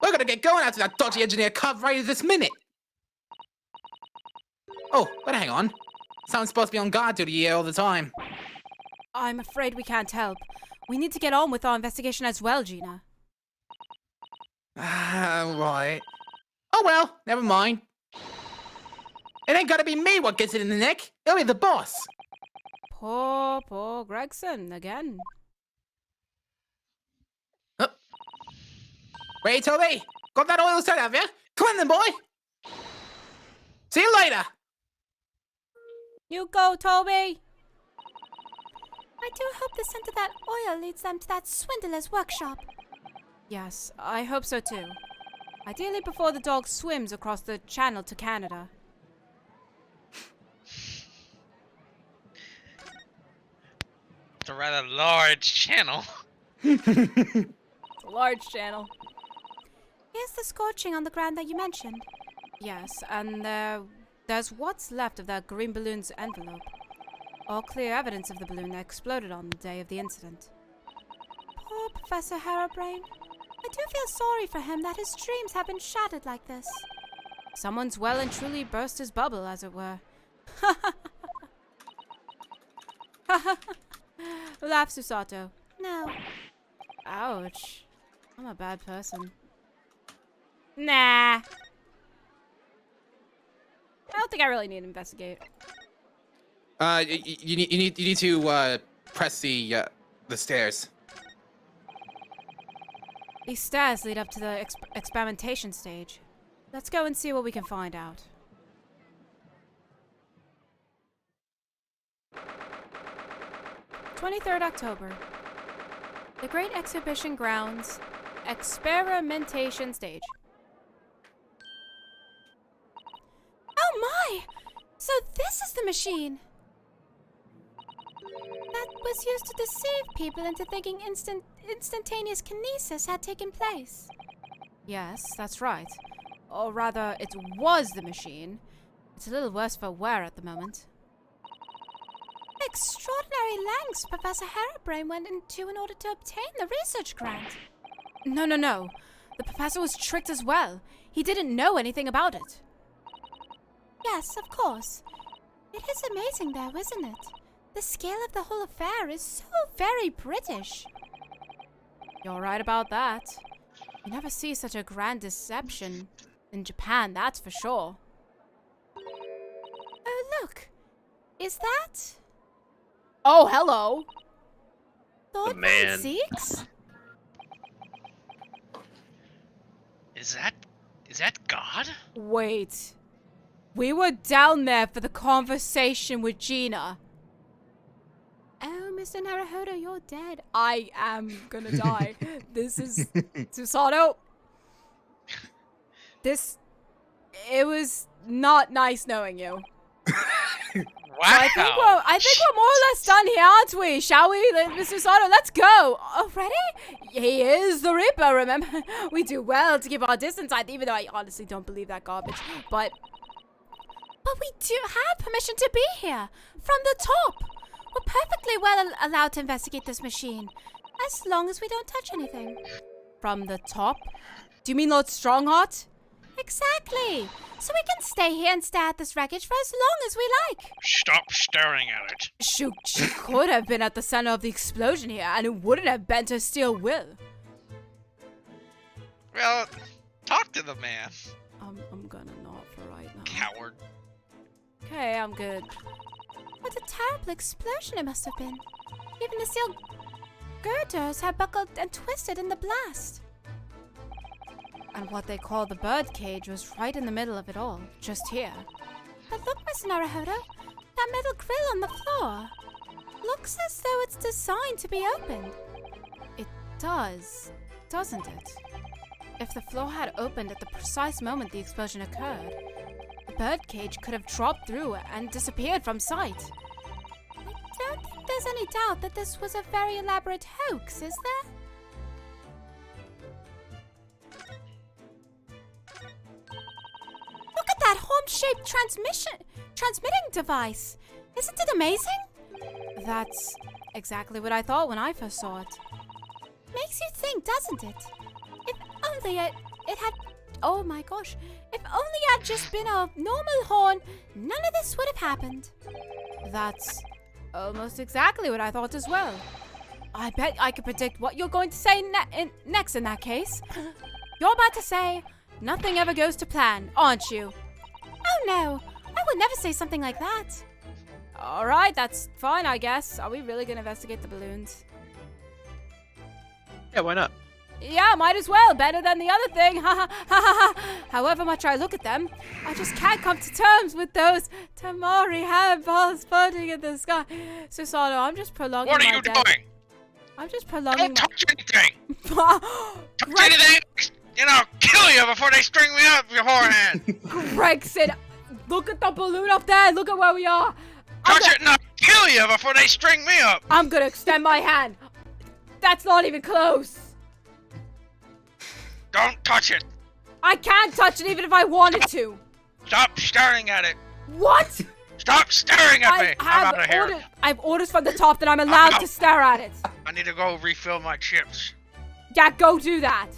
We're gonna get going after that dodgy engineer cub right this minute. Oh, but hang on. Someone's supposed to be on guard duty here all the time. I'm afraid we can't help. We need to get on with our investigation as well, Gina. Right. Oh well, never mind. It ain't gonna be me what gets it in the neck. It'll be the boss. Poor Gregson again. Oh. Ready, Toby? Got that oil set, have you? Come on then, boy. See you later. You go, Toby. I do hope the scent of that oil leads them to that swindler's workshop. Yes, I hope so too. Ideally before the dog swims across the channel to Canada. It's a rather large channel. It's a large channel. Here's the scorching on the ground that you mentioned. Yes, and there's what's left of that green balloon's envelope. All clear evidence of the balloon that exploded on the day of the incident. Poor Professor Harebrain. I do feel sorry for him that his dreams have been shattered like this. Someone's well and truly burst his bubble, as it were. Laugh, Susato. No. Ouch. I'm a bad person. Nah. I don't think I really need to investigate. You need to press the stairs. These stairs lead up to the experimentation stage. Let's go and see what we can find out. October 23rd. The Great Exhibition Grounds. Experimentation stage. Oh my! So this is the machine that was used to deceive people into thinking instantaneous kinesis had taken place. Yes, that's right. Or rather, it was the machine. It's a little worse for wear at the moment. Extraordinary lengths Professor Harebrain went into in order to obtain the research grant. No. The professor was tricked as well. He didn't know anything about it. Yes, of course. It is amazing though, isn't it? The scale of the whole affair is so very British. You're right about that. You never see such a grand deception in Japan, that's for sure. Oh, look. Is that... Oh, hello. Lord man. Zeeks? Is that God? Wait. We were down there for the conversation with Gina. Oh, Mr. Naruhodo, you're dead. I am gonna die. This is... Susato. It was not nice knowing you. Wow. I think we're more or less done here, aren't we? Shall we, Mr. Sato? Let's go. Already? He is the Reaper, remember? We do well to keep our distance, even though I honestly don't believe that garbage. But we do have permission to be here. From the top. We're perfectly well allowed to investigate this machine. As long as we don't touch anything. From the top? Do you mean Lord Strongheart? Exactly. So we can stay here and stare at this wreckage for as long as we like. Stop staring at it. She could have been at the center of the explosion here, and it wouldn't have bent her steel will. Well, talk to the man. I'm gonna not for right now. Coward. Okay, I'm good. What a terrible explosion it must have been. Even the steel girders had buckled and twisted in the blast. And what they call the bird cage was right in the middle of it all, just here. But look, Mr. Naruhodo, that metal grill on the floor. Looks as though it's designed to be opened. It does, doesn't it? If the floor had opened at the precise moment the explosion occurred, the bird cage could have dropped through and disappeared from sight. I don't think there's any doubt that this was a very elaborate hoax, is there? Look at that horn-shaped transmitting device. Isn't it amazing? That's exactly what I thought when I first saw it. Makes you think, doesn't it? If only it it had... Oh my gosh. If only it had just been a normal horn, none of this would have happened. That's almost exactly what I thought as well. I bet I could predict what you're going to say next in that case. You're about to say, nothing ever goes to plan, aren't you? Oh no, I would never say something like that. Alright, that's fine, I guess. Are we really gonna investigate the balloons? Yeah, why not? Yeah, might as well. Better than the other thing. Ha ha ha ha ha. However much I look at them, I just can't come to terms with those Tamari handballs floating in the sky. Susanoo, I'm just prolonging What are my you death. doing? I'm just prolonging Don't touch anything! my... Touch anything! And I'll kill you before they string me up, you whorehand! Gregson, look at the balloon up there. Look at where we are. Touch it and I'll kill you before they string me up! I'm gonna extend my hand. That's not even close. Don't touch it! I can't touch it even if I wanted to. Stop staring at it! What? Stop staring at me! I'm out of here. I have orders from the top that I'm allowed to stare at it. I need to go refill my chips. Yeah, go do that.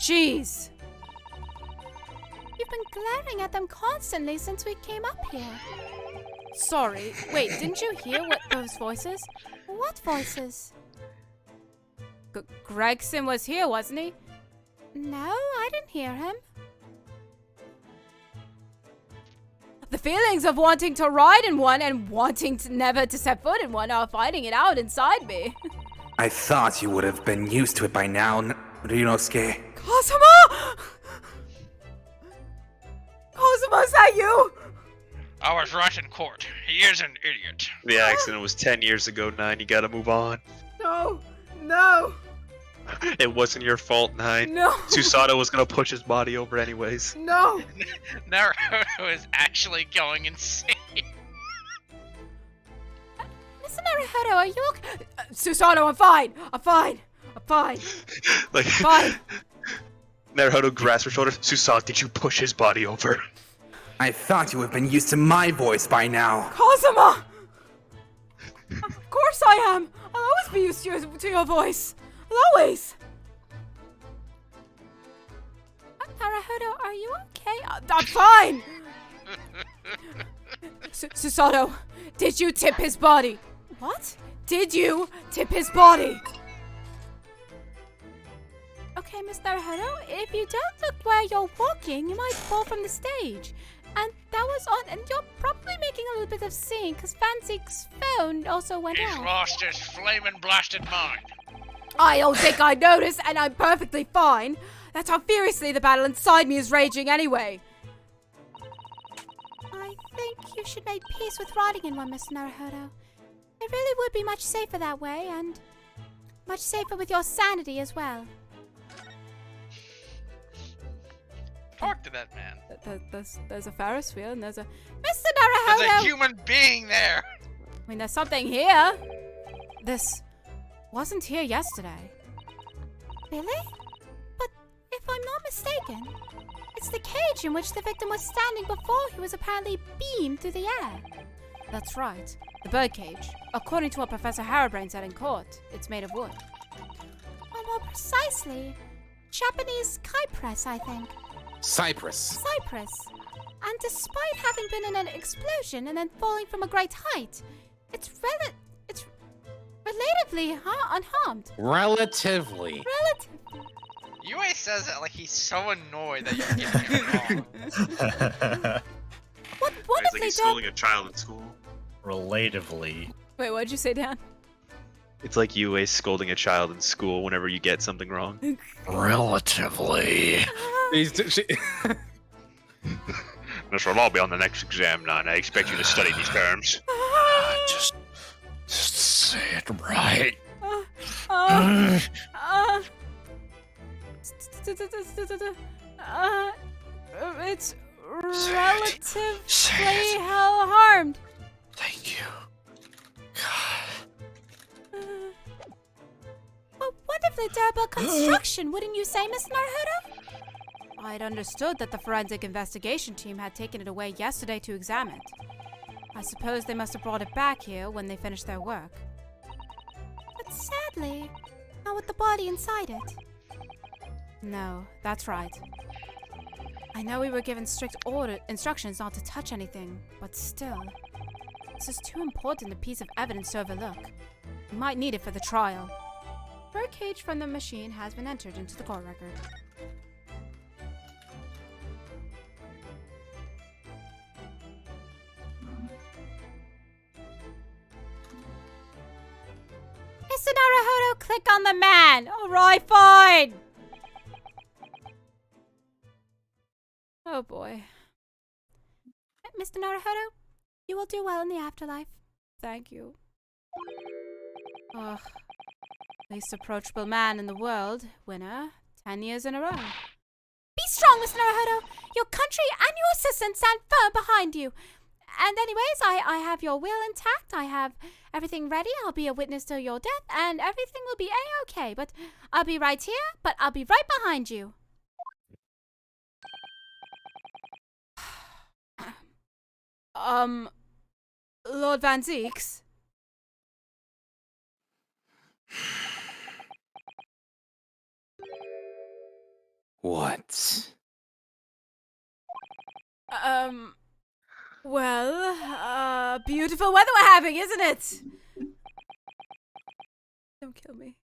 Jeez. You've been glaring at them constantly since we came up here. Sorry. Wait, didn't you hear what those voices? What voices? Gregson was here, wasn't he? No, I didn't hear him. The feelings of wanting to ride in one and wanting to never to set foot in one are fighting it out inside me. I thought you would have been used to it by now, Ryunosuke. Cosmo! Cosmo, is that you? I was right in court. He is an idiot. The accident was 10 years ago, 9. You gotta move on. No. No. It wasn't your fault, 9. No. Susanoo was gonna push his body over anyways. No. Naruto is actually going insane. Mr. Naruhodo, are you okay? Susanoo, I'm fine. I'm fine. I'm fine. Like, Fine. Naruto grasps her shoulder. Susanoo, did you push his body over? I thought you would have been used to my voice by now. Cosmo! Of course I am. I'll always be used to your voice. I'll always. Naruhodo, are you okay? I'm fine. Susanoo, did you tip his body? What? Did you tip his body? Okay, Miss Naruhodo, if you don't look where you're walking, you might fall from the stage. And that was on, and you're probably making a little bit of scene, because Fancy's phone also went He's off. lost his flaming blasted mind. I don't think I noticed, and I'm perfectly fine. That's how furiously the battle inside me is raging anyway. I think you should make peace with riding in one, Mr. Naruhodo. It really would be much safer that way, and much safer with your sanity as well. Talk to that man. There's a Ferris wheel, and there's a... Mr. Naruhodo! There's a human being there. I mean, there's something here. This wasn't here yesterday. Really? But if I'm not mistaken, it's the cage in which the victim was standing before he was apparently beamed through the air. That's right. The birdcage. According to what Professor Harrowbrain said in court, it's made of wood. Or more precisely, Japanese kypress, I think. Cypress. Cypress. And despite having been in an explosion and then falling from a great height, it's relatively unharmed. Relatively. Yue says that like he's so annoyed that you're getting it wrong. What It's like wonderfully he's done. scolding a child in school. Relatively. Wait, what'd you say, Dan? It's like you scolding a child in school whenever you get something wrong. Relatively. This will all be on the next exam, 9. I expect you to study these terms. Just say it right. It's relatively harmed. Thank you. A wonderfully durable construction, wouldn't you say, Miss Naruhodo? I'd understood that the forensic investigation team had taken it away yesterday to examine. I suppose they must have brought it back here when they finished their work. But sadly, not with the body inside it. No, that's right. I know we were given strict instructions not to touch anything, but still. This is too important a piece of evidence to overlook. We might need it for the trial. Bird cage from the machine has been entered into the court record. Mr. Naruhodo, click on the man! Alright, fine! Oh boy. Mr. Naruhodo, you will do well in the afterlife. Thank you. Ugh. Least approachable man in the world. Winner. 10 years in a row. Be strong, Mr. Naruhodo! Your country and your assistant stand firm behind you. And anyways, I have your will intact. I have everything ready. I'll be a witness to your death, and everything will be A-okay. But I'll be right here, but I'll be right behind you. Lord Van Zeeks? What? Well, beautiful weather we're having, isn't it? Don't kill me.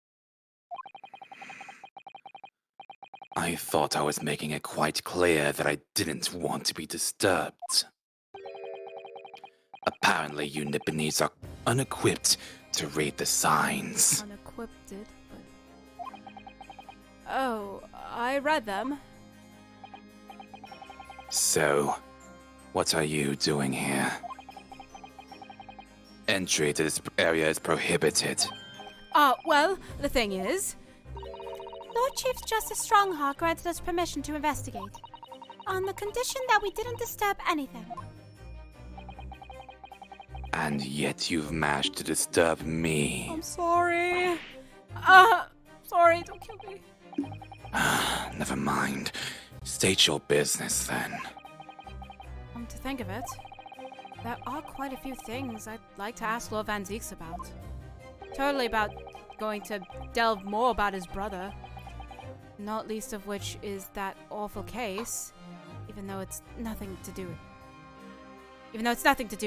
I thought I was making it quite clear that I didn't want to be disturbed. Apparently, you Nipponese are unequipped to read the signs. Unequipped it, but... Oh, I read them. So, what are you doing here? Entry to this area is prohibited. Well, the thing is... Lord Chief Justice Strongheart granted us permission to investigate, on the condition that we didn't disturb anything. And yet you've managed to disturb me. I'm sorry. Sorry, don't kill me. Never mind. State your business then. To think of it, there are quite a few things I'd like to ask Lord Van Zeeks about. Totally about going to delve more about his brother. Not least of which is that awful case, even though it's nothing to do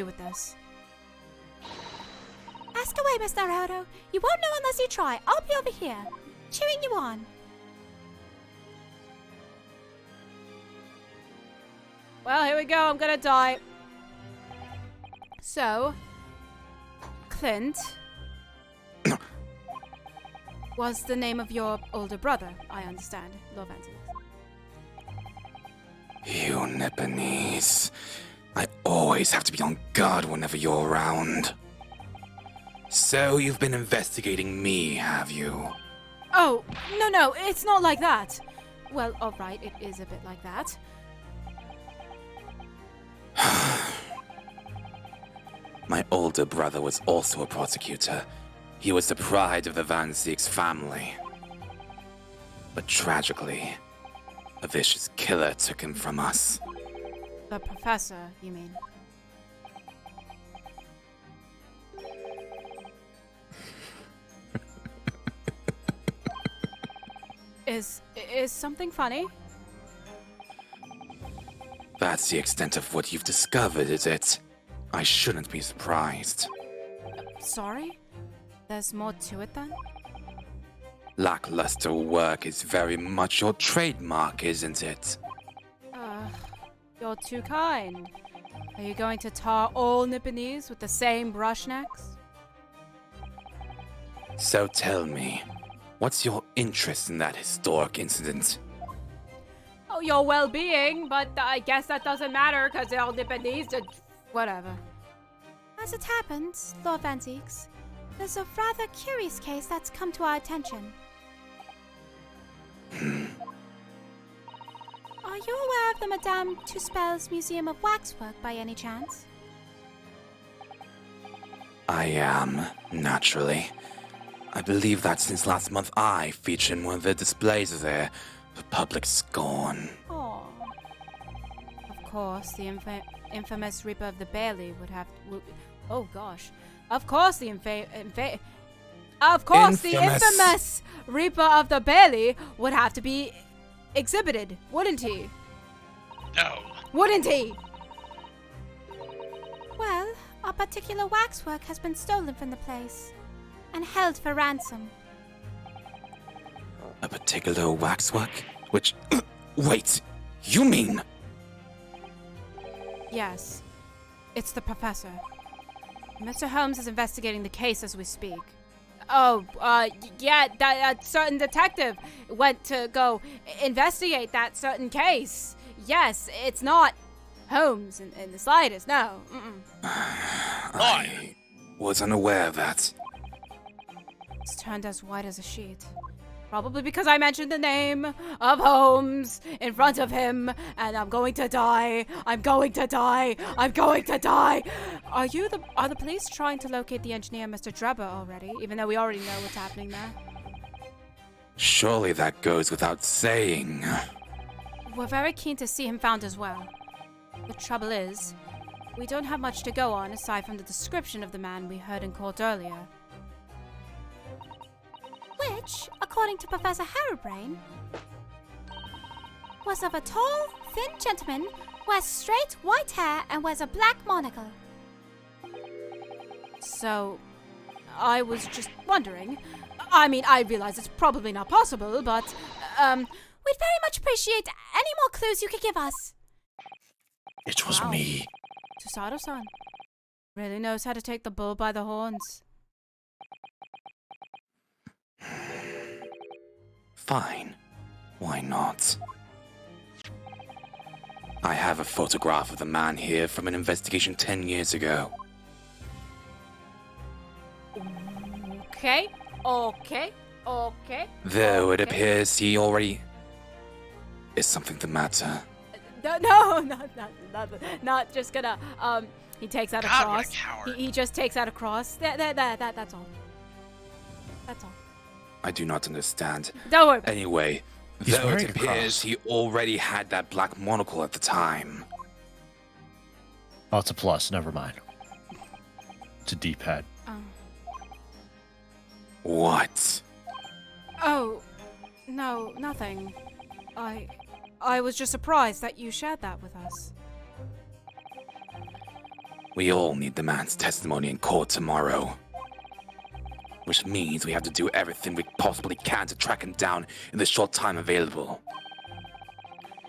with this. Ask away, Mr. Naruhodo. You won't know unless you try. I'll be over here, cheering you on. Well, here we go. I'm gonna die. So, Clint was the name of your older brother, I understand, Lord Van Zeeks. You Nipponese. I always have to be on guard whenever you're around. So you've been investigating me, have you? Oh, no, it's not like that. Well, alright, it is a bit like that. My older brother was also a prosecutor. He was the pride of the Van Zeeks family. But tragically, a vicious killer took him from us. The professor, you mean? Is something funny? That's the extent of what you've discovered, is it? I shouldn't be surprised. Sorry? There's more to it then? Lackluster work is very much your trademark, isn't it? You're too kind. Are you going to tar all Nipponese with the same brush next? So tell me, what's your interest in that historic incident? Oh, your well-being, but I guess that doesn't matter because they're all Nipponese to... whatever. As it happens, Lord Van Zeeks, there's a rather curious case that's come to our attention. Are you aware of the Madame Tuspel's Museum of Waxwork by any chance? I am, naturally. I believe that since last month I featured in one of the displays there for public scorn. Oh. Of course, the infamous Reaper of the Bailey would have... oh gosh. Of course the infamous Reaper of the Bailey would have to be exhibited, wouldn't he? No. Wouldn't he? Well, our particular waxwork has been stolen from the place and held for ransom. A particular waxwork? Which... Wait! You mean... Yes, it's the professor. Mr. Holmes is investigating the case as we speak. Oh, yeah, that certain detective went to go investigate that certain case. Yes, it's not Holmes in the slightest, no. I was unaware of that. It's turned as white as a sheet. Probably because I mentioned the name of Holmes in front of him, and I'm going to die. I'm going to die. I'm going to die. Are the police trying to locate the engineer, Mr. Drebber, already? Even though we already know what's happening there. Surely that goes without saying. We're very keen to see him found as well. The trouble is, we don't have much to go on aside from the description of the man we heard in court earlier. Which, according to Professor Harrowbrain, was of a tall, thin gentleman, wears straight white hair and wears a black monocle. So, I was just wondering. I mean, I realize it's probably not possible, but, We'd very much appreciate any more clues you could give us. It was me. Susato-san really knows how to take the bull by the horns. Fine. Why not? I have a photograph of the man here from an investigation 10 years ago. Okay. Though it appears he already... Is something the matter? No, not just gonna, he takes out a God, what a cross. coward. He just takes out a cross. That's all. That's all. I do not understand. Don't worry. Anyway, He's though it wearing a appears cross. he already had that black monocle at the time. Oh, it's a plus. Never mind. It's a D-pad. What? Oh, no, nothing. I was just surprised that you shared that with us. We all need the man's testimony in court tomorrow. Which means we have to do everything we possibly can to track him down in the short time available.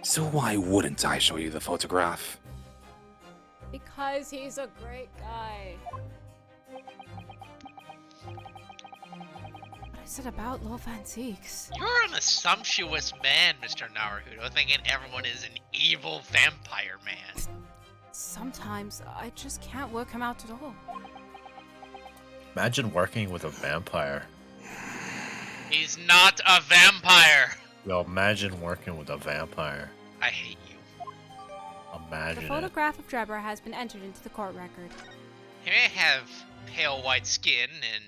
So why wouldn't I show you the photograph? Because he's a great guy. What is it about Love Antiques? You're an assumptuous man, Mr. Naruto, thinking everyone is an evil vampire man. Sometimes I just can't work him out at all. Imagine working with a vampire. He's not a vampire. Yo, imagine working with a vampire. I hate you. Imagine The it. photograph of Drebber has been entered into the court record. He may have pale white skin and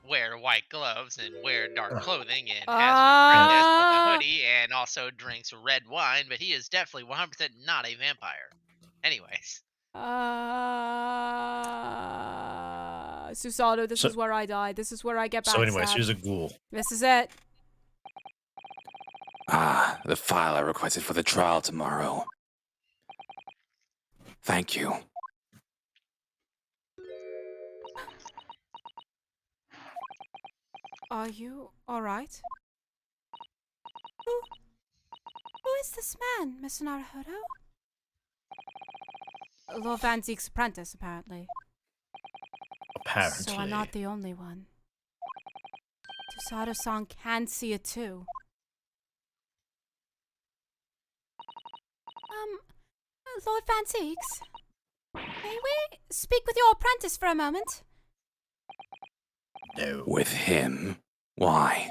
wear white gloves and wear dark clothing and has a hoodie and also drinks red wine, but he is definitely 100% not a vampire. Anyways. Susato, this So- is where I die. This is where I get back. So anyways, here's a ghoul. This is it. Ah, the file I requested for the trial tomorrow. Thank you. Are you alright? Who is this man, Mr. Naruto? Lord Van Zeek's apprentice, apparently. Apparently. So I'm not the only one. Susato-san can see it too. Lord Van Zeeks? May we speak with your apprentice for a moment? No. With him? Why?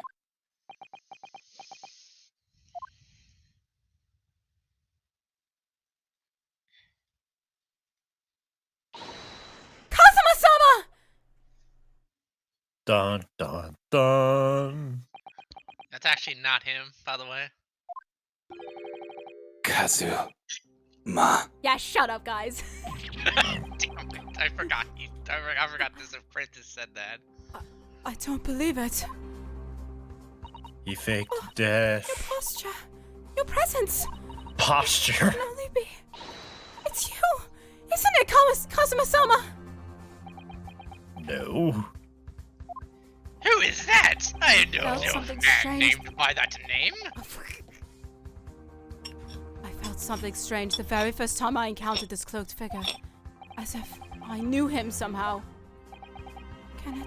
Kazuma-sama! Dun dun dun. That's actually not him, by the way. Kazuma. Yeah, shut up, guys. Damn it, I forgot I forgot this apprentice said that. I don't believe it. He faked death. Posture. Your presence Posture. can only be. It's you! Isn't it, Kazuma-sama? No. Who is that? I don't Felt know something a man strange. named by that name. I felt something strange the very first time I encountered this cloaked figure. As if I knew him somehow. Can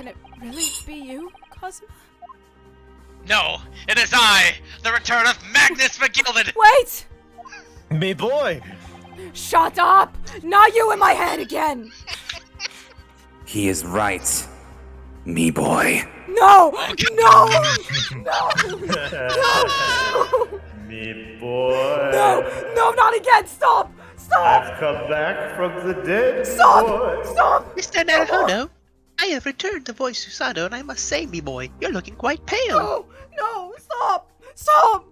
it really be you, Kazuma? No, it is I, the return of Magnus McGilded. Wait! Me boy. Shut up! Not you in my head again! He is right, me boy. No! No! No! No! Me boy. No! No, not again! Stop! Stop! I've come back from the dead. Stop! Boy. Stop! Mr. Naruhodo, I have returned to voice Susanoo, and I must say, me boy, you're looking quite pale. No! No! Stop! Stop!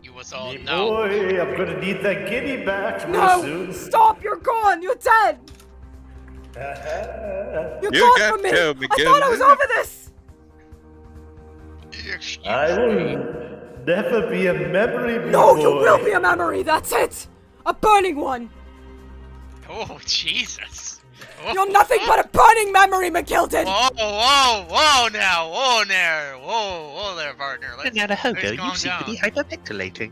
You was all Me no. boy, I'm gonna need that guinea back real No! soon. Stop! You're gone! You're dead! You're You gone can't from me! tell me, I thought I was Gilman. over this! Excuse I will never be a memory, me No, boy. you will be a memory, that's it! A burning one! Oh, Jesus. Oh, You're nothing but a burning memory, McGilded! Whoa now. Whoa there, partner. Mr. Let's Naruhodo, you calm seem to be down. hyperventilating.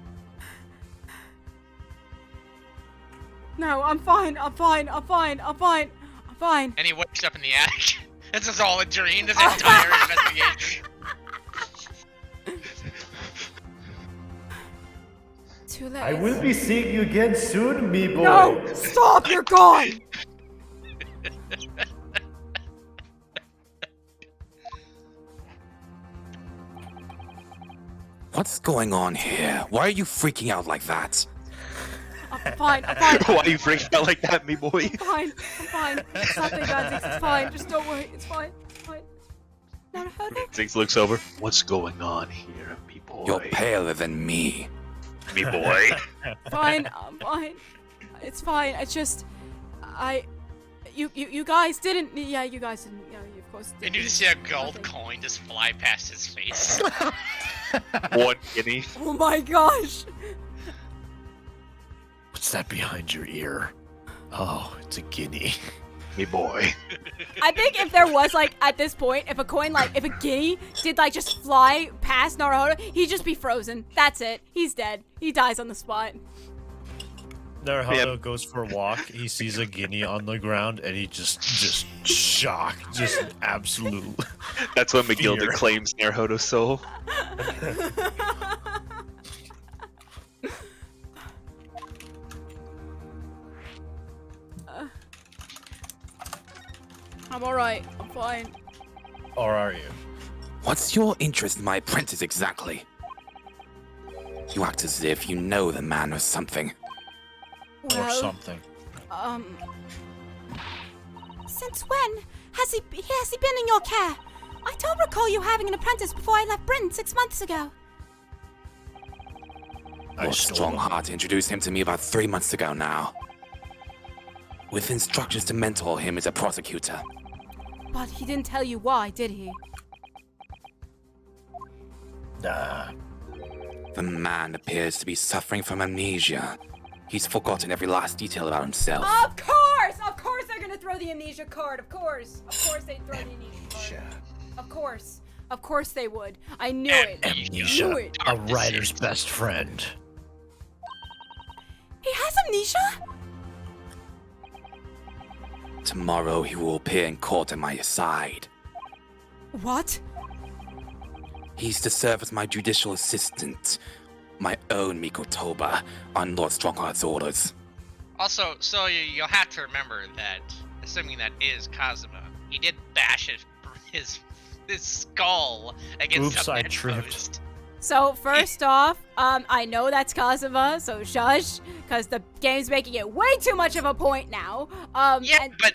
No, I'm fine. And he wakes up in the attic. This is all a dream, this entire investigation. Too late. I will be seeing you again soon, me boy. No! Stop! You're gone! What's going on here? Why are you freaking out like that? I'm fine. Why are you freaking out like that, me boy? I'm fine. It's nothing bad, it's fine. Just don't worry. It's fine. Naruhodo? Ziggs looks over. What's going on here, me boy? You're paler than me. Me boy. Fine. I'm fine. It's fine. It's just, you guys didn't. Yeah, you guys didn't. Yeah, you of course didn't. And you just see a gold coin just fly past his face. One guinea. Oh my gosh! What's that behind your ear? Oh, it's a guinea. Me boy. I think if there was like at this point, if a coin if a guinea did just fly past Naruhodo, he'd just be frozen. That's it. He's dead. He dies on the spot. Naruhodo goes for a walk. He sees a guinea on the ground, and he just shocked, just absolute. That's when Fear. McGilded claims Naruhodo's soul. I'm alright. I'm fine. Or are you? What's your interest in my apprentice exactly? You act as if you know the man or something. Or something. Since when has he been in your care? I don't recall you having an apprentice before I left Britain 6 months ago. Your Strongheart introduced him to me about 3 months ago now. With instructions to mentor him as a prosecutor. But he didn't tell you why, did he? Nah. The man appears to be suffering from amnesia. He's forgotten every last detail about himself. Of course! Of course they're gonna throw the amnesia card. Of course. Of course they'd throw the amnesia card. Of course. Of course they would. I knew it. Amnesia, Knew it. a writer's best friend. He has amnesia? Tomorrow he will appear in court at my side. What? He's to serve as my judicial assistant. My own Mikotoba on Lord Strongheart's orders. Also, so you'll have to remember that, assuming that is Kazuma, he did bash his skull against Oops, a I bedpost. tripped. So first off, I know that's Kazuma, so shush, because the game's making it way too much of a point now. Yeah, but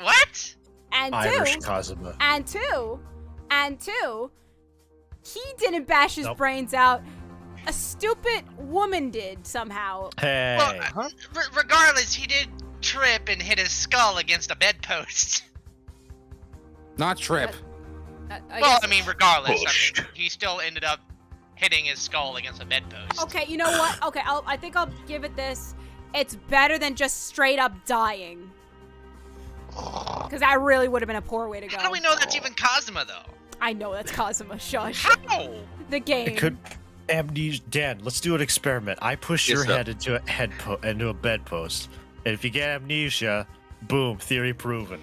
what? And Irish two, Kazuma. and two, he didn't bash his Nope. brains out. A stupid woman did somehow. Hey. Well, regardless, he did trip and hit his skull against a bedpost. Not trip. I Well, guess- I mean, regardless, Pushed. he still ended up hitting his skull against a bedpost. Okay, you know what? Okay, I think I'll give it this. It's better than just straight up dying. Because that really would have been a poor way to go. How do we know that's even Kazuma, though? I know that's Kazuma. Shush. How? The game. It could amnesia. Dan, let's do an experiment. I push your head into a bedpost, and if you get amnesia, boom, theory proven.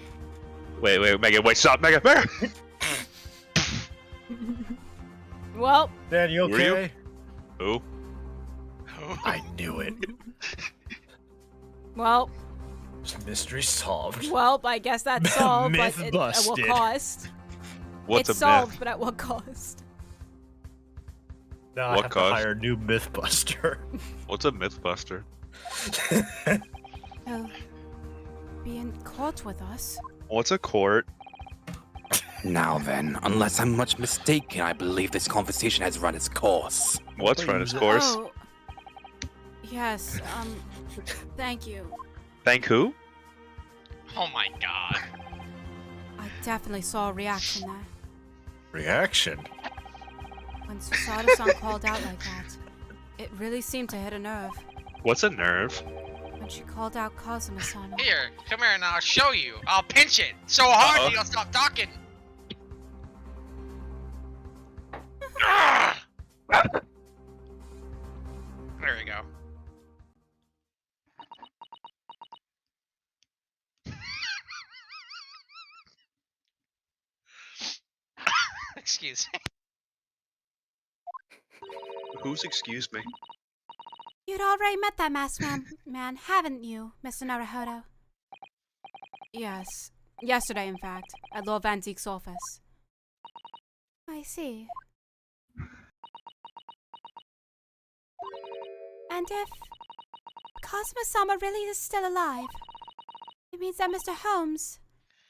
Wait, Megan, wait, stop, Megan. Well. Dan, you okay? Who? I knew it. Well. Mystery solved. Well, I guess that's solved, Myth but at busted. what cost? What's it's a solved, myth? but at what cost? Now What I have cost? to hire a new Mythbuster. What's a Mythbuster? Oh, being caught with us. What's a court? Now then, unless I'm much mistaken, I believe this conversation has run its course. What's run its course? Oh. Yes, thank you. Thank who? Oh my god. I definitely saw a reaction there. Reaction? When Susato-san called out like that, it really seemed to hit a nerve. What's a nerve? When she called out Kazuma-san. Here, come here and I'll show you. I'll pinch it so hard that you'll stop talking. There we go. Excuse me. Who's excuse me? You'd already met that masked man, haven't you, Mr. Naruhodo? Yes. Yesterday, in fact, at Lord Van Zeke's office. I see. And if Kazuma-sama really is still alive, it means that Mr. Holmes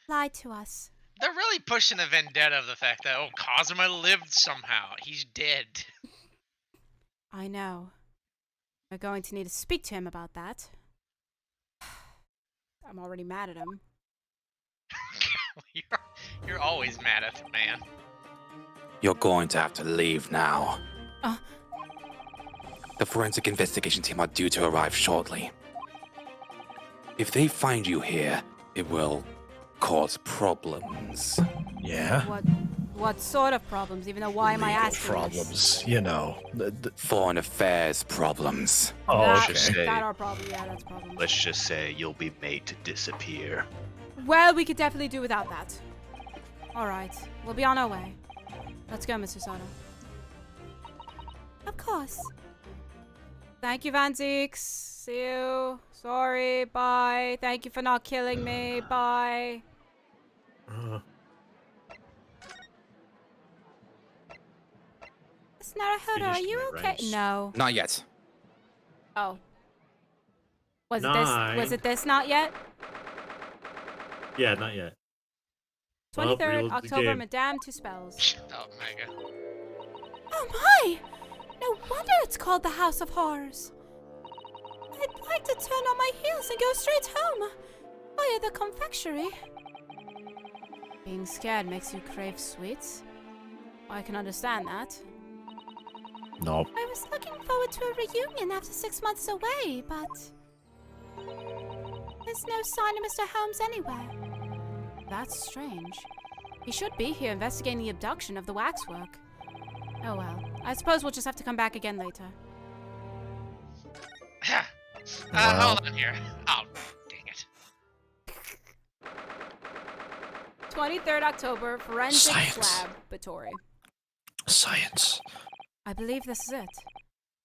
lied to us. They're really pushing a vendetta of the fact that, oh, Kazuma lived somehow. He's dead. I know. We're going to need to speak to him about that. I'm already mad at him. You're always mad at the man. You're going to have to leave now. Uh. The forensic investigation team are due to arrive shortly. If they find you here, it will cause problems. Yeah? What sort of problems? Even though, why am I Legal asking problems, this? you know. Foreign affairs problems. Oh, Let's okay. just say, That are problems. Yeah, that's problems. let's just say you'll be made to disappear. Well, we could definitely do without that. Alright, we'll be on our way. Let's go, Mr. Sato. Of course. Thank you, Van Zeeks. See you. Sorry, bye. Thank you for not killing me. Bye. Mr. Naruhodo, are you okay? No. Not yet. Oh. Was Nine. it this not yet? Yeah, not yet. Well, 23rd reload the October, game. Madame Tuspels. Oh, Mega. Oh my! No wonder it's called the House of Horrors. I'd like to turn on my heels and go straight home. Via the confectionery. Being scared makes you crave sweets? I can understand that. Nope. I was looking forward to a reunion after 6 months away, but there's no sign of Mr. Holmes anywhere. That's strange. He should be here investigating the abduction of the waxwork. Oh well. I suppose we'll just have to come back again later. Hold on here. Oh, dang it. 23rd October, Forensic Science. Laboratory. Science. I believe this is it.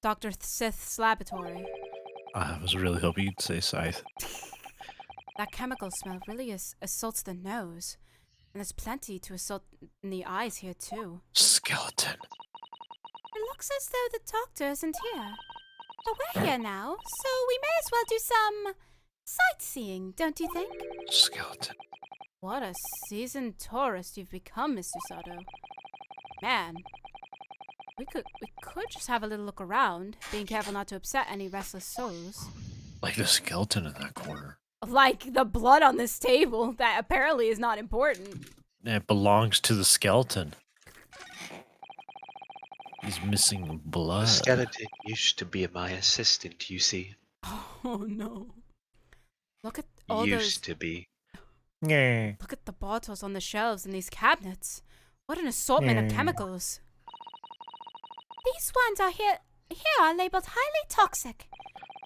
Dr. Sith's laboratory. I was really hoping you'd say Scythe. That chemical smell really assaults the nose. And there's plenty to assault in the eyes here, too. Skeleton. It looks as though the doctor isn't here. But we're here now, so we may as well do some sightseeing, don't you think? Skeleton. What a seasoned tourist you've become, Mr. Sato. Man, we could just have a little look around, being careful not to upset any restless souls. Like the skeleton in that corner. Like the blood on this table that apparently is not important. It belongs to the skeleton. He's missing The blood. skeleton used to be my assistant, you see. Oh no. Look at all Used those. to be. Yeah. Look at the bottles on the shelves in these cabinets. What an assortment of Yeah. chemicals. These ones are here are labeled highly toxic.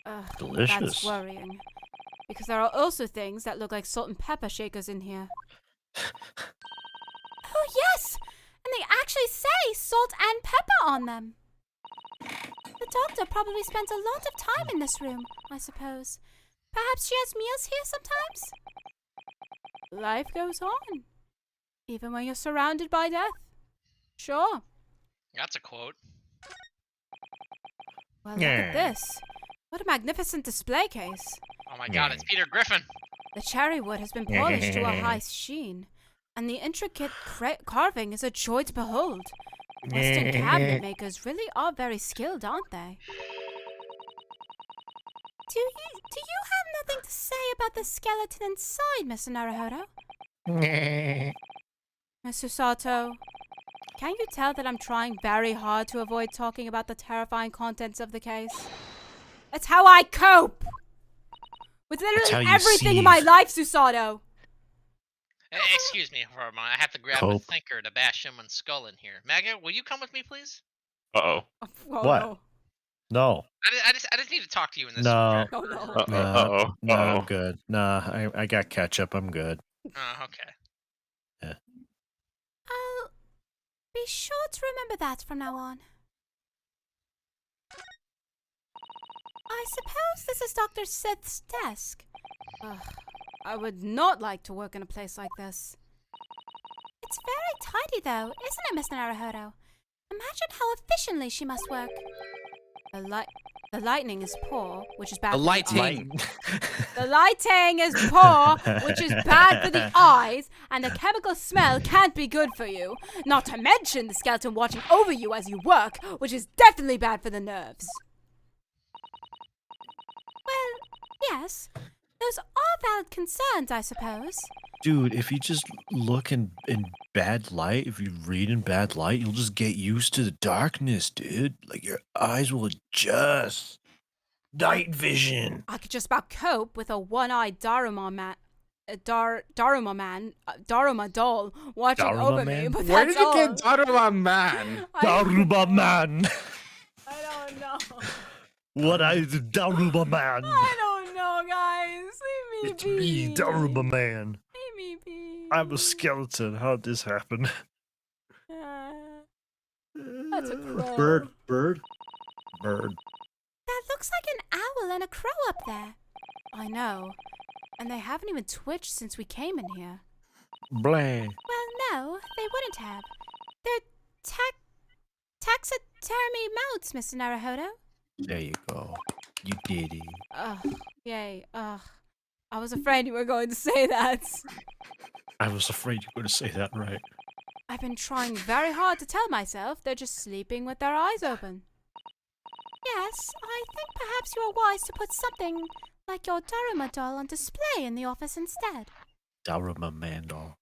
Ugh, Delicious. That's worrying. Because there are also things that look like salt and pepper shakers in here. Oh yes! And they actually say salt and pepper on them. The doctor probably spends a lot of time in this room, I suppose. Perhaps she has meals here sometimes? Life goes on. Even when you're surrounded by death. Sure. That's a quote. Well, look at this. What a magnificent display case. Oh my god, it's Peter Griffin. The cherry wood has been polished to a high sheen, and the intricate carving is a joy to behold. Western cabinet makers really are very skilled, aren't they? Do you have nothing to say about the skeleton inside, Mr. Naruhodo? Mr. Sato, can you tell that I'm trying very hard to avoid talking about the terrifying contents of the case? That's how I cope! With literally everything in my life, Susato! Excuse me for a moment. I have to grab a thinker to bash someone's skull in here. Mega, will you come with me, please? Uh-oh. What? No. I just need to talk to you in this. No. Oh, no. Uh-oh. No, Uh-oh. I'm good. Nah, I got ketchup. I'm good. Okay. Yeah. I'll be sure to remember that from now on. I suppose this is Dr. Sith's desk. Ugh, I would not like to work in a place like this. It's very tidy, though, isn't it, Mr. Naruhodo? Imagine how efficiently she must work. The lighting is poor, which is bad. The for lighting. The lighting is poor, which is bad for the eyes, and the chemical smell can't be good for you. Not to mention the skeleton watching over you as you work, which is definitely bad for the nerves. Well, yes. Those are valid concerns, I suppose. Dude, if you just look in bad light, if you read in bad light, you'll just get used to the darkness, dude. Like, your eyes will adjust. Night vision. I could just about cope with a one-eyed Daruma doll watching Daruma over man? me, but Where that's did you all. get Daruma Man? Daruba man. I don't know. What is Daruba man? I don't know, guys. Leave me It's be. me, Daruba man. Leave me be. I'm a skeleton. How'd this happen? That's a crow. Bird. That looks like an owl and a crow up there. I know. And they haven't even twitched since we came in here. Blah. Well, no, they wouldn't have. They're taxidermy mounts, Mr. Naruhodo. There you go. You did it. Ugh. Yay. Ugh. I was afraid you were going to say that. I was afraid you were going to say that right. I've been trying very hard to tell myself they're just sleeping with their eyes open. Yes, I think perhaps you are wise to put something like your Daruma doll on display in the office instead. Daruma man doll.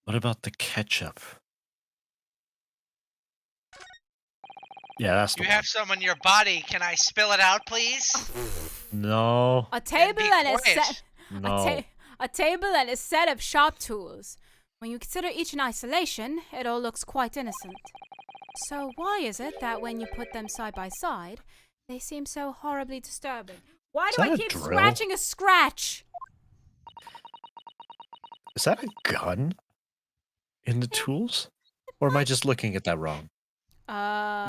What about the ketchup? Yeah, that's the You one. have some on your body. Can I spill it out, please? No. A table and a quiet. set. No. A table and a set of sharp tools. When you consider each in isolation, it all looks quite innocent. So why is it that when you put them side by side, they seem so horribly disturbing? Why do Is that I a keep drill? scratching a scratch? Is that a gun in the tools? Or am I just looking at that wrong?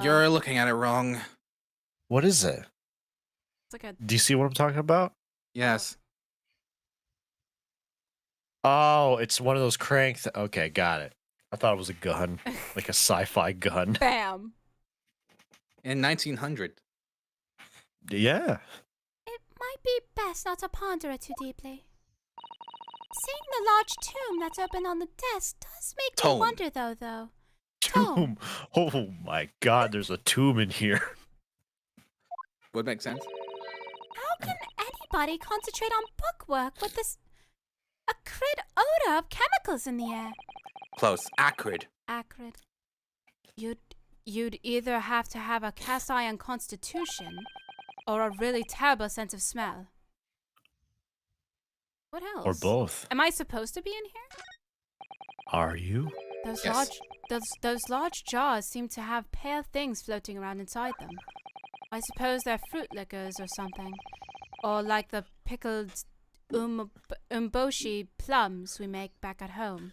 You're looking at it wrong. What is it? It's like a. Do you see what I'm talking about? Yes. Oh, it's one of those okay, got it. I thought it was a gun, like a sci-fi gun. Bam. In 1900. Yeah. It might be best not to ponder it too deeply. Seeing the large tomb that's open on the desk does make Tome. me wonder, though. Tomb. Oh my god, there's a tomb in here. Would make sense. How can anybody concentrate on bookwork with this acrid odor of chemicals in the air? Close. Acrid. acrid. You'd either have to have a cast iron constitution or a really terrible sense of smell. What else? Or both. Am I supposed to be in here? Are you? Those large jars seem to have pale things floating around inside them. I suppose they're fruit liquors or something. Or like the pickled umboshi plums we make back at home.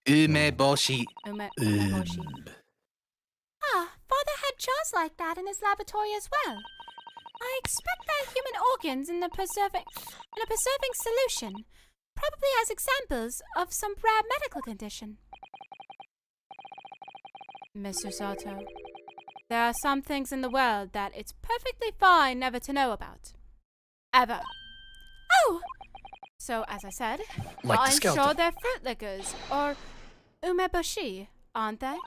Umeboshi. Umeboshi. Father had jars like that in his laboratory as well. I expect they're human organs in a preserving solution, probably as examples of some rare medical condition. Mr. Sato, there are some things in the world that it's perfectly fine never to know about. Ever. Oh! So, as I said, Like the I'm skeleton. sure they're fruit liquors, or umeboshi, aren't they?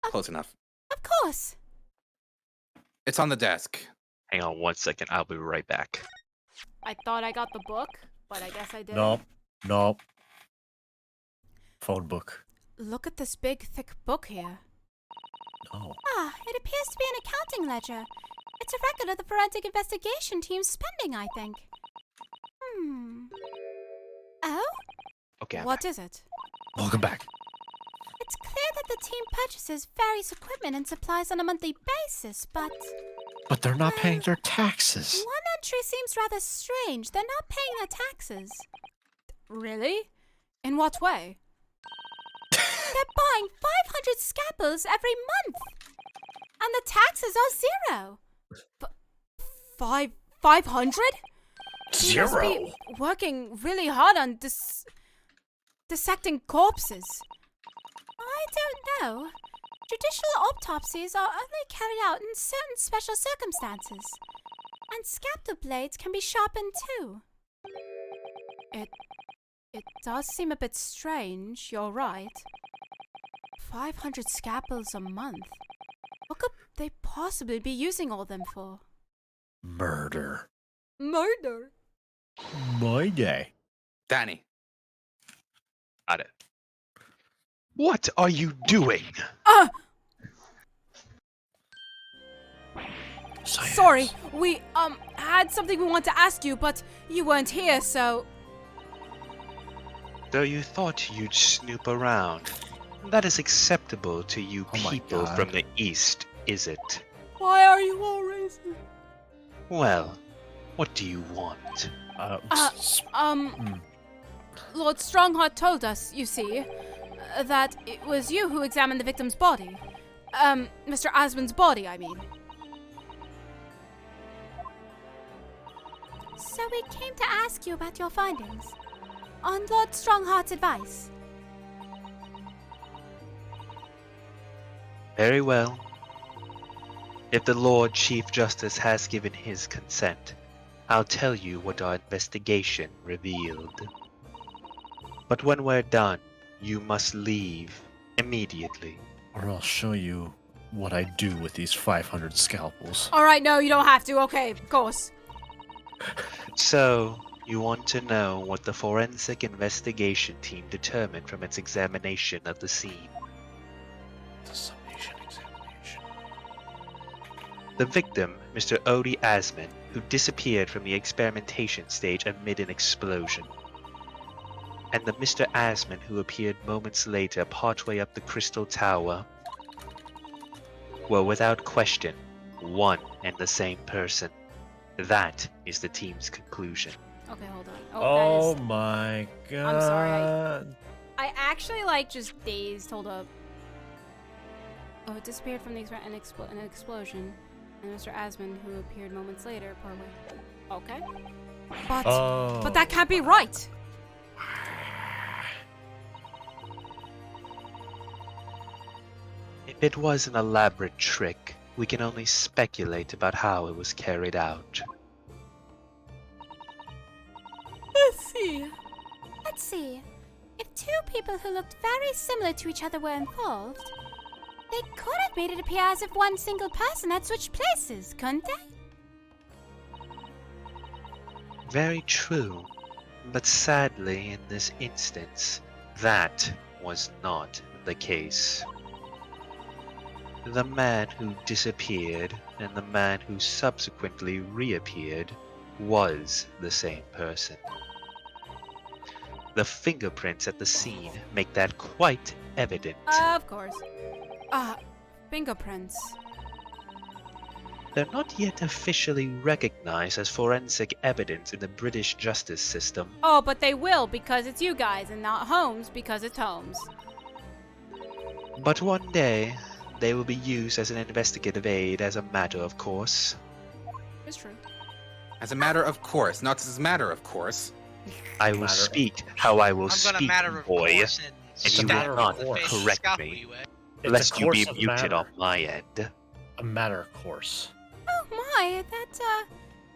Close enough. Of course. It's on the desk. Hang on 1 second. I'll be right back. I thought I got the book, but I guess I didn't. Nope. Phone book. Look at this big, thick book here. No. It appears to be an accounting ledger. It's a record of the forensic investigation team's spending, I think. Oh? Okay. What is it? Welcome back. It's clear that the team purchases various equipment and supplies on a monthly basis, but But they're not paying their taxes. one entry seems rather strange. They're not paying their taxes. Really? In what way? They're buying 500 scalpels every month, and the taxes are 0. 500? You must 0. be working really hard on dissecting corpses. I don't know. Judicial autopsies are only carried out in certain special circumstances, and scalpel blades can be sharpened too. It does seem a bit strange, you're right. 500 scalpels a month? What could they possibly be using all them for? Murder. Murder? My day. Danny. Got it. What are you doing? Science. Sorry, we, had something we want to ask you, but you weren't here, so... Though you thought you'd snoop around. That is acceptable to you Oh my people God. from the East, is it? Why are you all racist? Well, what do you want? Lord Strongheart told us, you see, that it was you who examined the victim's body. Mr. Asmund's body, I mean. So we came to ask you about your findings, on Lord Strongheart's advice. Very well. If the Lord Chief Justice has given his consent, I'll tell you what our investigation revealed. But when we're done, you must leave immediately. Or I'll show you what I do with these 500 scalpels. Alright, no, you don't have to. Okay, of course. So, you want to know what the forensic investigation team determined from its examination of the scene. The summation examination. The victim, Mr. Odie Asman, who disappeared from the experimentation stage amid an explosion. And the Mr. Asman who appeared moments later partway up the Crystal Tower were without question one and the same person. That is the team's conclusion. Okay, hold on. Oh that is... my god. I'm sorry, I actually, just dazed. Hold up. Oh, it disappeared from the an explosion. And Mr. Asmund, who appeared moments later, partway. Okay. But that can't be right! If it was an elaborate trick, we can only speculate about how it was carried out. Let's see. If two people who looked very similar to each other were involved, they could have made it appear as if one single person had switched places, couldn't they? Very true, but sadly in this instance, that was not the case. The man who disappeared and the man who subsequently reappeared was the same person. The fingerprints at the scene make that quite evident. Of course. Fingerprints. They're not yet officially recognized as forensic evidence in the British justice system. Oh, but they will because it's you guys and not Holmes because it's Holmes. But one day, they will be used as an investigative aid as a matter of course. It's true. As a matter of course, not as a matter of course. I will speak how I will I'm gonna speak, matter of boy, course and you will not correct me, lest you be muted on my end. A matter of course. Oh my,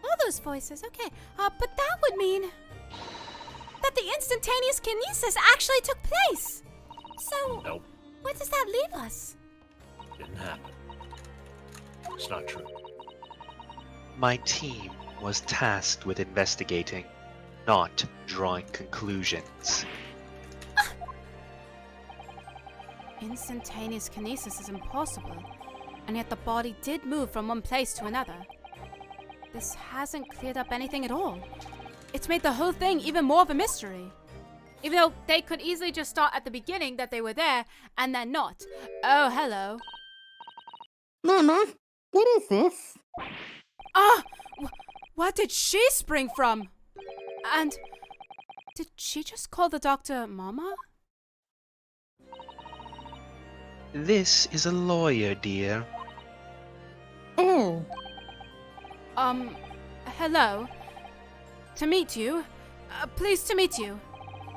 all those voices, okay. But that would mean that the instantaneous kinesis actually took place. So, Nope, where does that leave us? didn't happen. It's not true. My team was tasked with investigating, not drawing conclusions. Instantaneous kinesis is impossible, and yet the body did move from one place to another. This hasn't cleared up anything at all. It's made the whole thing even more of a mystery. Even though they could easily just start at the beginning that they were there, and then not. Oh, hello. Mama, what is this? Where did she spring from? And did she just call the doctor Mama? This is a lawyer, dear. Oh. Hello. To meet you. Pleased to meet you.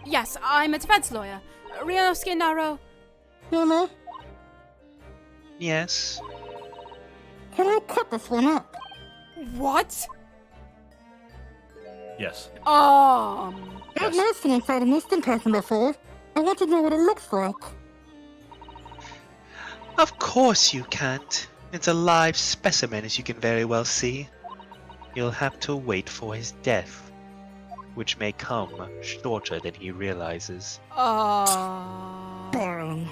Yes, I'm a defense lawyer. Ryonosuke Naro. Mama, Yes? can I cut this one up? What? Yes. I've Yes. never seen inside an instant person before. I want to know what it looks like. Of course you can't. It's a live specimen, as you can very well see. You'll have to wait for his death, which may come shorter than he realizes. Boring.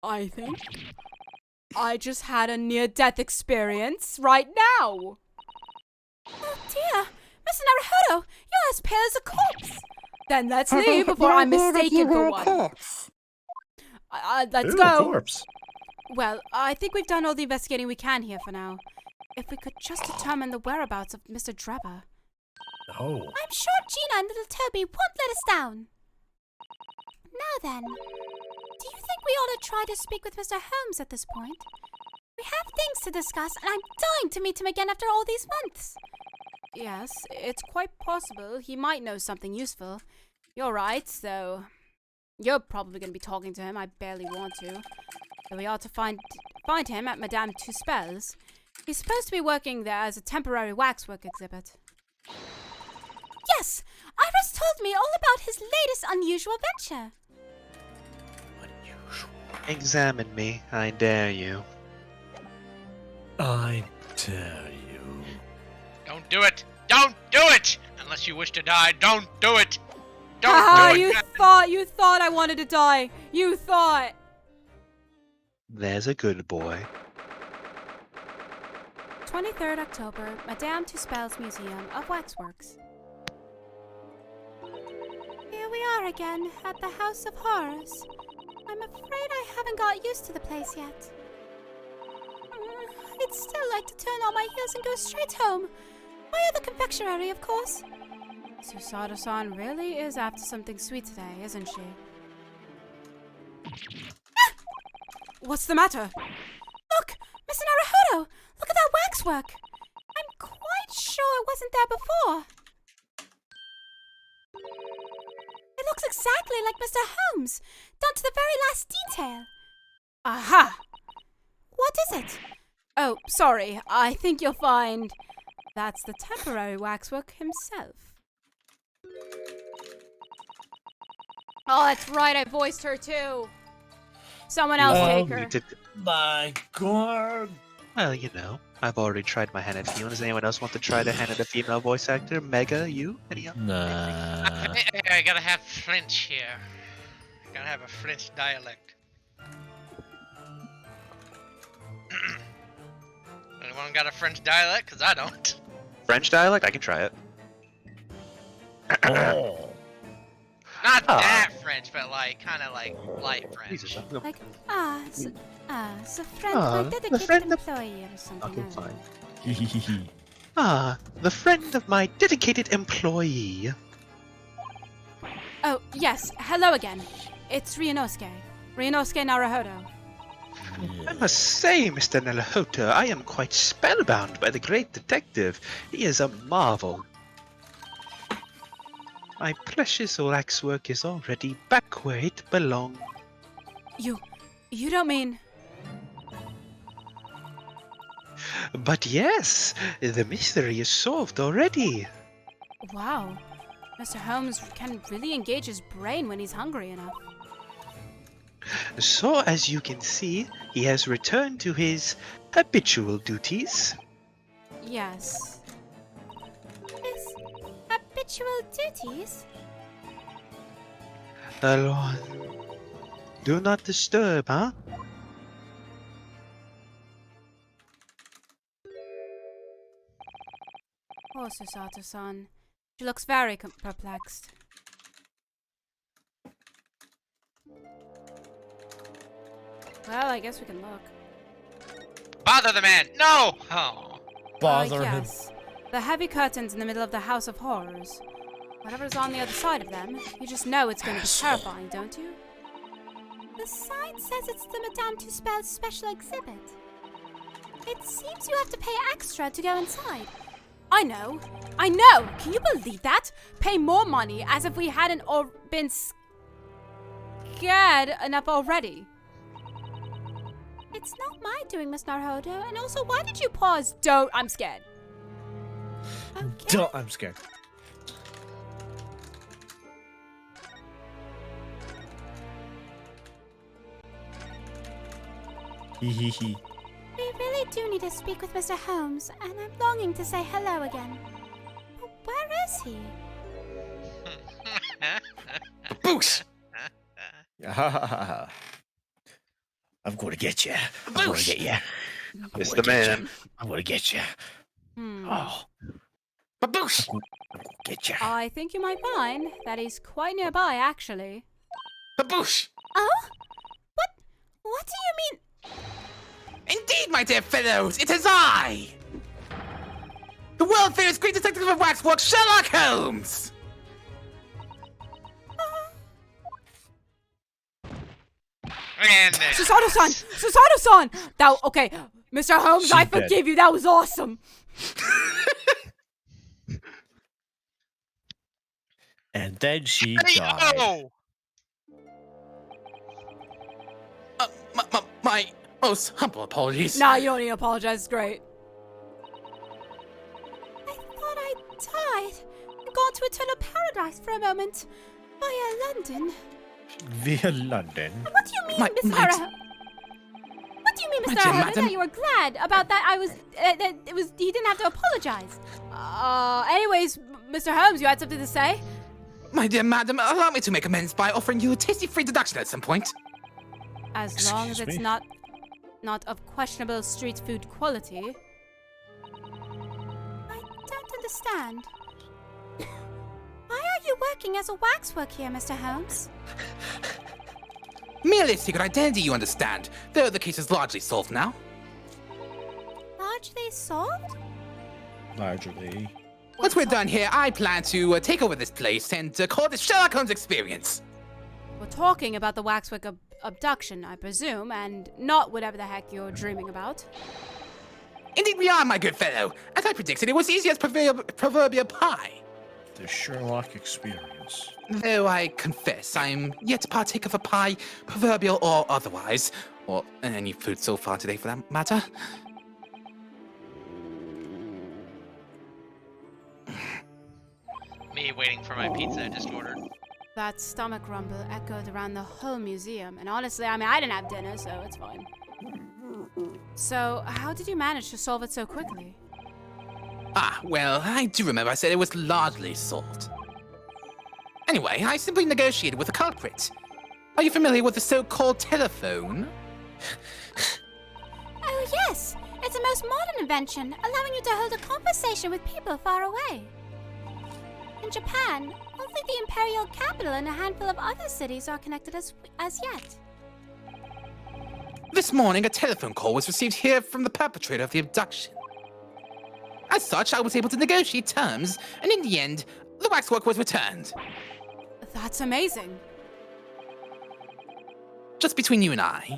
I think I just had a near-death experience right now. Oh dear, Mr. Naruhodo, you're as pale as a corpse. Then let's leave before I'm mistaken for one. Let's go. Corpse. Well, I think we've done all the investigating we can here for now. If we could just determine the whereabouts of Mr. Drebber. Oh. I'm sure Gina and little Toby won't let us down. Now then, do you think we ought to try to speak with Mr. Holmes at this point? We have things to discuss, and I'm dying to meet him again after all these months. Yes, it's quite possible he might know something useful. You're right, so you're probably going to be talking to him. I barely want to. So we ought to find him at Madame Tuspel's. He's supposed to be working there as a temporary waxwork exhibit. Yes, Iris told me all about his latest unusual venture. Unusual. Examine me, I dare you. I dare you. Don't do it! Don't do it! Unless you wish to die, don't do it! Don't Haha, do it! you thought I wanted to die. You thought. There's a good boy. 23rd October, Madame Tuspel's Museum of Waxworks. Here we are again, at the House of Horrors. I'm afraid I haven't got used to the place yet. I'd still like to turn on my heels and go straight home. Via the confectionery, of course. Susato-san really is after something sweet today, isn't she? Ah! What's the matter? Look, Mr. Naruhodo! Look at that waxwork! I'm quite sure it wasn't there before. It looks exactly like Mr. Holmes, down to the very last detail. Aha! What is it? Oh, sorry. I think you'll find that's the temporary waxwork himself. Oh, that's right. I voiced her too. Someone else take her. My God. Well, you know, I've already tried my hand at female. Does anyone else want to try their hand at a female voice actor? Mega, you? Any other? Nah. I gotta have French here. I gotta have a French dialect. Anyone got a French dialect? Cause I don't. French dialect? I can try it. Oh. Not that French, but like kind of like light French. Jesus, Like, it's a friend, Ah, my the dedicated friend of- employee or something. Okay, I don't fine. know. Ah, the friend of my dedicated employee. Oh, yes. Hello again. It's Ryunosuke. Ryunosuke Naruhodo. I must say, Mr. Naruhodo, I am quite spellbound by the great detective. He is a marvel. My precious waxwork is already back where it belongs. You don't mean... But yes, the mystery is solved already. Wow. Mr. Holmes can really engage his brain when he's hungry enough. So, as you can see, he has returned to his habitual duties. Yes. His habitual duties? Alone. Do not disturb, huh? Poor Susato-san. She looks very perplexed. Well, I guess we can look. Bother the man! No! Oh. Bother him. Yes. The heavy curtains in the middle of the House of Horrors. Whatever's on the other side of them, you just know it's going to be terrifying, don't you? The sign says it's the Madame Tussauds special exhibit. It seems you have to pay extra to go inside. I know! Can you believe that? Pay more money as if we hadn't been scared enough already. It's not my doing, Miss Naruhodo, and also, why did you Pause. Don't. I'm scared. Okay. I'm scared. Hee. We really do need to speak with Mr. Holmes, and I'm longing to say hello again. But where is he? Boosh! I'm going to get you. I'm going to get you. It's the man. I'm going to get you. Oh, Baboosh! I'm going to get you. I think you might find that he's quite nearby, actually. Baboosh! Oh? What do you mean? Indeed, my dear fellows, it is I! The world-famous great detective of waxwork, Sherlock Holmes! And Susato-san! Susato-san! Okay, Mr. Holmes, I She's forgive you. That was awesome. And then she died. oh! My most humble apologies. Nah, you don't need to apologize. It's great. I thought I died and gone to eternal paradise for a moment via London. Via London. What do you mean, My- Miss my- Naruhodo? What do you mean, Miss My dear Naruhodo, madam- that you were glad about that? He didn't have to apologize. Anyways, Mr. Holmes, you had something to say? My dear madam, allow me to make amends by offering you a tasty free deduction at some point. As long as Excuse it's me? not of questionable street food quality. I don't understand. Why are you working as a waxwork here, Mr. Holmes? Merely a secret identity, you understand, though the case is largely solved now. Largely solved? Largely. Once we're done here, I plan to take over this place and call this Sherlock Holmes experience. We're talking about the waxwork abduction, I presume, and not whatever the heck you're dreaming about. Indeed we are, my good fellow. As I predicted, it was easy as proverbial pie. The Sherlock experience. Though I confess, I'm yet to partake of a pie, proverbial or otherwise, or any food so far today for that matter. Me waiting for my pizza I just ordered. That stomach rumble echoed around the whole museum, and honestly, I didn't have dinner, so it's fine. So, how did you manage to solve it so quickly? Ah, well, I do remember I said it was largely solved. Anyway, I simply negotiated with the culprit. Are you familiar with the so-called telephone? Oh, yes! It's a most modern invention, allowing you to hold a conversation with people far away. In Japan, only the imperial capital and a handful of other cities are connected as yet. This morning, a telephone call was received here from the perpetrator of the abduction. As such, I was able to negotiate terms, and in the end, the waxwork was returned. That's amazing. Just between you and I,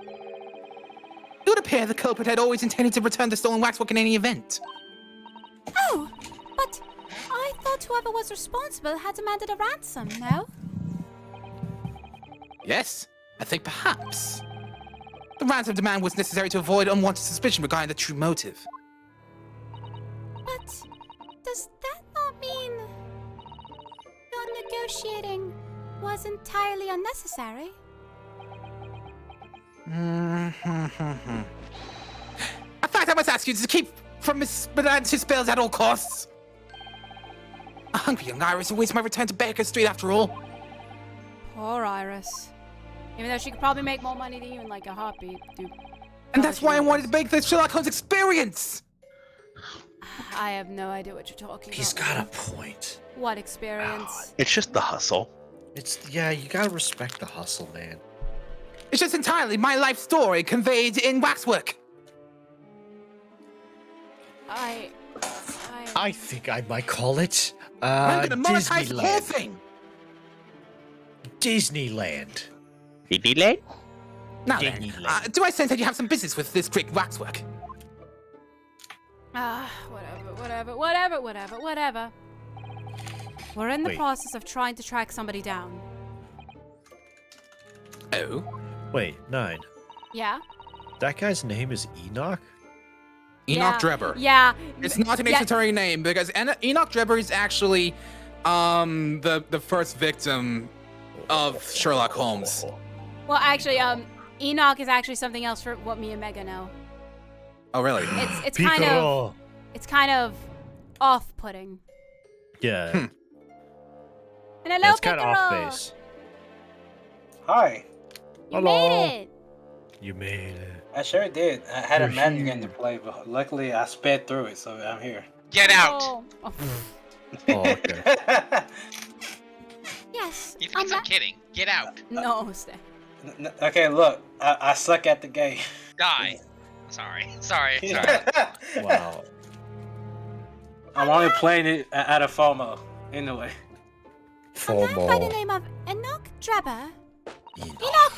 it would appear the culprit had always intended to return the stolen waxwork in any event. Oh, but I thought whoever was responsible had demanded a ransom, no? Yes, I think perhaps. The ransom demand was necessary to avoid unwanted suspicion regarding the true motive. But does that not mean your negotiating was entirely unnecessary? In fact, I must ask you to keep from Miss Meganaunt's spells at all costs. A hungry young Iris awaits my return to Baker Street after all. Poor Iris. Even though she could probably make more money than you in like a heartbeat, dude. And that's why I wanted to make the Sherlock Holmes experience! I have no idea what you're talking He's about. got a point. What experience? It's just the hustle. Yeah, you gotta respect the hustle, man. It's just entirely my life story conveyed in waxwork. I think I might call it I'm gonna monetize the whole Disneyland. thing. Disneyland. Disneyland? Now then, do I sense that you have some business with this great waxwork? Whatever. We're in the Wait. process of trying to track somebody down. Oh? Wait, 9. Yeah? That guy's name is Enoch? Enoch Drebber. Yeah. It's not an esoteric name because Enoch Drebber is actually the first victim of Sherlock Holmes. Well, actually, Enoch is actually something else for what me and Mega know. Oh, really? It's kind of off-putting. Yeah. And hello, That's kind of Picaro. off base. Hi. You made it. You made it. I sure did. I had a You're menu here. game to play, but luckily I sped through it, so I'm here. Get out! Oh. Oh, okay. Yes. You think I'm kidding? Get out! No, stay. Okay, look, I suck at the game. Die! Sorry. Wow. I'm only playing it out of FOMO. Anyway. A man by the name of Enoch Drebber. Enoch!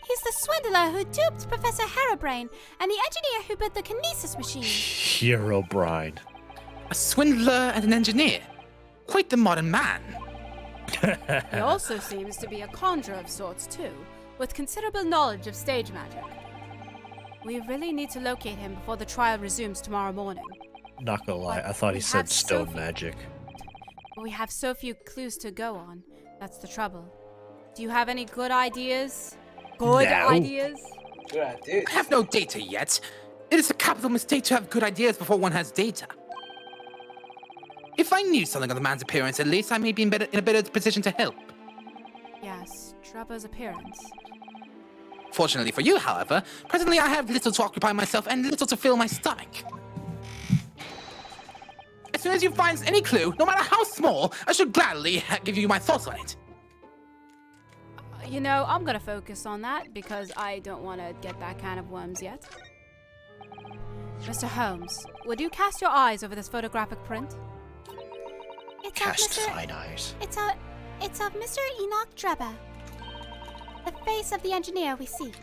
He's the swindler who duped Professor Harebrain and the engineer who built the kinesis machine. Herobrine. A swindler and an engineer. Quite the modern man. He also seems to be a conjurer of sorts, too, with considerable knowledge of stage magic. We really need to locate him before the trial resumes tomorrow morning. Not gonna lie, I thought he We said have stone so magic. But we have so few clues to go on. That's the trouble. Do you have any good ideas? Good No. ideas? Good idea. I have no data yet. It is a capital mistake to have good ideas before one has data. If I knew something of the man's appearance, at least I may be in a better position to help. Yes, Drebber's appearance. Fortunately for you, however, presently I have little to occupy myself and little to fill my stomach. As soon as you find any clue, no matter how small, I should gladly give you my thoughts on it. You know, I'm gonna focus on that because I don't want to get that kind of worms yet. Mr. Holmes, would you cast your eyes over this photographic print? It's Cast of Mr. thine eyes. It's of Mr. Enoch Drebber. The face of the engineer we seek.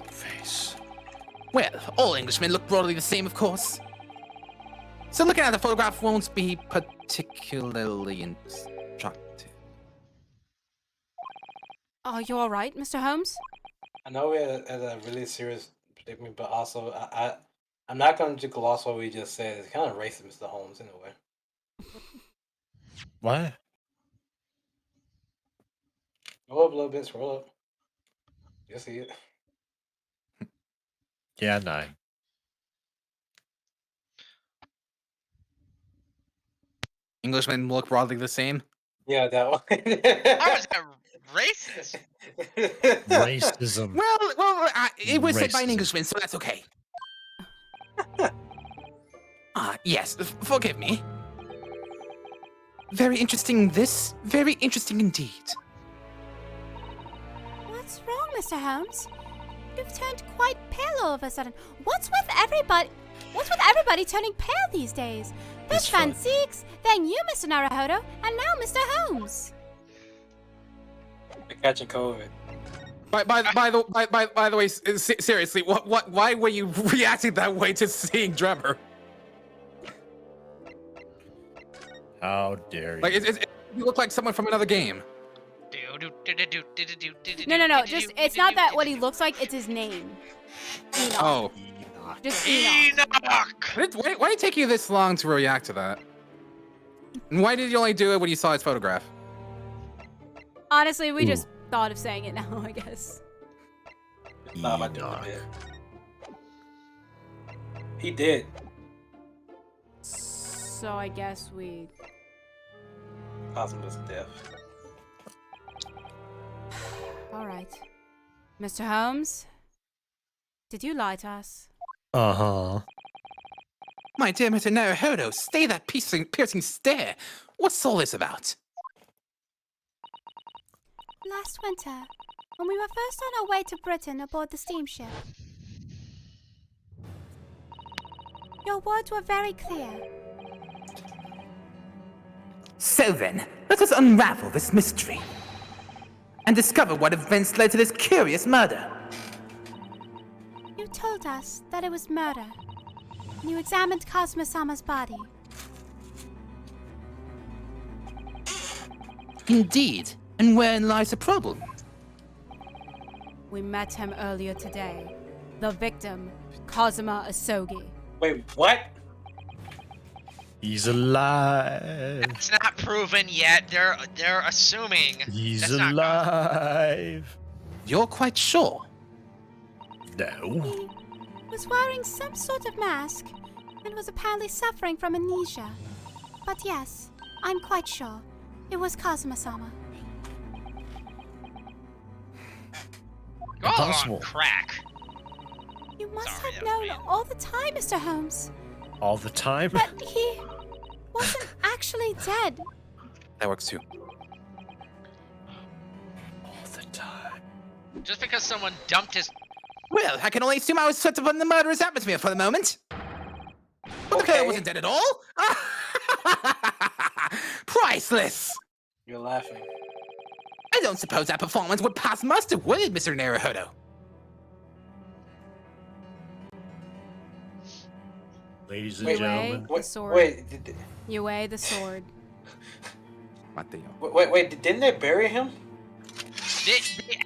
Face. Well, all Englishmen look broadly the same, of course. So looking at the photograph won't be particularly instructive. Are you alright, Mr. Holmes? I know we're at a really serious predicament, but also I'm not going to gloss what we just said. It's kind of racist, Mr. Holmes, in a way. What? Scroll up a little bit, scroll up. You'll see it. Yeah, 9. Englishmen look broadly the same. Yeah, that one. How is that racist? Racism. Well, it was said by an Racism. Englishman, so that's okay. Yes, forgive me. Very interesting this, very interesting indeed. What's wrong, Mr. Holmes? You've turned quite pale all of a sudden. What's with everybody turning pale these days? First Van Zieks, then you, Mr. Naruhodo, and now Mr. Holmes. They're catching COVID. By the way, seriously, why were you reacting that way to seeing Trevor? How dare you? Like, you look like someone from another game. No. Just it's not that what he looks like. It's his name. Enoch. Oh. Just Enoch. Why did it take you this long to react to that? And why did you only do it when you saw his photograph? Honestly, we just thought of saying it now, I guess. Nah, I'm doing it. He did. So I guess we. Cosmo's death. All right, Mr. Holmes. Did you lie to us? Uh-huh. My dear Mr. Naruhodo, stay that piercing stare. What's all this about? Last winter, when we were first on our way to Britain aboard the steamship, your words were very clear. So then, let us unravel this mystery and discover what events led to this curious murder. You told us that it was murder, and you examined Kazuma-sama's body. Indeed, and wherein lies the problem? We met him earlier today. The victim, Kazuma Asogi. Wait, what? He's alive. That's not proven yet. They're assuming. He's That's not alive. You're quite sure? No. He was wearing some sort of mask and was apparently suffering from amnesia. But yes, I'm quite sure. It was Kazuma-sama. Impossible. Crack. You must have known all the time, Mr. Holmes. All the time? But he wasn't actually dead. That works too. All the time. Just because someone dumped his. Well, I can only assume I was swept up in the murderous atmosphere for the moment. But the killer wasn't dead at all. Priceless. You're laughing. I don't suppose that performance would pass muster, would it, Mr. Naruhodo? Ladies and Wait, gentlemen. the sword. Wait, You weigh the sword. wait, didn't they bury him? They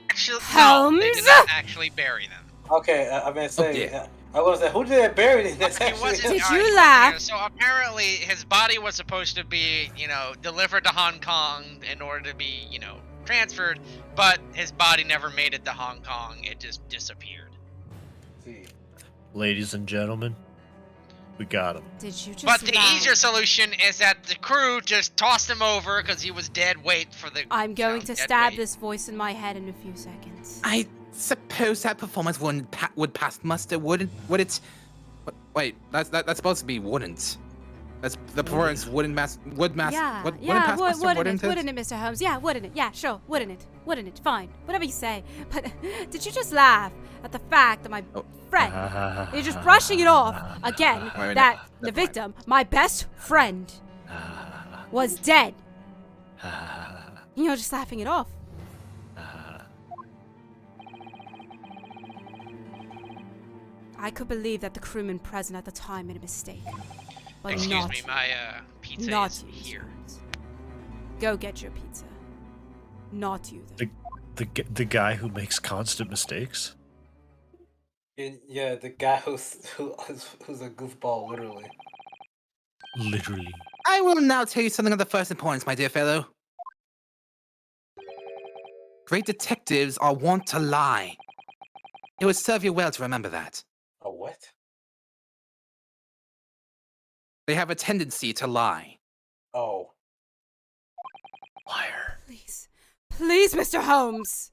actually. Holmes? No, they did not actually bury them. Okay, I'm gonna say. I was like, who did they bury? That's He actually. wasn't. Did alright, you laugh? yeah, so apparently his body was supposed to be, delivered to Hong Kong in order to be, transferred, but his body never made it to Hong Kong. It just disappeared. Ladies and gentlemen, we got him. Did you just But the laugh? easier solution is that the crew just tossed him over because he was dead weight for the. I'm going to dead stab weight. this voice in my head in a few seconds. I suppose that performance would pass muster, would it? Wait, that's supposed to be wouldn't. That's the performance wouldn't pass Wouldn't muster, it, wouldn't it? wouldn't it, Mr. Holmes? Yeah, wouldn't it? Yeah, sure, wouldn't it? Fine, whatever you say. But did you just laugh at the fact that my friend, you're just brushing it off again, that the victim, my best friend, was dead? You're just laughing it off. I could believe that the crewman present at the time made a mistake. But Excuse not, me, my pizza not is you, here. Holmes. Go get your pizza. Not you, then. The guy who makes constant mistakes? Yeah, the guy who's a goofball, literally. Literally. I will now tell you something of the first importance, my dear fellow. Great detectives are wont to lie. It would serve you well to remember that. Oh What? They have a tendency to lie. Oh. Liar. Please. Please, Mr. Holmes!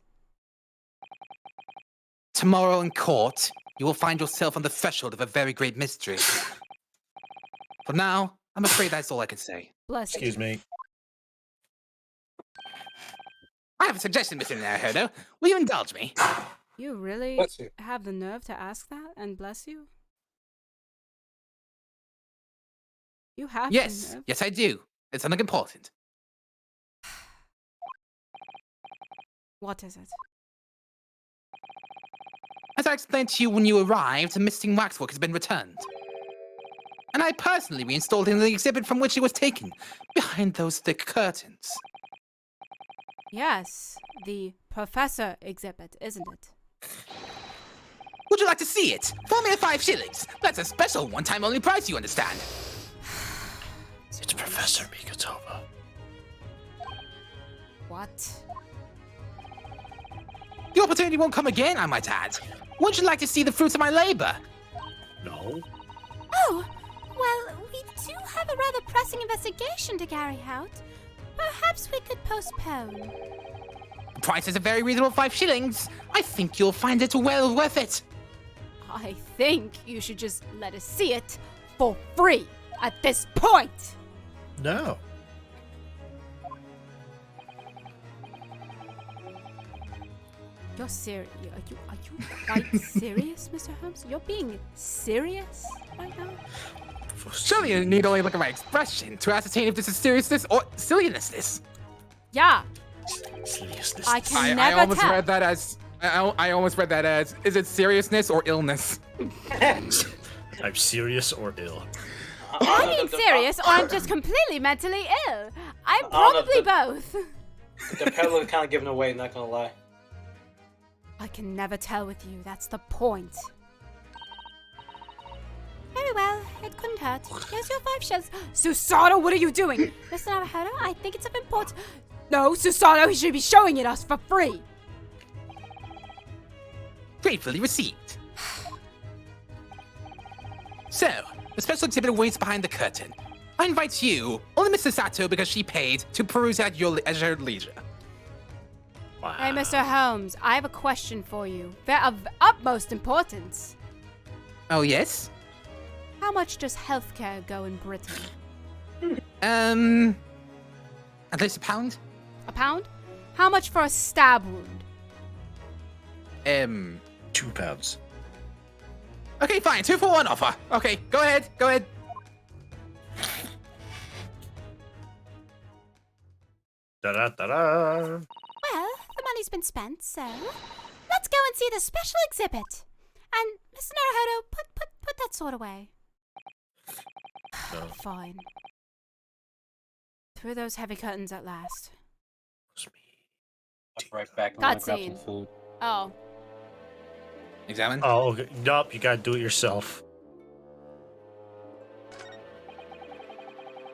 Tomorrow in court, you will find yourself on the threshold of a very great mystery. For now, I'm afraid that's all I can say. Bless you. Excuse me. I have a suggestion, Mr. Naruhodo. Will you indulge me? You really Bless you. have the nerve to ask that and bless you? You have the Yes, nerve? yes I do. It's something important. What is it? As I explained to you when you arrived, the missing waxwork has been returned. And I personally reinstalled it in the exhibit from which it was taken, behind those thick curtains. Yes, the Professor exhibit, isn't it? Would you like to see it? For mere 5 shillings. That's a special one-time only price, you understand. It's Professor Mikatova. What? The opportunity won't come again, I might add. Would you like to see the fruits of my labor? No. Oh, well, we do have a rather pressing investigation to carry out. Perhaps we could postpone. The price is a very reasonable 5 shillings. I think you'll find it well worth it. I think you should just let us see it for free at this point. No. You're serious? Are you quite serious, Mr. Holmes? You're being serious right now? Surely you need only look at my expression to ascertain if this is seriousness or silliness. Yeah. Seriousness. I can I never almost tell. read that as I almost read that as, is it seriousness or illness? I'm serious or ill. I'm being serious, or I'm just completely mentally ill. I'm probably both. The pedal is kind of giving away, not gonna lie. I can never tell with you. That's the point. Very well, it couldn't hurt. Here's your 5 shillings. Susanoo, what are you doing? Mr. Naruhodo, I think it's of importance. No, Susanoo, he should be showing it us for free. Gratefully received. So, the special exhibit awaits behind the curtain. I invite you, only Mrs. Sato because she paid, to peruse at your leisure. Wow. Hey, Mr. Holmes, I have a question for you. They're of utmost importance. Oh, yes? How much does healthcare go in Britain? At least £1? A pound? How much for a stab wound? £2. Okay, fine. 2 for 1 offer. Okay, go ahead. Da-da-da-da. Well, the money's been spent, so let's go and see the special exhibit. And Mr. Naruhodo, put that sword away. No. Fine. Through those heavy curtains at last. Right back. I'm gonna grab Cutscene. some food. Oh. Examine. Oh, okay. Nope, you gotta do it yourself.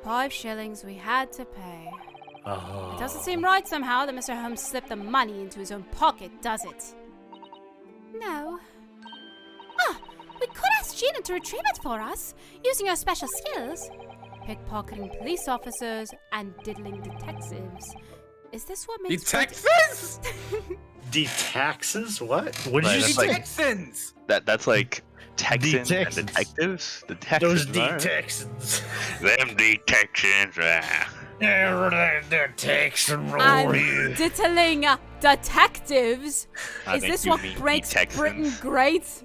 5 shillings we had to pay. Oh. It doesn't seem right somehow that Mr. Holmes slipped the money into his own pocket, does it? No. Ah, we could ask Gina to retrieve it for us, using her special skills. Pickpocketing police officers and diddling detectives. Is this what makes Detectives? Detaxes? What? What did Right, you that's say? like- Texans! That's like Texans and Texans. detectives. The Those Texans. right? Texans. Them Texans. They're Texan And diddling detectives. I Is think this you what mean breaks Texans. Britain great? Is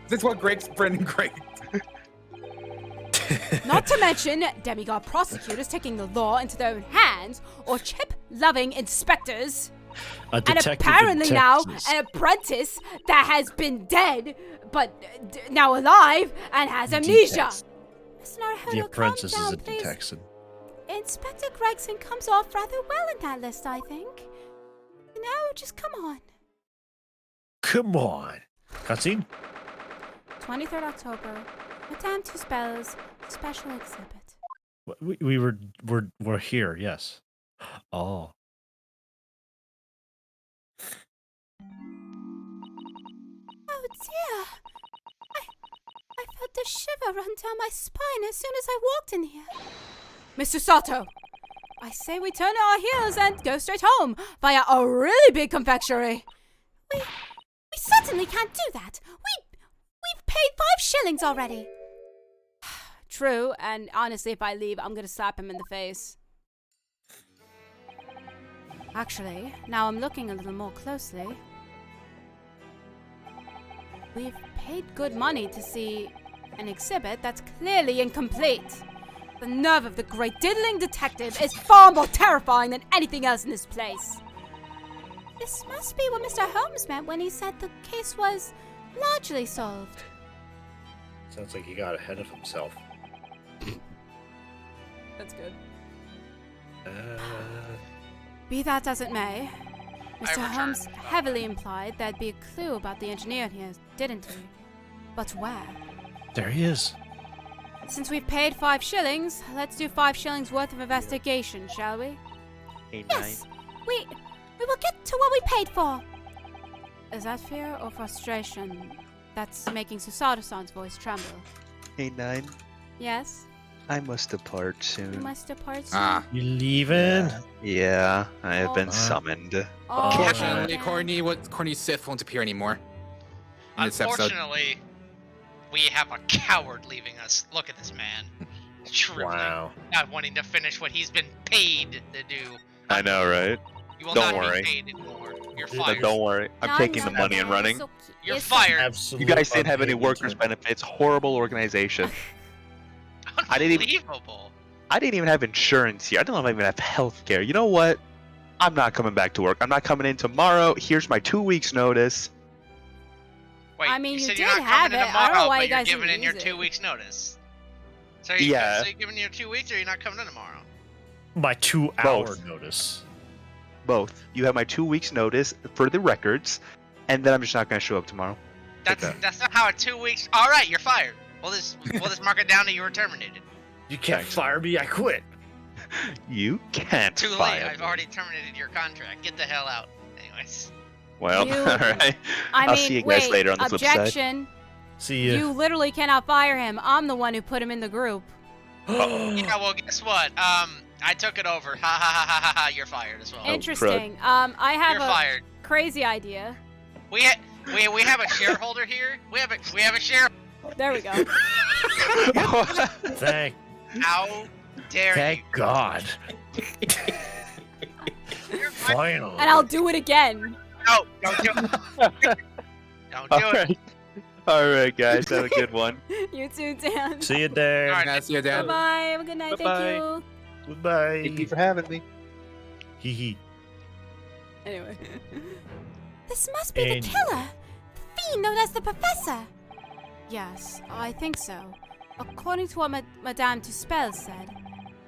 this what breaks Britain great? Not to mention demigod prosecutors taking the law into their own hands, or chip-loving inspectors. And apparently now, an apprentice that has been dead, but now alive and has amnesia. Mr. Naruhodo, The calm apprentice is down, a please. Texan. Inspector Gregson comes off rather well in that list, I think. You know, just come on. Come on. Cutscene? 23rd October, Madame Tuspel's special exhibit. We're here, yes. Oh. Oh dear. a shiver run down my spine as soon as I walked in here. Mr. Sato, I say we turn our heels and go straight home via a really big confectionery. We certainly can't do that. We've paid 5 shillings already. True, and honestly, if I leave, I'm gonna slap him in the face. Actually, now I'm looking a little more closely. We've paid good money to see an exhibit that's clearly incomplete. The nerve of the great diddling detective is far more terrifying than anything else in this place. This must be what Mr. Holmes meant when he said the case was largely solved. Sounds like he got ahead of himself. That's good. Be that as it may, Mr. Holmes heavily implied there'd be a clue about the engineer here, didn't he? But where? There he is. Since we've paid 5 shillings, let's do 5 shillings worth of investigation, shall we? Hey, Yes, we will get to what we paid for. Is that fear or frustration that's making Susato-san's voice tremble? Hey, 9. Yes? I must depart soon. You must depart soon. You leaving? Yeah, I have been summoned. Unfortunately, Corny Sith won't appear anymore. In this episode. Unfortunately, we have a coward leaving us. Look at this man. Truly not wanting to finish what he's been paid to do. I know, right? You will Don't not worry. be paid anymore. You're fired. Don't worry. I'm taking the money and running. You're fired. Absolutely. You guys didn't have any workers' benefits. Horrible organization. I didn't even have insurance here. I don't even have health care. You know what? I'm not coming back to work. I'm not coming in tomorrow. Here's my 2 weeks notice. Wait, I mean, you said did you're not have coming in it. I don't tomorrow, know why but you guys you're giving didn't in your use 2 it. weeks notice. So Yeah. so you're giving your 2 weeks, or you're not coming in tomorrow? My 2-hour Both. notice. Both. You have my 2 weeks notice for the records, and then I'm just not going to show up tomorrow. That's not how a 2 weeks. All right, you're fired. We'll just mark it down that you were terminated. You can't fire me. I quit. You can't Too late. fire I've already terminated your contract. Get the hell out. Anyways. Well, You- all right. I I'll mean, see you guys wait, later on the flip side. objection. See ya. You literally cannot fire him. I'm the one who put him in the group. Yeah, well, guess what? I took it over. Ha ha ha ha ha ha. You're fired as well. Interesting. I have You're a fired. crazy idea. We have a shareholder here. We have a share. There we go. Thank How dare Thank God. Finally. And I'll do it again. No, don't do it. Don't do it. All right, guys. Have a good one. You too, Dan. See you, Dan. All right, See you, Dan. Bye-bye. Have a good night. Bye-bye. Thank you. Goodbye. Thank you for having me. Hee hee. Anyway. This must be the killer. The fiend known as the Professor. Yes, I think so. According to what Madame Tuspel said,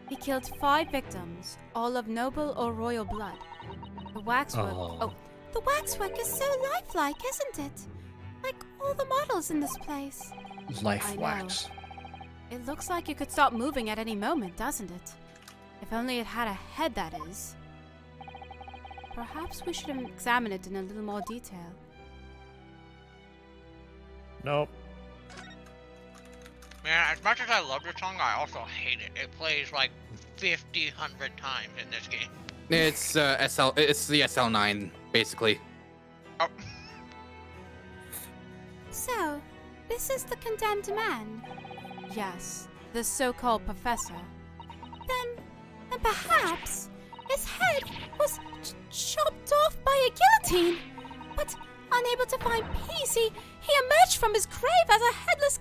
he killed 5 victims, all of noble or royal blood. The waxwork... The waxwork is so lifelike, isn't it? Like all the models in this place. Life I know. wax. It looks like it could stop moving at any moment, doesn't it? If only it had a head, that is. Perhaps we should examine it in a little more detail. Nope. Man, as much as I love this song, I also hate it. It plays like 100 times in this game. It's It's the SL9, basically. Oh. So, this is the condemned man. Yes, the so-called professor. Then perhaps his head was chopped off by a guillotine. But unable to find peace, he emerged from his grave as a headless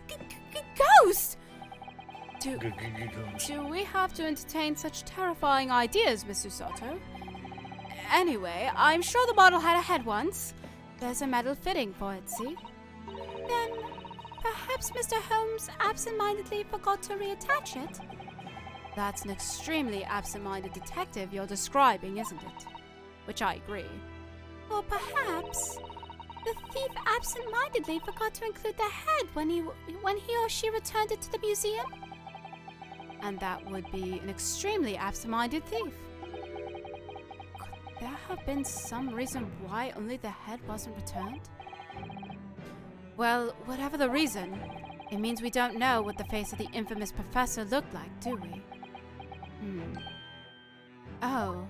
ghost. Do we have to entertain such terrifying ideas, Mr. Sato? Anyway, I'm sure the model had a head once. There's a metal fitting for it, see? Then perhaps Mr. Holmes absent-mindedly forgot to reattach it. That's an extremely absent-minded detective you're describing, isn't it? Which I agree. Or perhaps the thief absent-mindedly forgot to include the head when he or she returned it to the museum. And that would be an extremely absent-minded thief. Could there have been some reason why only the head wasn't returned? Well, whatever the reason, It means we don't know what the face of the infamous professor looked like, do we? Oh.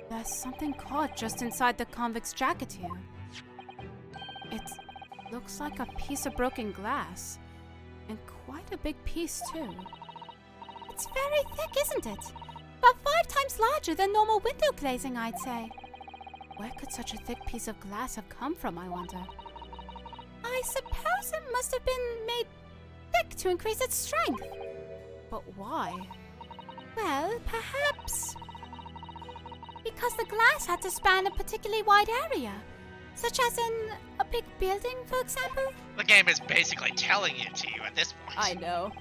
There's something caught just inside the convict's jacket here. It looks like a piece of broken glass. And quite a big piece, too. It's very thick, isn't it? About 5 times larger than normal window glazing, I'd say. Where could such a thick piece of glass have come from, I wonder? I suppose it must have been made thick to increase its strength. But why? Well, perhaps because the glass had to span a particularly wide area, such as in a big building, for example. The game is basically telling it to you at this point. I know.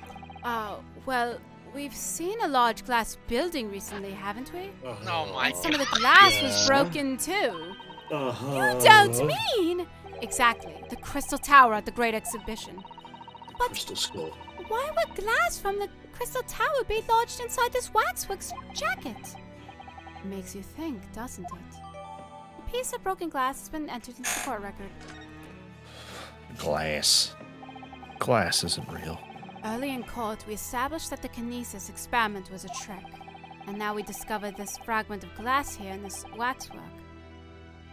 Well, we've seen a large glass building recently, haven't we? Oh my god. Some of the glass was broken too. You don't mean? Exactly. The Crystal Tower at the Great Exhibition. But Crystal Skull. why would glass from the Crystal Tower be lodged inside this waxwork's jacket? Makes you think, doesn't it? A piece of broken glass has been entered into the court record. Glass. Glass isn't real. Early in court, we established that the kinesis experiment was a trick. And now we discover this fragment of glass here in this waxwork.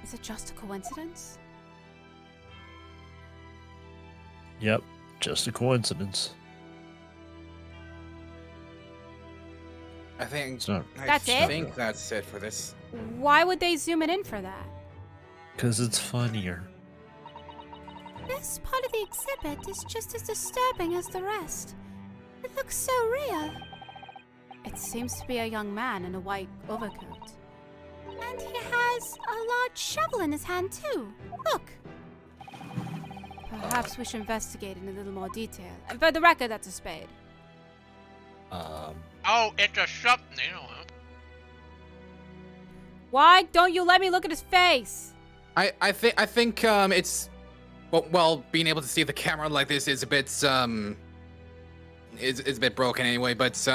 Is it just a coincidence? Yep, just a coincidence. I think That's it? I think that's it for this. Why would they zoom it in for that? Because it's funnier. This part of the exhibit is just as disturbing as the rest. It looks so real. It seems to be a young man in a white overcoat. And he has a large shovel in his hand too. Look. Perhaps we should investigate in a little more detail. And for the record, that's a spade. Oh, it's a something. Why don't you let me look at his face? I think it's well, being able to see the camera like this is a bit is a bit broken anyway, but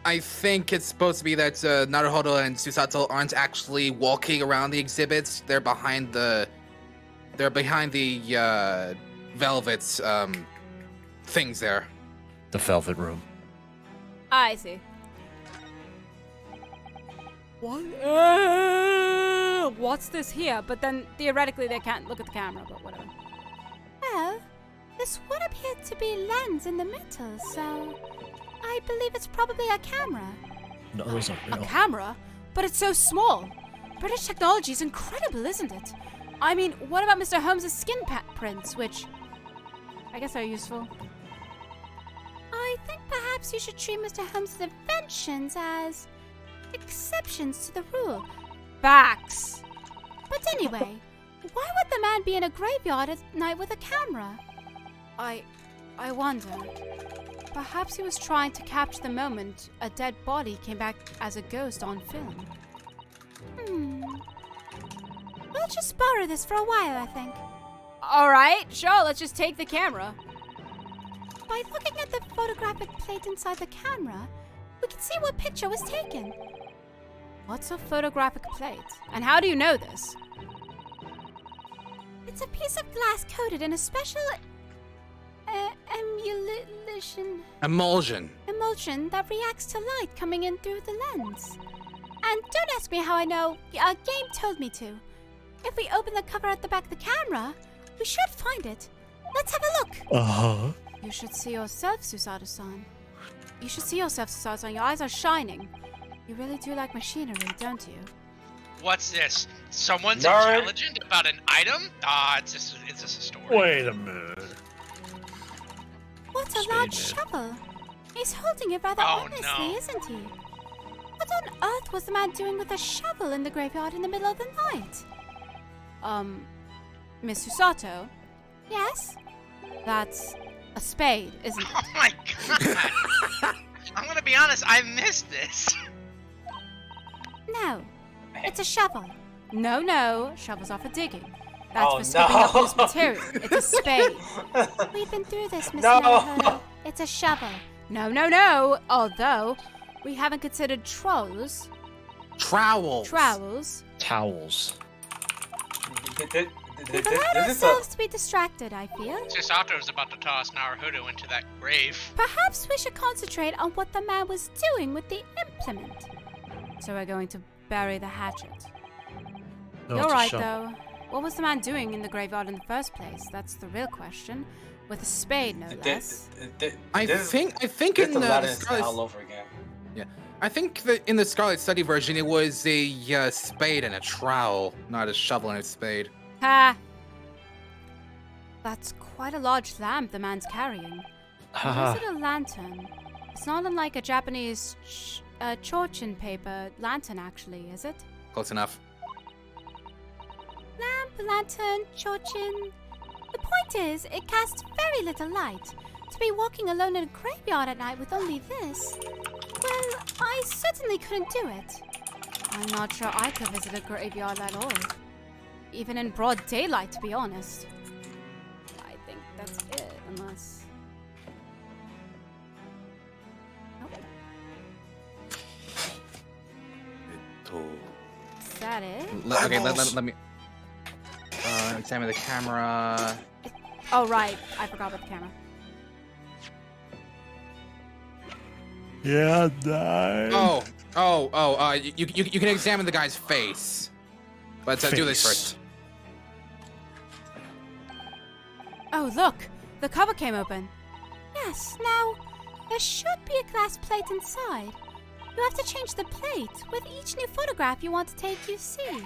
I think it's supposed to be that Naruhodo and Susato aren't actually walking around the exhibits. They're behind the velvet things there. The velvet room. I see. What? What's this here? But then theoretically they can't look at the camera, but whatever. Well, this would appear to be lens in the middle, so I believe it's probably a camera. No, those aren't real. A camera? But it's so small. British technology is incredible, isn't it? I mean, what about Mr. Holmes' skin prints, which I guess are useful? I think perhaps you should treat Mr. Holmes' inventions as exceptions to the rule. Facts. But anyway, why would the man be in a graveyard at night with a camera? I wonder. Perhaps he was trying to capture the moment a dead body came back as a ghost on film. We'll just borrow this for a while, I think. Alright, sure, let's just take the camera. By looking at the photographic plate inside the camera, we can see what picture was taken. What's a photographic plate? And how do you know this? It's a piece of glass coated in a special emulsion that reacts to light coming in through the lens. And don't ask me how I know. A game told me to. If we open the cover at the back of the camera, we should find it. Let's have a look. Uh-huh. You should see yourself, Susato-san. You should see yourself, Susato-san. Your eyes are shining. You really do like machinery, don't you? What's this? Someone's intelligent about an item? It's just a story. Wait a minute. What a large shovel. He's holding it rather honestly, isn't he? What on earth was the man doing with a shovel in the graveyard in the middle of the night? Miss Susato? Yes? That's a spade, isn't it? Oh my god! I'm gonna be honest, I missed this. No, it's a shovel. No, shovels are for digging. That's for scooping up loose material. It's a spade. We've been through this, Miss Naruhodo. It's a shovel. No. Although, we haven't considered trowels. Trowels. Towels. We've allowed ourselves to be distracted, I feel. Chisato's about to toss Naruhodo into that grave. Perhaps we should concentrate on what the man was doing with the implement. So we're going to bury the hatchet. No, You're it's a right, shovel. though. What was the man doing in the graveyard in the first place? That's the real question. With a spade, no less. I think in the Scarlet all over again. Yeah, I think that in the Scarlet Study version, it was a spade and a trowel, not a shovel and a spade. Ha! That's quite a large lamp the man's carrying. Or is it a lantern? It's not unlike a Japanese chochin paper lantern, actually, is it? Close enough. Lamp, lantern, chochin. The point is, it casts very little light. To be walking alone in a graveyard at night with only this, well, I certainly couldn't do it. I'm not sure I could visit a graveyard at all. Even in broad daylight, to be honest. I think that's it, unless... Is that it? Okay, let me examine the camera. Oh, right. I forgot about the camera. Yeah, nice. You can examine the guy's face. But do this first. Oh, look! The cover came open. Yes, now, there should be a glass plate inside. You have to change the plate with each new photograph you want to take, you see.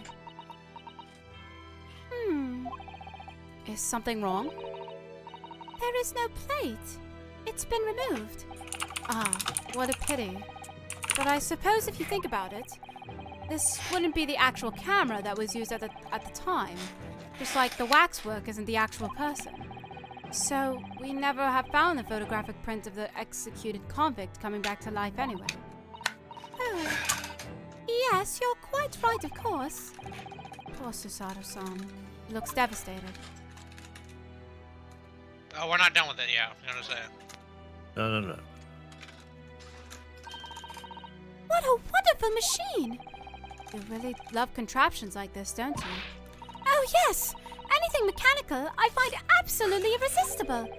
Is something wrong? There is no plate. It's been removed. Ah, what a pity. But I suppose if you think about it, this wouldn't be the actual camera that was used at the time. Just like the waxwork isn't the actual person. So, we never have found the photographic print of the executed convict coming back to life anyway. Oh. Yes, you're quite right, of course. Poor Susato-san. He looks devastated. Oh, we're not done with it yet. You know what I'm saying? No. What a wonderful machine! You really love contraptions like this, don't you? Oh, yes! Anything mechanical, I find absolutely irresistible.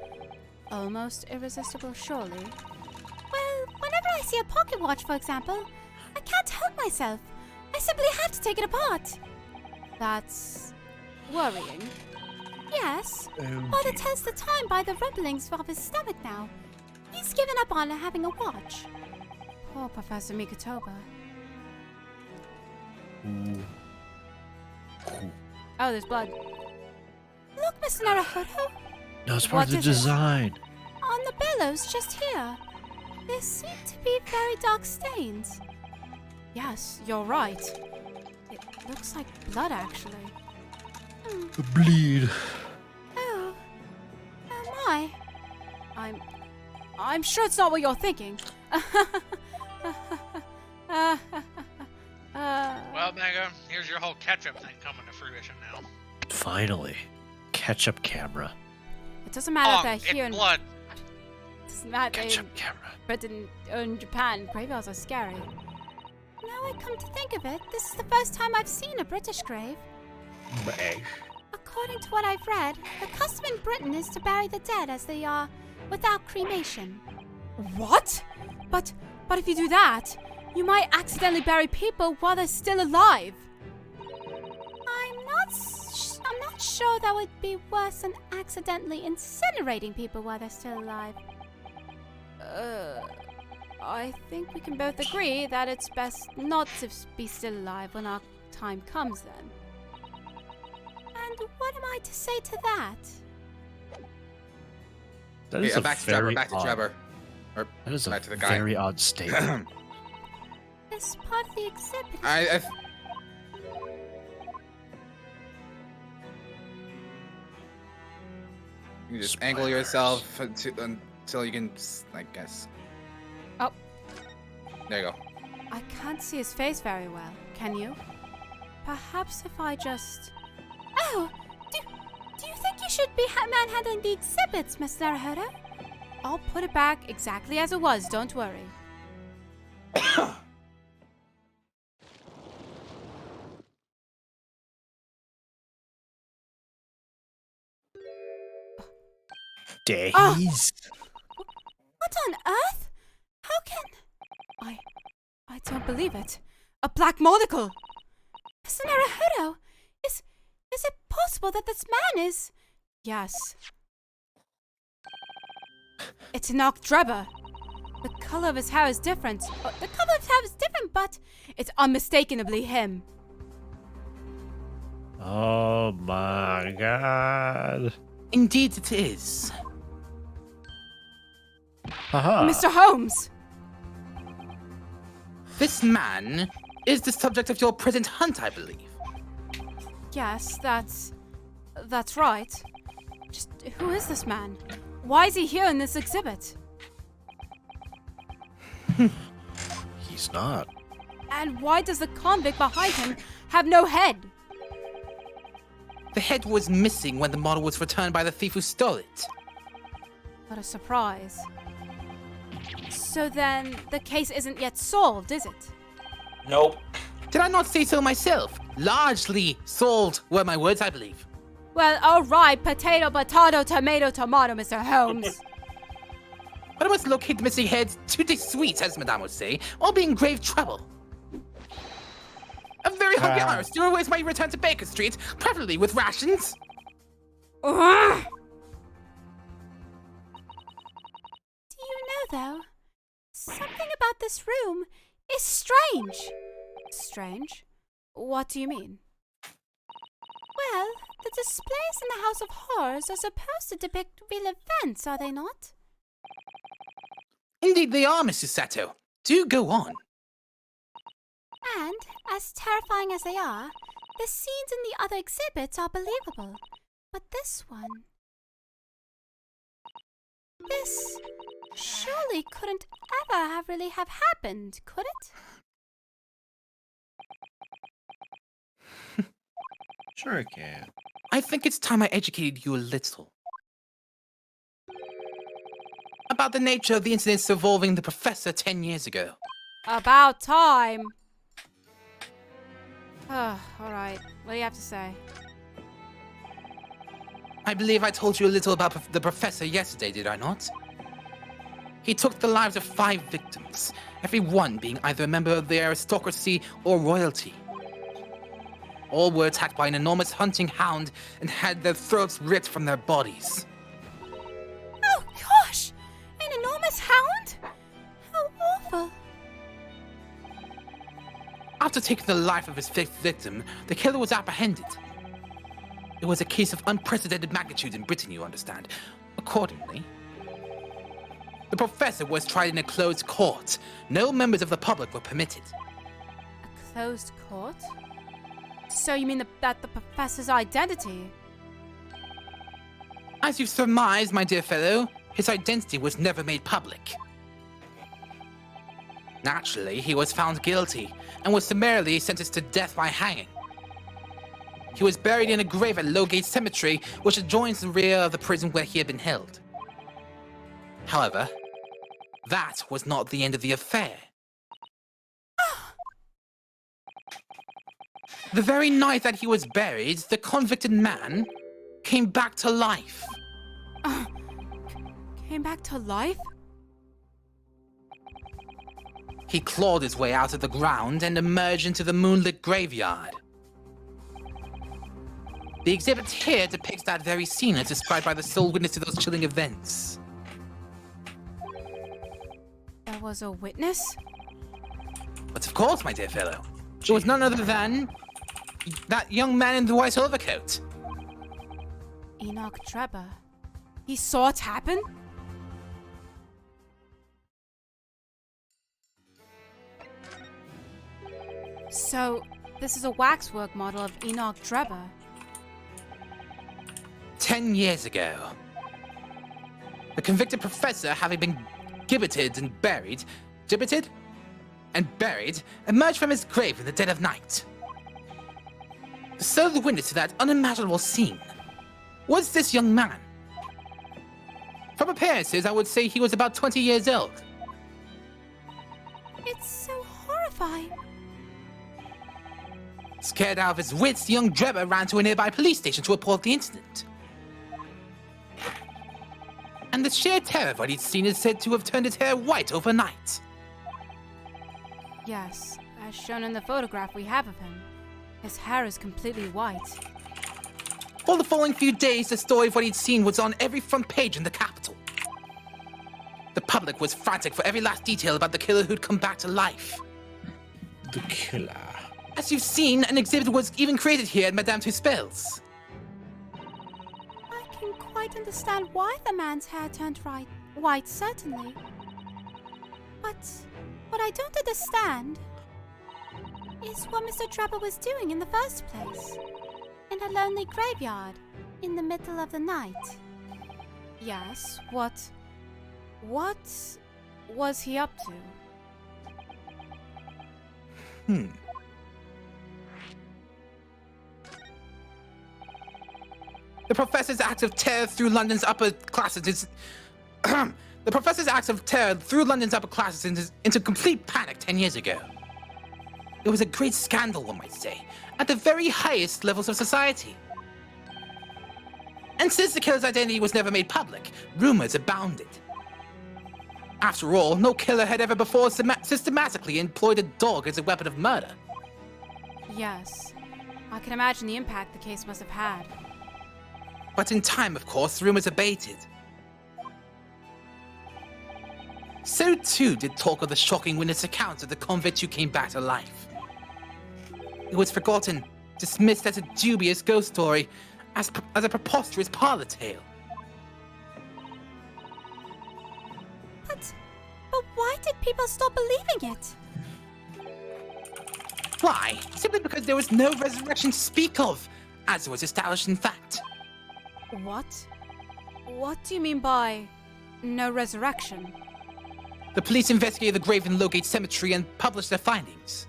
Almost irresistible, surely. Well, whenever I see a pocket watch, for example, I can't help myself. I simply have to take it apart. That's worrying. Yes. Father tells the time by the rumblings of his stomach now. He's given up on having a watch. Poor Professor Mikotoba. Oh, there's blood. Look, Mr. Naruhodo. No, it's part of the design. On the bellows just here. There seem to be very dark stains. Yes, you're right. It looks like blood, actually. Bleed. Oh. Oh my. I'm sure it's not what you're thinking. Well, Mega, here's your whole ketchup thing coming to fruition now. Finally. Ketchup camera. It doesn't matter if they're here in blood. It doesn't matter Ketchup camera. Britain or in Japan. Graveyards are scary. Now I come to think of it, this is the first time I've seen a British grave. According to what I've read, the custom in Britain is to bury the dead as they are, without cremation. What? But if you do that, you might accidentally bury people while they're still alive. I'm not sure that would be worse than accidentally incinerating people while they're still alive. I think we can both agree that it's best not to be still alive when our time comes then. And what am I to say to that? That is a back to very Trevor. That is a back to the guy. very odd statement. This part of the exhibit. You just angle yourself until you can, I guess. Oh. There you go. I can't see his face very well. Can you? Perhaps if I just... Oh! Do you think you should be manhandling the exhibits, Mr. Naruhodo? I'll put it back exactly as it was, don't worry. days. What on earth? How can... I don't believe it. A black monocle! Mr. Naruhodo, is it possible that this man is... Yes. It's Enoch Drebber. The color of his hair is different. But it's unmistakably him. Oh my god. Indeed it is. Haha. Mr. Holmes! This man is the subject of your present hunt, I believe. Yes, that's right. Just who is this man? Why is he here in this exhibit? He's not. And why does the convict behind him have no head? The head was missing when the model was returned by the thief who stole it. What a surprise. So then, the case isn't yet solved, is it? Nope. Did I not say so myself? Largely solved were my words, I believe. Well, alright, potato, tomato, Mr. Holmes. But I must locate the missing heads tutti sweet, as Madame would say, or be in grave trouble. A very hungry Irish still awaits my return to Baker Street, preferably with rations. Do you know, though, something about this room is strange. Strange? What do you mean? Well, the displays in the House of Horrors are supposed to depict real events, are they not? Indeed they are, Mrs. Sato. Do go on. And, as terrifying as they are, the scenes in the other exhibits are believable. But this one... This surely couldn't ever really have happened, could it? Sure it can. I think it's time I educated you a little. About the nature of the incidents involving the professor 10 years ago. About time! Alright. What do you have to say? I believe I told you a little about the professor yesterday, did I not? He took the lives of 5 victims, every one being either a member of the aristocracy or royalty. All were attacked by an enormous hunting hound and had their throats ripped from their bodies. Oh gosh! An enormous hound? How awful! After taking the life of his 5th victim, the killer was apprehended. It was a case of unprecedented magnitude in Britain, you understand. Accordingly, the professor was tried in a closed court. No members of the public were permitted. A closed court? So you mean that the professor's identity? As you've surmised, my dear fellow, his identity was never made public. Naturally, he was found guilty and was summarily sentenced to death by hanging. He was buried in a grave at Lowgate Cemetery, which adjoins the rear of the prison where he had been held. However, that was not the end of the affair. The very night that he was buried, the convicted man came back to life. Came back to life? He clawed his way out of the ground and emerged into the moonlit graveyard. The exhibit here depicts that very scene as described by the sole witness to those chilling events. There was a witness? But of course, my dear fellow. It was none other than that young man in the white overcoat. Enoch Drebber. He saw it happen? So, this is a waxwork model of Enoch Drebber. 10 years ago. The convicted professor, having been gibbeted and buried, emerged from his grave in the dead of night. The sole witness to that unimaginable scene was this young man. From appearances, I would say he was about 20 years old. It's so horrifying. Scared out of his wits, young Drebber ran to a nearby police station to report the incident. and the sheer terror of what he'd seen is said to have turned his hair white overnight. Yes, as shown in the photograph we have of him. His hair is completely white. For the following few days, the story of what he'd seen was on every front page in the capital. The public was frantic for every last detail about the killer who'd come back to life. The killer. As you've seen, an exhibit was even created here at Madame Tuspel's. I can quite understand why the man's hair turned white, certainly. But what I don't understand is what Mr. Trapper was doing in the first place. In a lonely graveyard, in the middle of the night. Yes, what was he up to? The Professor's acts of terror through London's upper classes The Professor's acts of terror threw London's upper classes into complete panic 10 years ago. It was a great scandal, one might say, at the very highest levels of society. And since the killer's identity was never made public, rumors abounded. After all, no killer had ever before systematically employed a dog as a weapon of murder. Yes, I can imagine the impact the case must have had. But in time, of course, rumors abated. So too did talk of the shocking witness accounts of the convict who came back to life. It was forgotten, dismissed as a dubious ghost story, as a preposterous parlor tale. But why did people stop believing it? Why? Simply because there was no resurrection to speak of, as was established in fact. What? What do you mean by no resurrection? The police investigated the grave in Logate Cemetery and published their findings.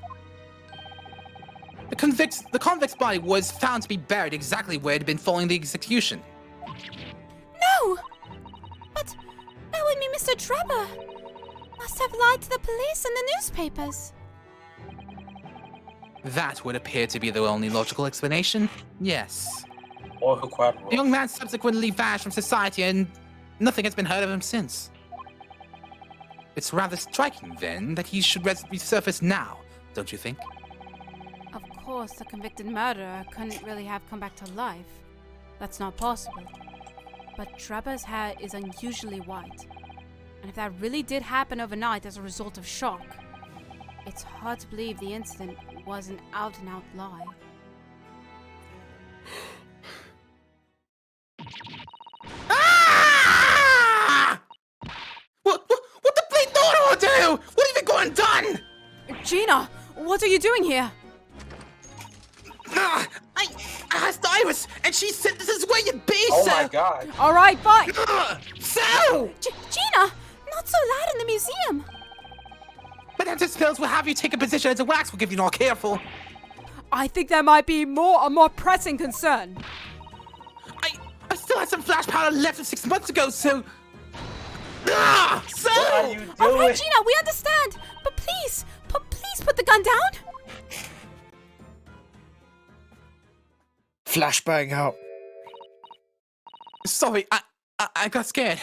The convict's body was found to be buried exactly where it had been following the execution. No! But that would mean Mr. Trevor must have lied to the police and the newspapers. That would appear to be the only logical explanation, yes. Or who quite The young man subsequently vanished from society and nothing has been heard of him since. It's rather striking, then, that he should resurface now, don't you think? Of course, the convicted murderer couldn't really have come back to life. That's not possible. But Trevor's hair is unusually white. And if that really did happen overnight as a result of shock, it's hard to believe the incident was an out-and-out lie. Ah! What the bleed Nora do? What have you gone and done? Gina, what are you doing here? I asked Iris, and she said this is where you'd be, Oh sir. my god. All right, fine. So! Gina, not so loud in the museum. Madame Tuspel's will have you take a position as a wax will give you not careful. I think there might be a more pressing concern. I still had some flash powder left of 6 months ago, so... So! What are you doing? All right, Gina, we understand. But please put the gun down. Flashbang out. Sorry, I got scared.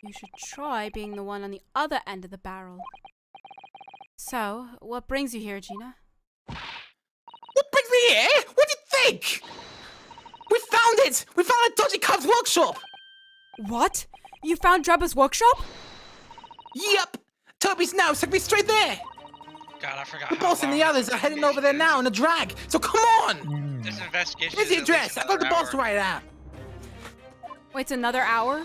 You should try being the one on the other end of the barrel. So, what brings you here, Gina? What brings me here? What do you think? We found it! We found a dodgy cub's workshop! What? You found Drebba's workshop? Yep! Toby's now took me straight there! God, I forgot. The boss and the others are heading over there now in a drag, so come on! This investigation. Here's the is at address. least I got the another boss hour. right out. Wait, it's another hour?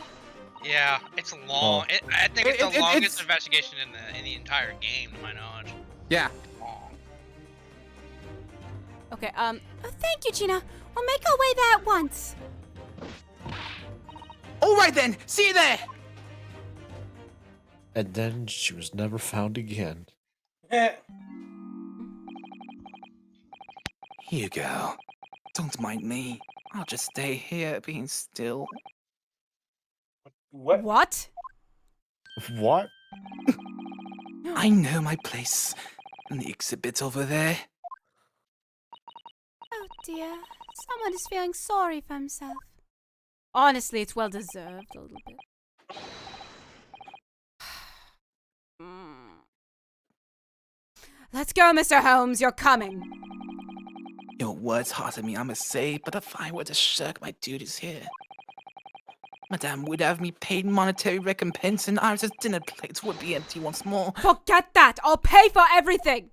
Yeah, it's long. I think it's the It's- longest investigation in the entire game, to my knowledge. Yeah. Long. Okay, Oh, thank you, Gina. We'll make our way there at once. All right then. See you there. And then she was never found again. Eh. Here you go. Don't mind me. I'll just stay here being still. What? What? What? I know my place. In the exhibit over there. Oh dear. Someone is feeling sorry for himself. Honestly, it's well deserved a little bit. Let's go, Mr. Holmes. You're coming. Your words heartened me, I must say, but if I were to shirk my duties here, Madame would have me paid monetary recompense, and Iris's dinner plates would be empty once more. Forget that. I'll pay for everything.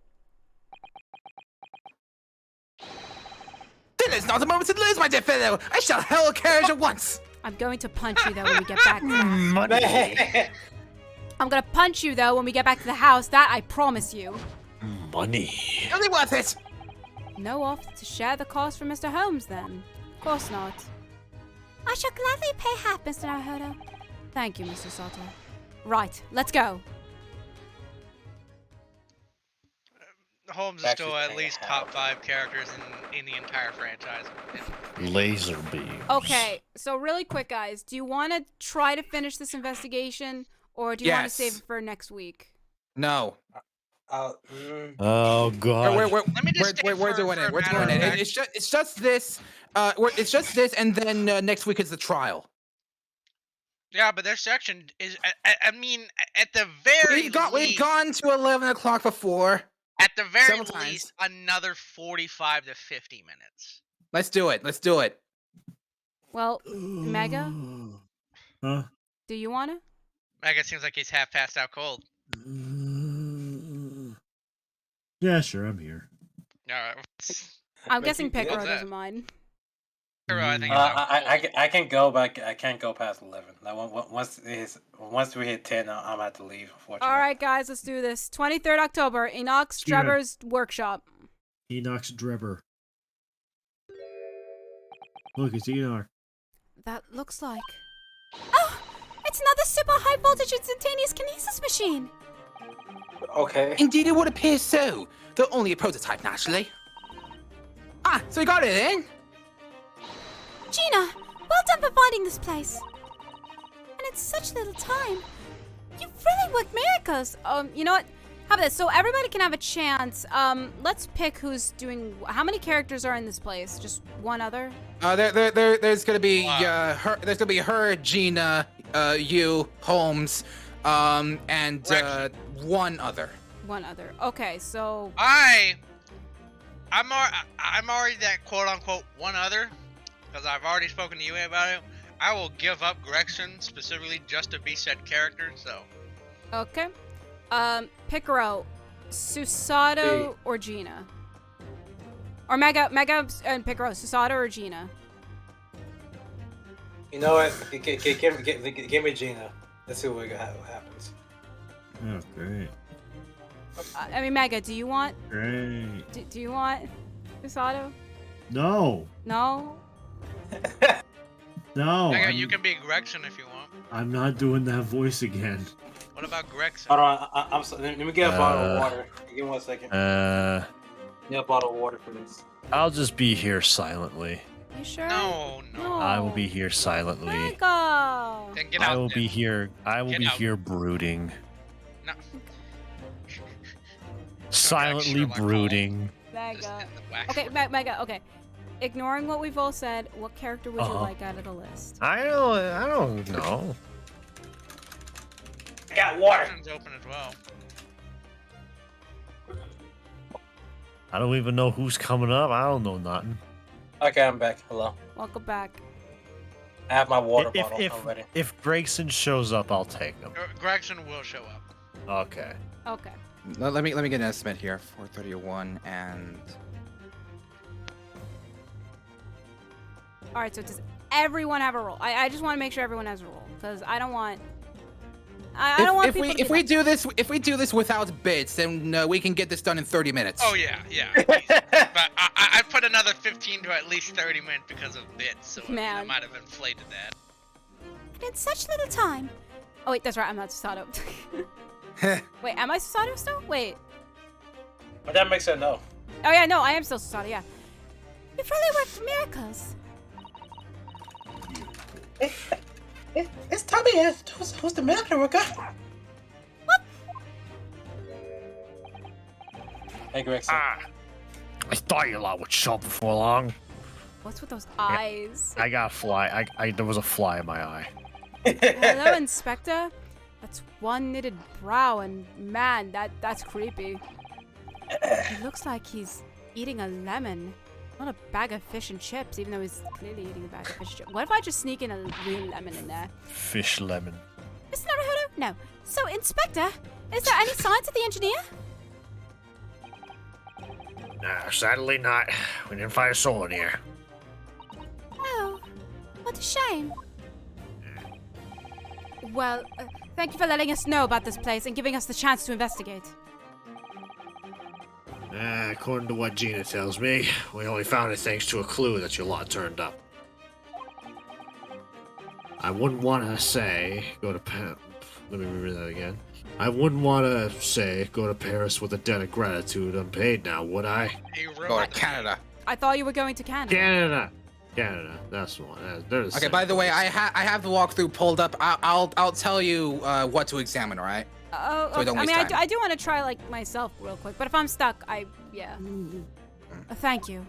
Dinner's not a moment to lose, my dear fellow. I shall hell a carriage at once. I'm going to punch you, though, when we get back to the house. Money. I'm gonna punch you, though, when we get back to the house. That I promise you. Money. Only worth it. No off to share the cost for Mr. Holmes, then. Of course not. I shall gladly pay half, Mr. Naruhodo. Thank you, Mr. Sato. Right, let's go. Holmes is still at least top 5 characters in the entire franchise. Laser beams. Okay, so really quick, guys. Do you want to try to finish this investigation, or do you want to save it for next week? No. Oh God. We're doing it. We're doing it. It's just this. It's just this, and then next week is the trial. Yeah, but their section is. I mean, at the very we've gone to 11 o'clock before. At the very least, another 45 to 50 minutes. Let's do it. Let's do it. Well, Mega? Huh? Do you want to? Mega seems like he's half passed out cold. Yeah, sure, I'm here. I'm guessing Picaro doesn't mind. I can go, but I can't go past 11. Like, once we hit 10, I'm gonna have to leave. Unfortunately. All right, guys, let's do this. 23rd October, Enoch's Dreber's workshop. Enoch's Dreber. Look, it's Enoch. That looks like. Oh, it's another super high voltage instantaneous kinesis machine. Okay. Indeed, it would appear so. Though only a prototype, naturally. Ah, so you got it in? Gina, well done for finding this place. And it's such little time. You've really worked miracles. You know what? How about this? So everybody can have a chance. Let's pick who's doing. How many characters are in this place? Just one other? There's gonna be her. There's gonna be her, Gina, you, Holmes, and one other. One other. Okay, so. I'm already that quote unquote one other. Because I've already spoken to you about it, I will give up Gregson specifically just to be said character, so. Okay. Picaro, Susato or Gina? Or Mega and Picaro, Susato or Gina? You know what? Give me Gina. Let's see what happens. Oh, great. I mean, Mega, do you want? Great. Do you want Susato? No. No? No. Mega, you can be Gregson if you want. I'm not doing that voice again. What about Gregson? Hold on, I'm sorry. Let me get a bottle of water. Give me 1 second. Get a bottle of water for this. I'll just be here silently. You sure? No. I will be here silently. Mega! Then get out. I will be here. I will be here brooding. No. Silently brooding. Mega. Okay, Mega. Okay. Ignoring what we've all said, what character would you like out of the list? I don't know. I got water. Gregson open as well. I don't even know who's coming up. I don't know nothing. Okay, I'm back. Hello. Welcome back. I have my water bottle. I'm ready. If Gregson shows up, I'll take him. Gregson will show up. Okay. Okay. Let me get an estimate here. 431 and. All right. So does everyone have a role? I just want to make sure everyone has a role because I don't want. I don't want people to if we do this without bits, then we can get this done in 30 minutes. Oh yeah. But I put another 15 to at least 30 minutes because of bits, so I might have inflated that. And in such little time. Oh wait, that's right. I'm not Susato. Wait, am I Susato still? Wait. But that makes it no. Oh yeah, no, I am still Susato. Yeah. You've really worked miracles. It's Tommy. Who's the miracle worker? What? Hey, Gregson. I thought your lot would show up before long. What's with those eyes? I got a fly. There was a fly in my eye. Hello, Inspector. That's one knitted brow, and man, that's creepy. It looks like he's eating a lemon, not a bag of fish and chips, even though he's clearly eating a bag of fish and chips. What if I just sneak in a real lemon in there? Fish lemon. Mr. Naruhodo? No. So, Inspector, is there any signs of the engineer? Nah, sadly not. We didn't find a soul in here. Oh, what a shame. Well, thank you for letting us know about this place and giving us the chance to investigate. According to what Gina tells me, we only found it thanks to a clue that your lot turned up. I wouldn't want to say go to Let me read that again. I wouldn't want to say go to Paris with a debt of gratitude unpaid now, would I? Go to Canada. I thought you were going to Canada. Canada. That's the one. They're the Okay. same By the way, place. I have the walkthrough pulled up. I'll tell you what to examine. All right. Oh, So we don't I waste mean, time. I do want to try like myself real quick, but if I'm stuck, yeah. Thank you.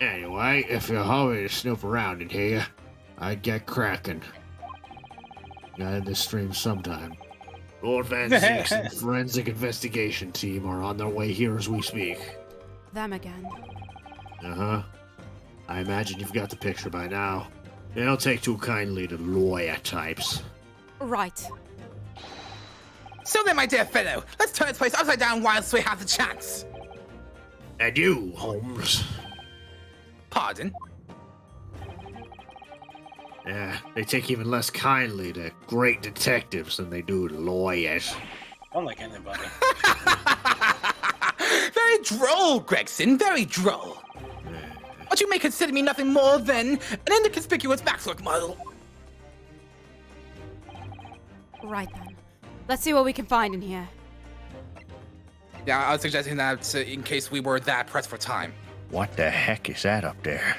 Anyway, if you're hungry to snoop around in here, I'd get cracking. Got in this stream sometime. Lord Van Zeek's and forensic investigation team are on their way here as we speak. Them again. Uh-huh. I imagine you've got the picture by now. They don't take too kindly to lawyer types. Right. So then, my dear fellow, let's turn this place upside down whilst we have the chance. And you, Holmes. Pardon? Yeah, they take even less kindly to great detectives than they do to lawyers. Unlike anybody. Very droll, Gregson, very droll. But you may consider me nothing more than an inconspicuous backwork model. Right then. Let's see what we can find in here. Yeah, I was suggesting that in case we were that pressed for time. What the heck is that up there?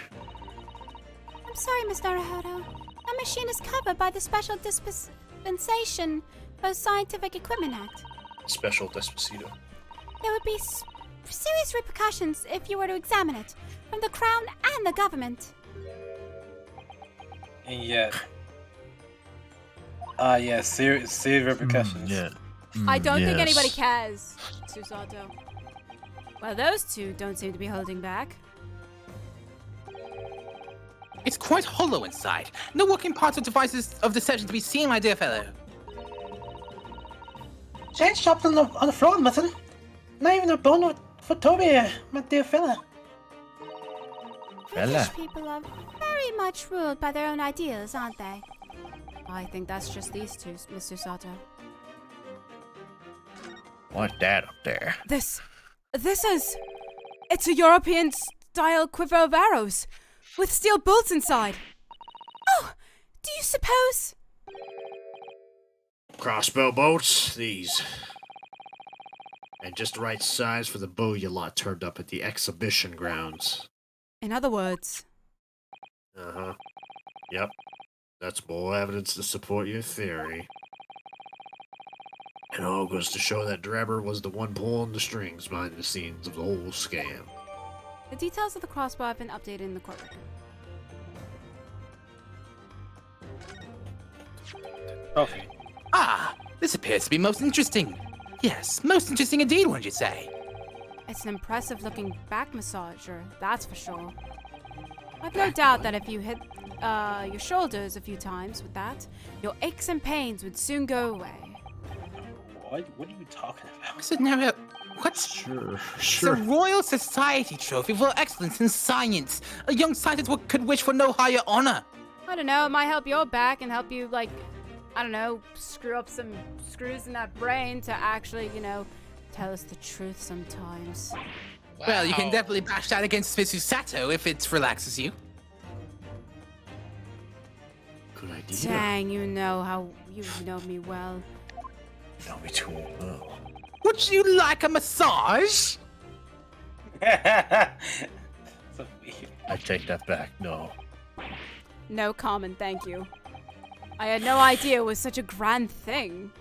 I'm sorry, Miss Naruhodo. Our machine is covered by the Special Dispensation for Scientific Equipment Act. Special Despacito. There would be serious repercussions if you were to examine it, from the Crown and the government. And yet. Yeah, serious repercussions. I don't think anybody cares, Susato. Well, those two don't seem to be holding back. It's quite hollow inside. No working parts or devices of deception to be seen, my dear fellow. Giant shops on the floor, mutton. Not even a bone for Toby, my dear fella. British people are very much ruled by their own ideas, aren't they? I think that's just these two, Mr. Sato. What's that up there? This is... It's a European-style quiver of arrows, with steel bolts inside. Oh, do you suppose... Crossbow bolts, these. And just the right size for the bow you lot turned up at the exhibition grounds. In other words... Uh-huh. Yep. That's more evidence to support your theory. It all goes to show that Drebber was the one pulling the strings behind the scenes of the whole scam. The details of the crossbow have been updated in the court record. Okay. Ah, this appears to be most interesting. Yes, most interesting indeed, wouldn't you say? It's an impressive-looking back massager, that's for sure. I've no doubt that if you hit your shoulders a few times with that, your aches and pains would soon go away. What are you talking about? So now, what's... Sure. It's a Royal Society trophy for excellence in science. A young scientist could wish for no higher honor. I don't know, it might help your back and help you, like, I don't know, screw up some screws in that brain to actually, you know, tell us the truth sometimes. Wow. Well, you can definitely bash that against Mitsu Sato if it relaxes you. Good idea. Dang, you know me well. You know me too well. Would you like a massage? So weird. I take that back, no. No comment, thank you. I had no idea it was such a grand thing.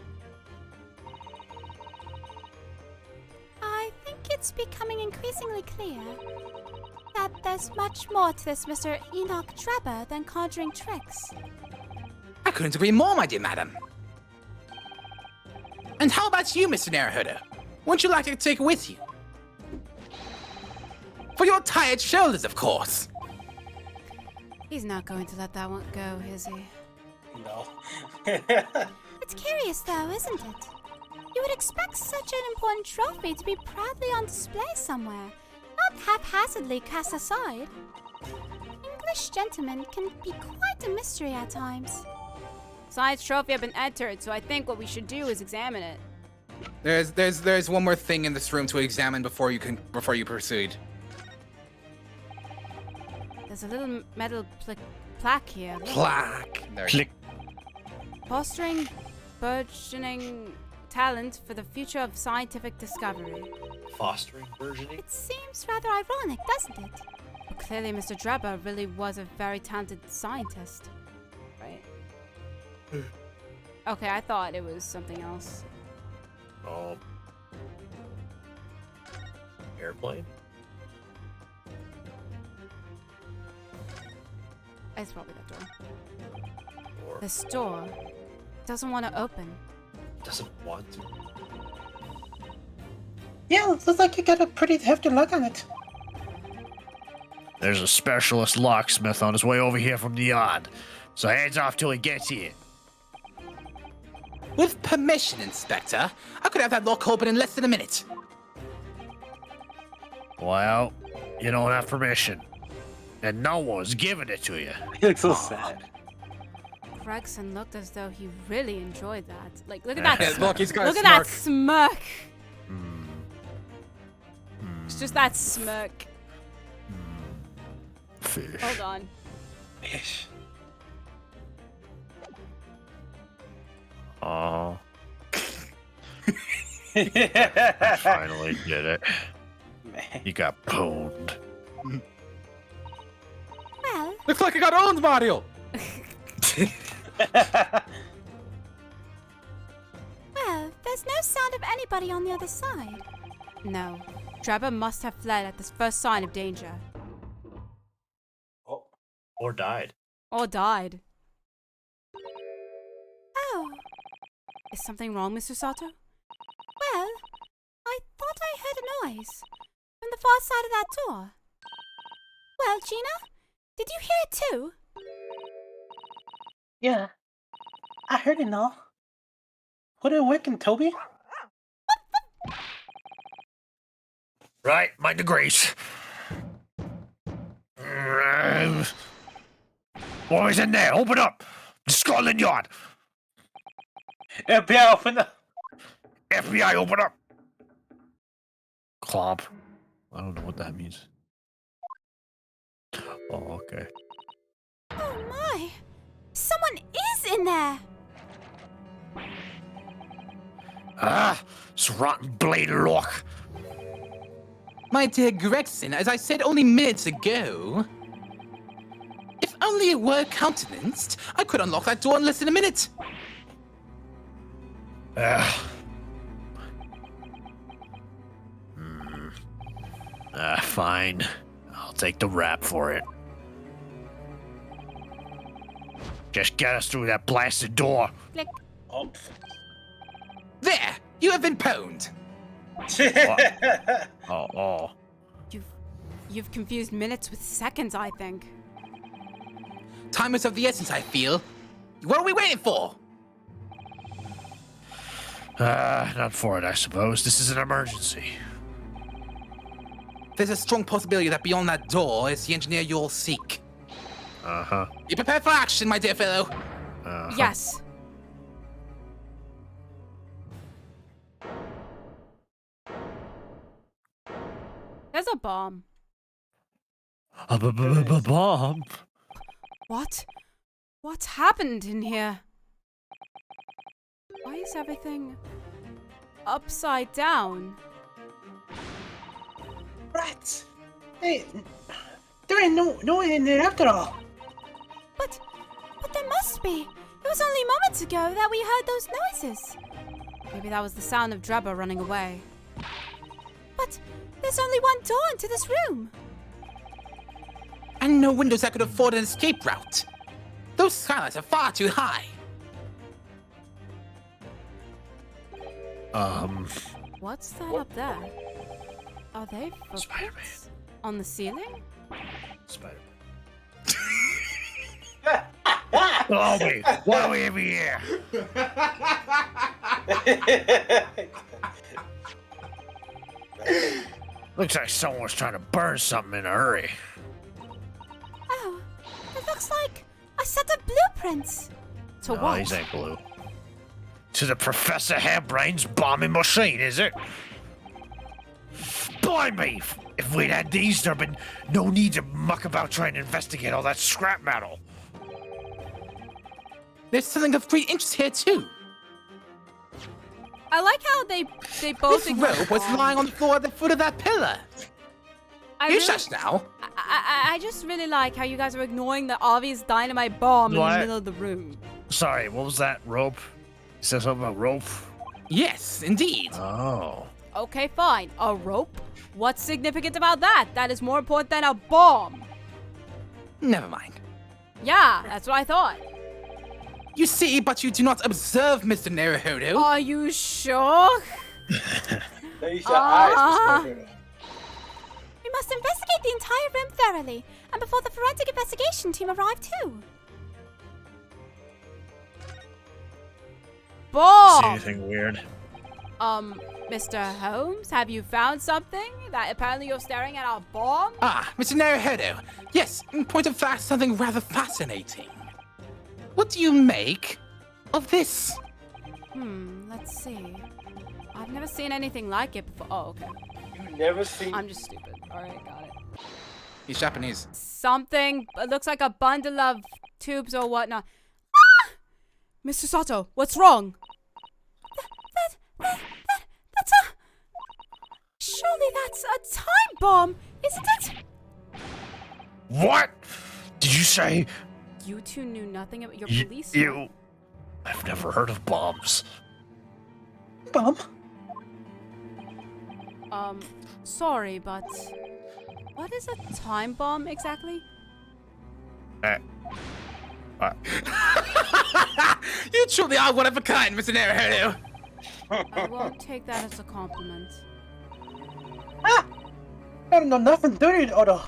I think it's becoming increasingly clear. that there's much more to this Mr. Enoch Drebber than conjuring tricks. I couldn't agree more, my dear madam. And how about you, Mr. Naruhodo? Wouldn't you like to take it with you? For your tired shoulders, of course. He's not going to let that one go, is he? No. It's curious, though, isn't it? You would expect such an important trophy to be proudly on display somewhere, not haphazardly cast aside. English gentlemen can be quite a mystery at times. Science trophy have been entered, so I think what we should do is examine it. There's one more thing in this room to examine before you proceed. There's a little metal plaque here. Look. Plaque. There you go. Fostering burgeoning talent for the future of scientific discovery. Fostering burgeoning? It seems rather ironic, doesn't it? Well, clearly Mr. Drebber really was a very talented scientist. Right? Okay, I thought it was something else. Oh. Airplane? It's probably that door. This door doesn't want to open. Doesn't want to. Yeah, looks like you got a pretty hefty lock on it. There's a specialist locksmith on his way over here from the yard, so hands off till he gets here. With permission, Inspector, I could have that lock open in less than a minute. Well, you don't have permission. And no one's giving it to you. He looks so sad. Gregson looked as though he really enjoyed that. Like, look at that. Look, he's got a look at that smirk. It's just that smirk. Fish. Hold on. Fish. Oh. I finally did it. Man. You got pwned. Well, Looks like I got owned, Mario. well, there's no sound of anybody on the other side. No. Drebber must have fled at the first sign of danger. Oh. Or died. Or died. Oh, Is something wrong, Mr. Sato? well, I thought I heard a noise from the far side of that door. Well, Gina, did you hear it too? Yeah, I heard it all. Put it working, Toby. Right, mind the grease. Boys in there, open up! Scotland Yard! FBI, open up! FBI, open up! Clomp. I don't know what that means. Oh, okay. Oh my! Someone is in there! Ah, it's rotten blade lock. My dear Gregson, as I said only minutes ago, if only it were countenanced, I could unlock that door in less than a minute. Fine. I'll take the rap for it. Just get us through that blasted door. Click. Oh. There! You have been pwned! Oh. You've confused minutes with seconds, I think. Time is of the essence, I feel. What are we waiting for? Not for it, I suppose. This is an emergency. There's a strong possibility that beyond that door is the engineer you'll seek. Uh-huh. You prepared for action, my dear fellow? Yes. There's a bomb. A bomb? What? What's happened in here? Why is everything upside down? Rats! Hey, there ain't no one in there after all. But there must be. It was only moments ago that we heard those noises. Maybe that was the sound of Drebber running away. But there's only one door into this room. and no windows that could afford an escape route. Those skylights are far too high. What's that up there? Are they Spider-Man. footprints on the ceiling? Spider-Man. Oh, wait. Why are we even here? Looks like someone was trying to burn something in a hurry. Oh, it looks like a set of blueprints. To No, what? these ain't blue. To the Professor Hairbrain's bombing machine, is it? Blimey! If we'd had these, there'd been no need to muck about trying to investigate all that scrap metal. There's something of great interest here too. I like how they both This ignore rope was bomb. lying on the floor at the foot of that pillar. I You really- shush now. I just really like how you guys are ignoring the obvious dynamite bomb in What? the middle of the room. Sorry, what was that? Rope? You said something about rope? Yes, indeed. Oh. Okay, fine. A rope? What's significant about that? That is more important than a bomb. Never mind. Yeah, that's what I thought. You see, but you do not observe, Mr. Naruhodo. Are you sure? They use your eyes Ah. for smoking. We must investigate the entire room thoroughly, and before the forensic investigation team arrive too. Bomb! See anything weird? Mr. Holmes, have you found something? That apparently you're staring at a bomb? Ah, Mr. Naruhodo. Yes, in point of fact, something rather fascinating. What do you make of this? Let's see. I've never seen anything like it before. Oh, okay. You never seen. I'm just stupid. Alright, got it. He's Japanese. Something, it looks like a bundle of tubes or whatnot. Ah! Mr. Sato, what's wrong? That's a... Surely that's a time bomb, isn't it? What? Did you say You two knew nothing about your y- police? you? I've never heard of bombs. Bomb? Sorry, but what is a time bomb exactly? You truly are one of a kind, Mr. Naruhodo. I won't take that as a compliment. I don't know nothing, do you, Odo?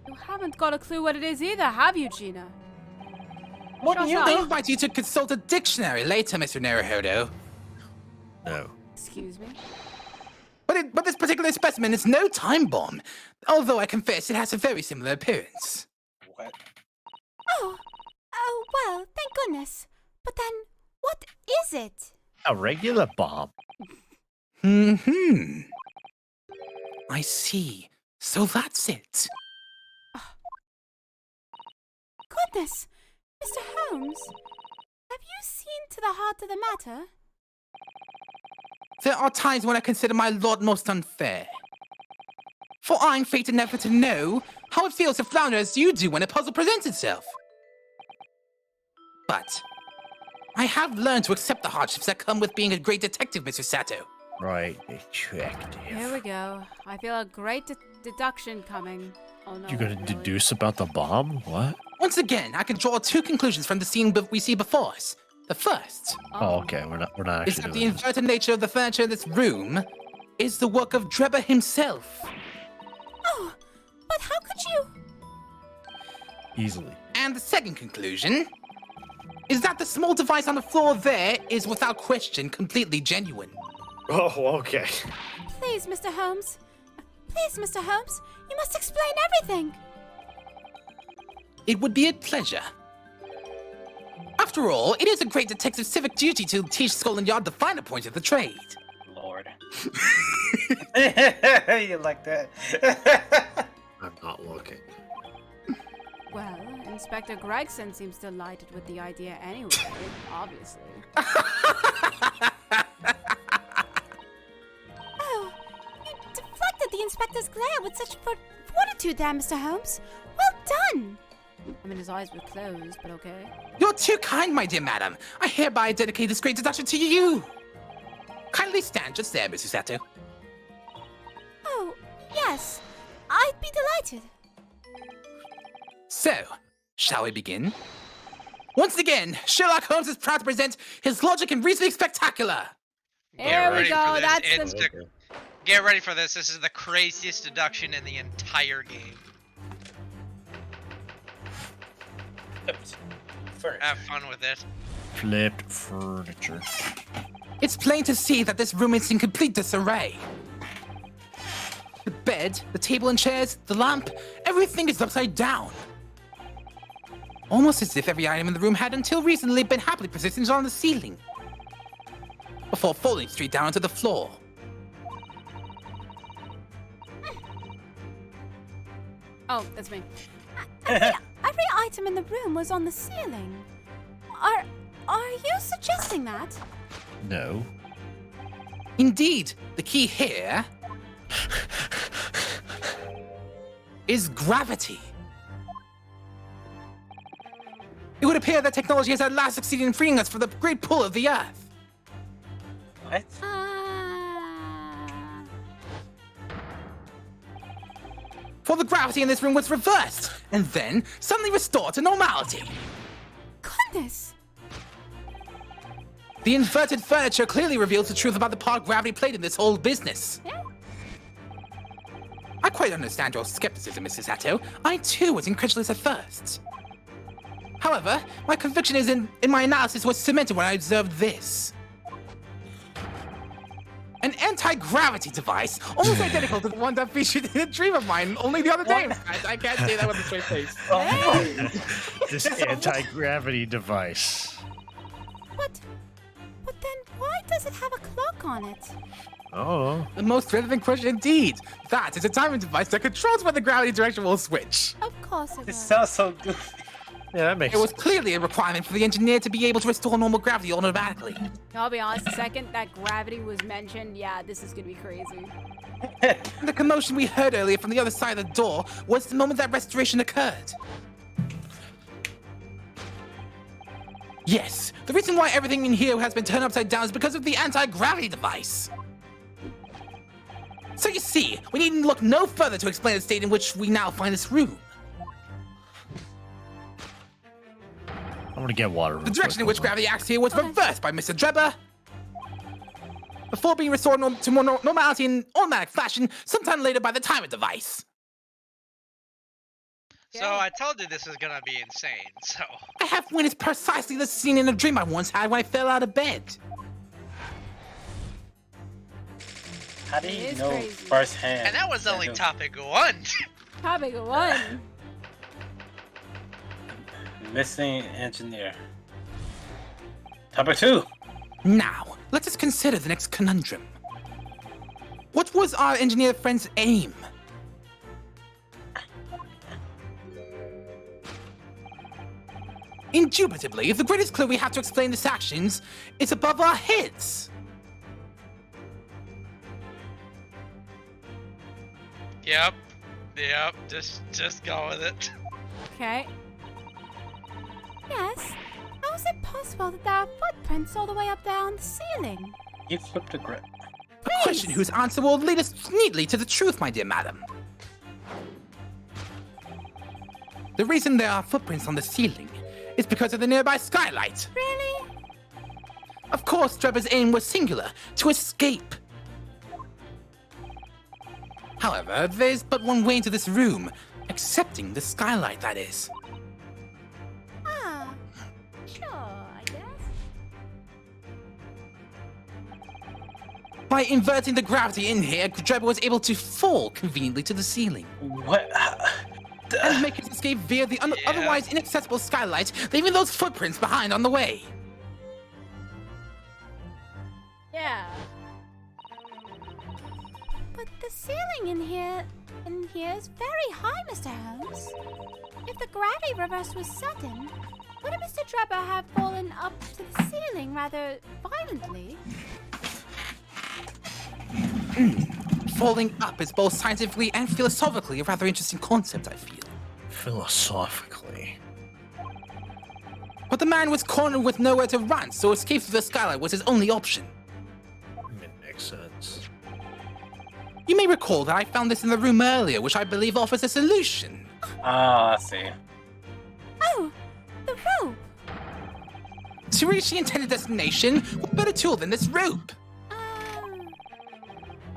You haven't got a clue what it is either, have you, Gina? What do Shut you up. I do? invite you to consult a dictionary later, Mr. Naruhodo. No. Excuse me? But this particular specimen is no time bomb, although I confess it has a very similar appearance. What? Oh, well, thank goodness. But then, what is it? A regular bomb. I see. So that's it. Goodness, Mr. Holmes, have you seen to the heart of the matter? There are times when I consider my lot most unfair. For I'm fated never to know how it feels to flounder as you do when a puzzle presents itself. But I have learned to accept the hardships that come with being a great detective, Mr. Sato. Right, detective. Here we go. I feel a great deduction coming. Oh no. You gonna really. deduce about the bomb? What? Once again, I can draw two conclusions from the scene we see before us. The first Oh, okay. We're not is actually that the doing this. inverted nature of the furniture in this room is the work of Drebber himself. Oh, but how could you? Easily. And the second conclusion is that the small device on the floor there is without question completely genuine. Oh, okay. Please, Mr. Holmes. Please, Mr. Holmes, you must explain everything. It would be a pleasure. After all, it is a great detective's civic duty to teach Skull and Yard the finer points of the trade. Lord. You like that? I'm not looking. Well, Inspector Gregson seems delighted with the idea anyway, obviously. Oh, you deflected the inspector's glare with such fortitude there, Mr. Holmes. Well done. I mean, his eyes were closed, but okay. You're too kind, my dear madam. I hereby dedicate this great deduction to you. Kindly stand just there, Mrs. Sato. Oh, yes. I'd be delighted. So, shall we begin? Once again, Sherlock Holmes is proud to present his logic and reasoning spectacular. There we go. That's It's get ready for this. This is the craziest deduction in the entire game. Have fun with it. Flipped furniture. It's plain to see that this room is in complete disarray. The bed, the table and chairs, the lamp, everything is upside down. Almost as if every item in the room had until recently been happily positioned on the ceiling, before falling straight down to the floor. Oh, that's me. Every item in the room was on the ceiling. Are you suggesting that? No. Indeed, the key here is gravity. It would appear that technology has at last succeeded in freeing us from the great pull of the Earth. What? For the gravity in this room was reversed, and then suddenly restored to normality. Goodness! The inverted furniture clearly reveals the truth about the part gravity played in this whole business. Yeah. I quite understand your skepticism, Mrs. Sato. I too was incredulous at first. However, my conviction in my analysis was cemented when I observed this. An anti-gravity device, almost identical to the one that featured in a dream of mine only the other day. I can't say that with a straight face. This anti-gravity device. But then why does it have a clock on it? Oh. The most relevant question indeed. That is a timing device that controls when the gravity direction will switch. Of course it will. It sounds so goofy. Yeah, that makes It was clearly a requirement for the engineer to be able to restore normal gravity automatically. I'll be honest, the second that gravity was mentioned, yeah, this is gonna be crazy. The commotion we heard earlier from the other side of the door was the moment that restoration occurred. Yes, the reason why everything in here has been turned upside down is because of the anti-gravity device. So you see, we need look no further to explain the state in which we now find this room. I'm gonna get water. The direction in which gravity acts here was reversed by Mr. Drebber before being restored to more normality in automatic fashion sometime later by the timer device. So I told you this was gonna be insane, so... I have witnessed precisely the scene in a dream I once had when I fell out of bed. How do you know firsthand? And that was only topic 1. Topic 1. Missing engineer. Topic 2. Now, let us consider the next conundrum. What was our engineer friend's aim? Indubitably, the greatest clue we have to explain this actions is above our heads. Yep, just go with it. Okay. Yes. How is it possible that there are footprints all the way up there on the ceiling? You flipped a grip. A question whose answer will lead us neatly to the truth, my dear madam. The reason there are footprints on the ceiling is because of the nearby skylight. Really? Of course, Drebber's aim was singular, to escape. However, there's but one way into this room, accepting the skylight, that is. Ah, sure, I guess. By inverting the gravity in here, Drebber was able to fall conveniently to the ceiling. What? And make his escape via the otherwise inaccessible skylight, leaving those footprints behind on the way. Yeah. But the ceiling in here is very high, Mr. Holmes. If the gravity reverse was sudden, wouldn't Mr. Drebber have fallen up to the ceiling rather violently? Falling up is both scientifically and philosophically a rather interesting concept, I feel. Philosophically. But the man was cornered with nowhere to run, so escape through the skylight was his only option. It makes sense. You may recall that I found this in the room earlier, which I believe offers a solution. Ah, I see. Oh, the rope. To reach the intended destination, what better tool than this rope?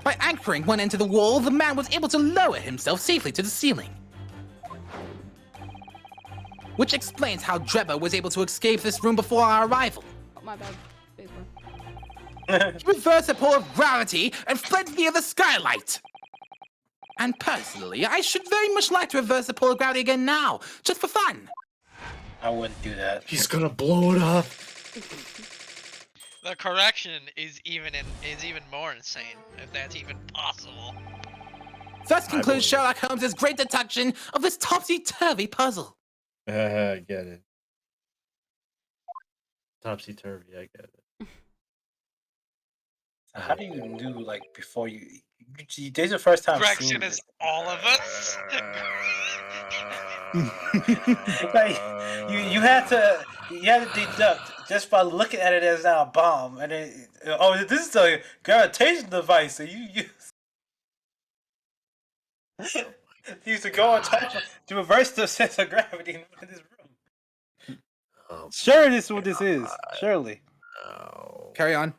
By anchoring one end to the wall, the man was able to lower himself safely to the ceiling. Which explains how Drebber was able to escape this room before our arrival. Oh, my bad. He reversed the pull of gravity and fled via the skylight. And personally, I should very much like to reverse the pull of gravity again now, just for fun. I wouldn't do that. He's gonna blow it up. The correction is even more insane, if that's even possible. Thus concludes Sherlock Holmes' great deduction of this topsy-turvy puzzle. I get it. Topsy-turvy, I get it. How do you do, like, before you... This is the first time Correction is all of us. Like, you had to deduct just by looking at it as now a bomb, and then this is a gravitation device, so you use to go on top to reverse the sense of gravity in this room. Sure, this is what this is. Surely. No. Carry on.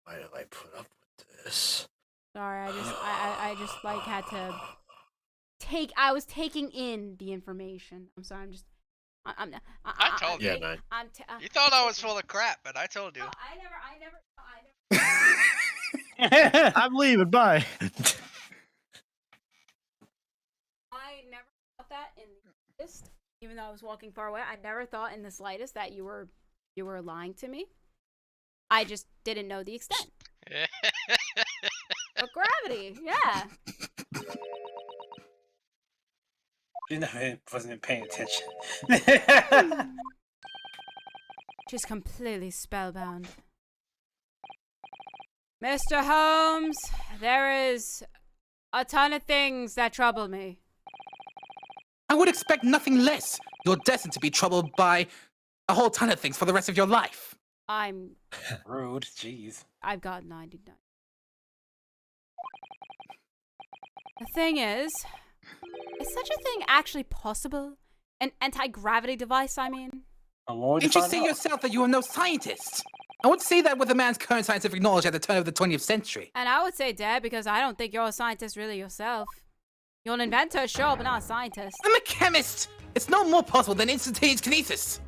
Why did I put up with this? Sorry, I just like had to take. I was taking in the information. I'm sorry. I told you. Yeah, You thought I was full of crap, but I told you. No, I never. I'm leaving. Bye. I never thought that in the slightest. Even though I was walking far away, I never thought in the slightest that you were lying to me. I just didn't know the extent. But gravity, yeah. You wasn't paying attention. Just completely spellbound. Mr. Holmes, there is a ton of things that trouble me. I would expect nothing less. You're destined to be troubled by a whole ton of things for the rest of your life. I'm rude. Jeez. I've got 99. The thing is such a thing actually possible? An anti-gravity device, I mean? Didn't you say yourself that you are no scientist? I would say that with a man's current scientific knowledge at the turn of the 20th century. And I would say, Dad, because I don't think you're a scientist really yourself. You're an inventor, sure, but not a scientist. I'm a chemist! It's no more possible than instantaneous kinesis.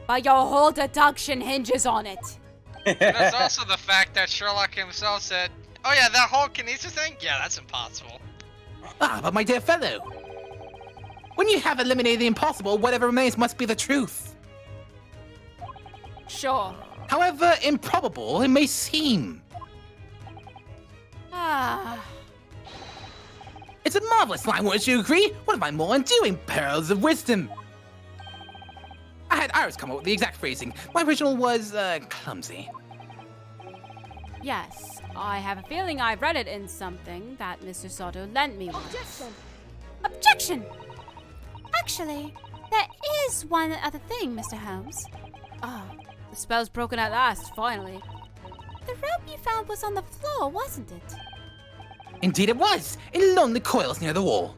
But your whole deduction hinges on it. There's also the fact that Sherlock himself said, oh yeah, that whole kinesis thing? Yeah, that's impossible. Ah, but my dear fellow, when you have eliminated the impossible, whatever remains must be the truth. Sure. However improbable it may seem. It's a marvelous line, wouldn't you agree? What am I more undoing? Pearls of wisdom. I had Iris come up with the exact phrasing. My original was, clumsy. Yes, I have a feeling I've read it in something that Mr. Soto lent me once. Objection! Objection! Actually, there is one other thing, Mr. Holmes. The spell's broken at last, finally. The rope you found was on the floor, wasn't it? Indeed it was, in lonely coils near the wall.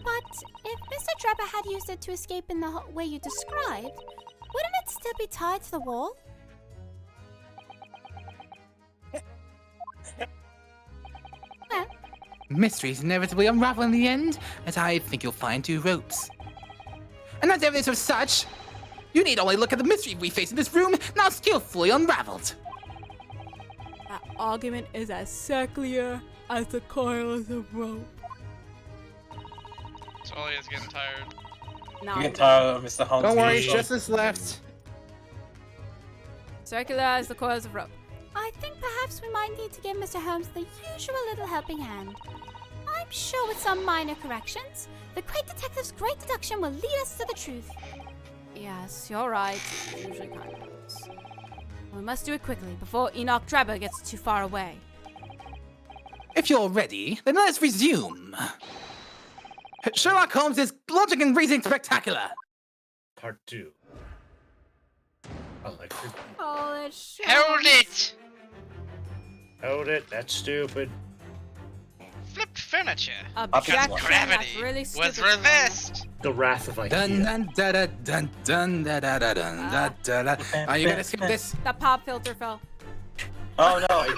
But if Mr. Drebber had used it to escape in the way you described, wouldn't it still be tied to the wall? Well, Mysteries inevitably unravel in the end, as I think you'll find two ropes. And as evidence of such, you need only look at the mystery we face in this room, now skillfully unraveled. That argument is as circular as the coils of rope. Sully is getting tired. No, You get tired of Mr. Holmes. Don't worry, Justice left. Circular as the coils of rope. I think perhaps we might need to give Mr. Holmes the usual little helping hand. I'm sure with some minor corrections, the great detective's great deduction will lead us to the truth. Yes, you're right. It usually kind of does. We must do it quickly before Enoch Drebber gets too far away. If you're ready, then let's resume. Sherlock Holmes is Logic and Reasoning Spectacular. Part 2. Electric. Hold it. Hold it! Hold it, that's stupid. Flip furniture. Objection. Gravity That's really stupid. was reversed. The wrath of IKEA. Dun dun da da dun dun da da da dun da da da. Are you gonna skip this? The pop filter fell. Oh no.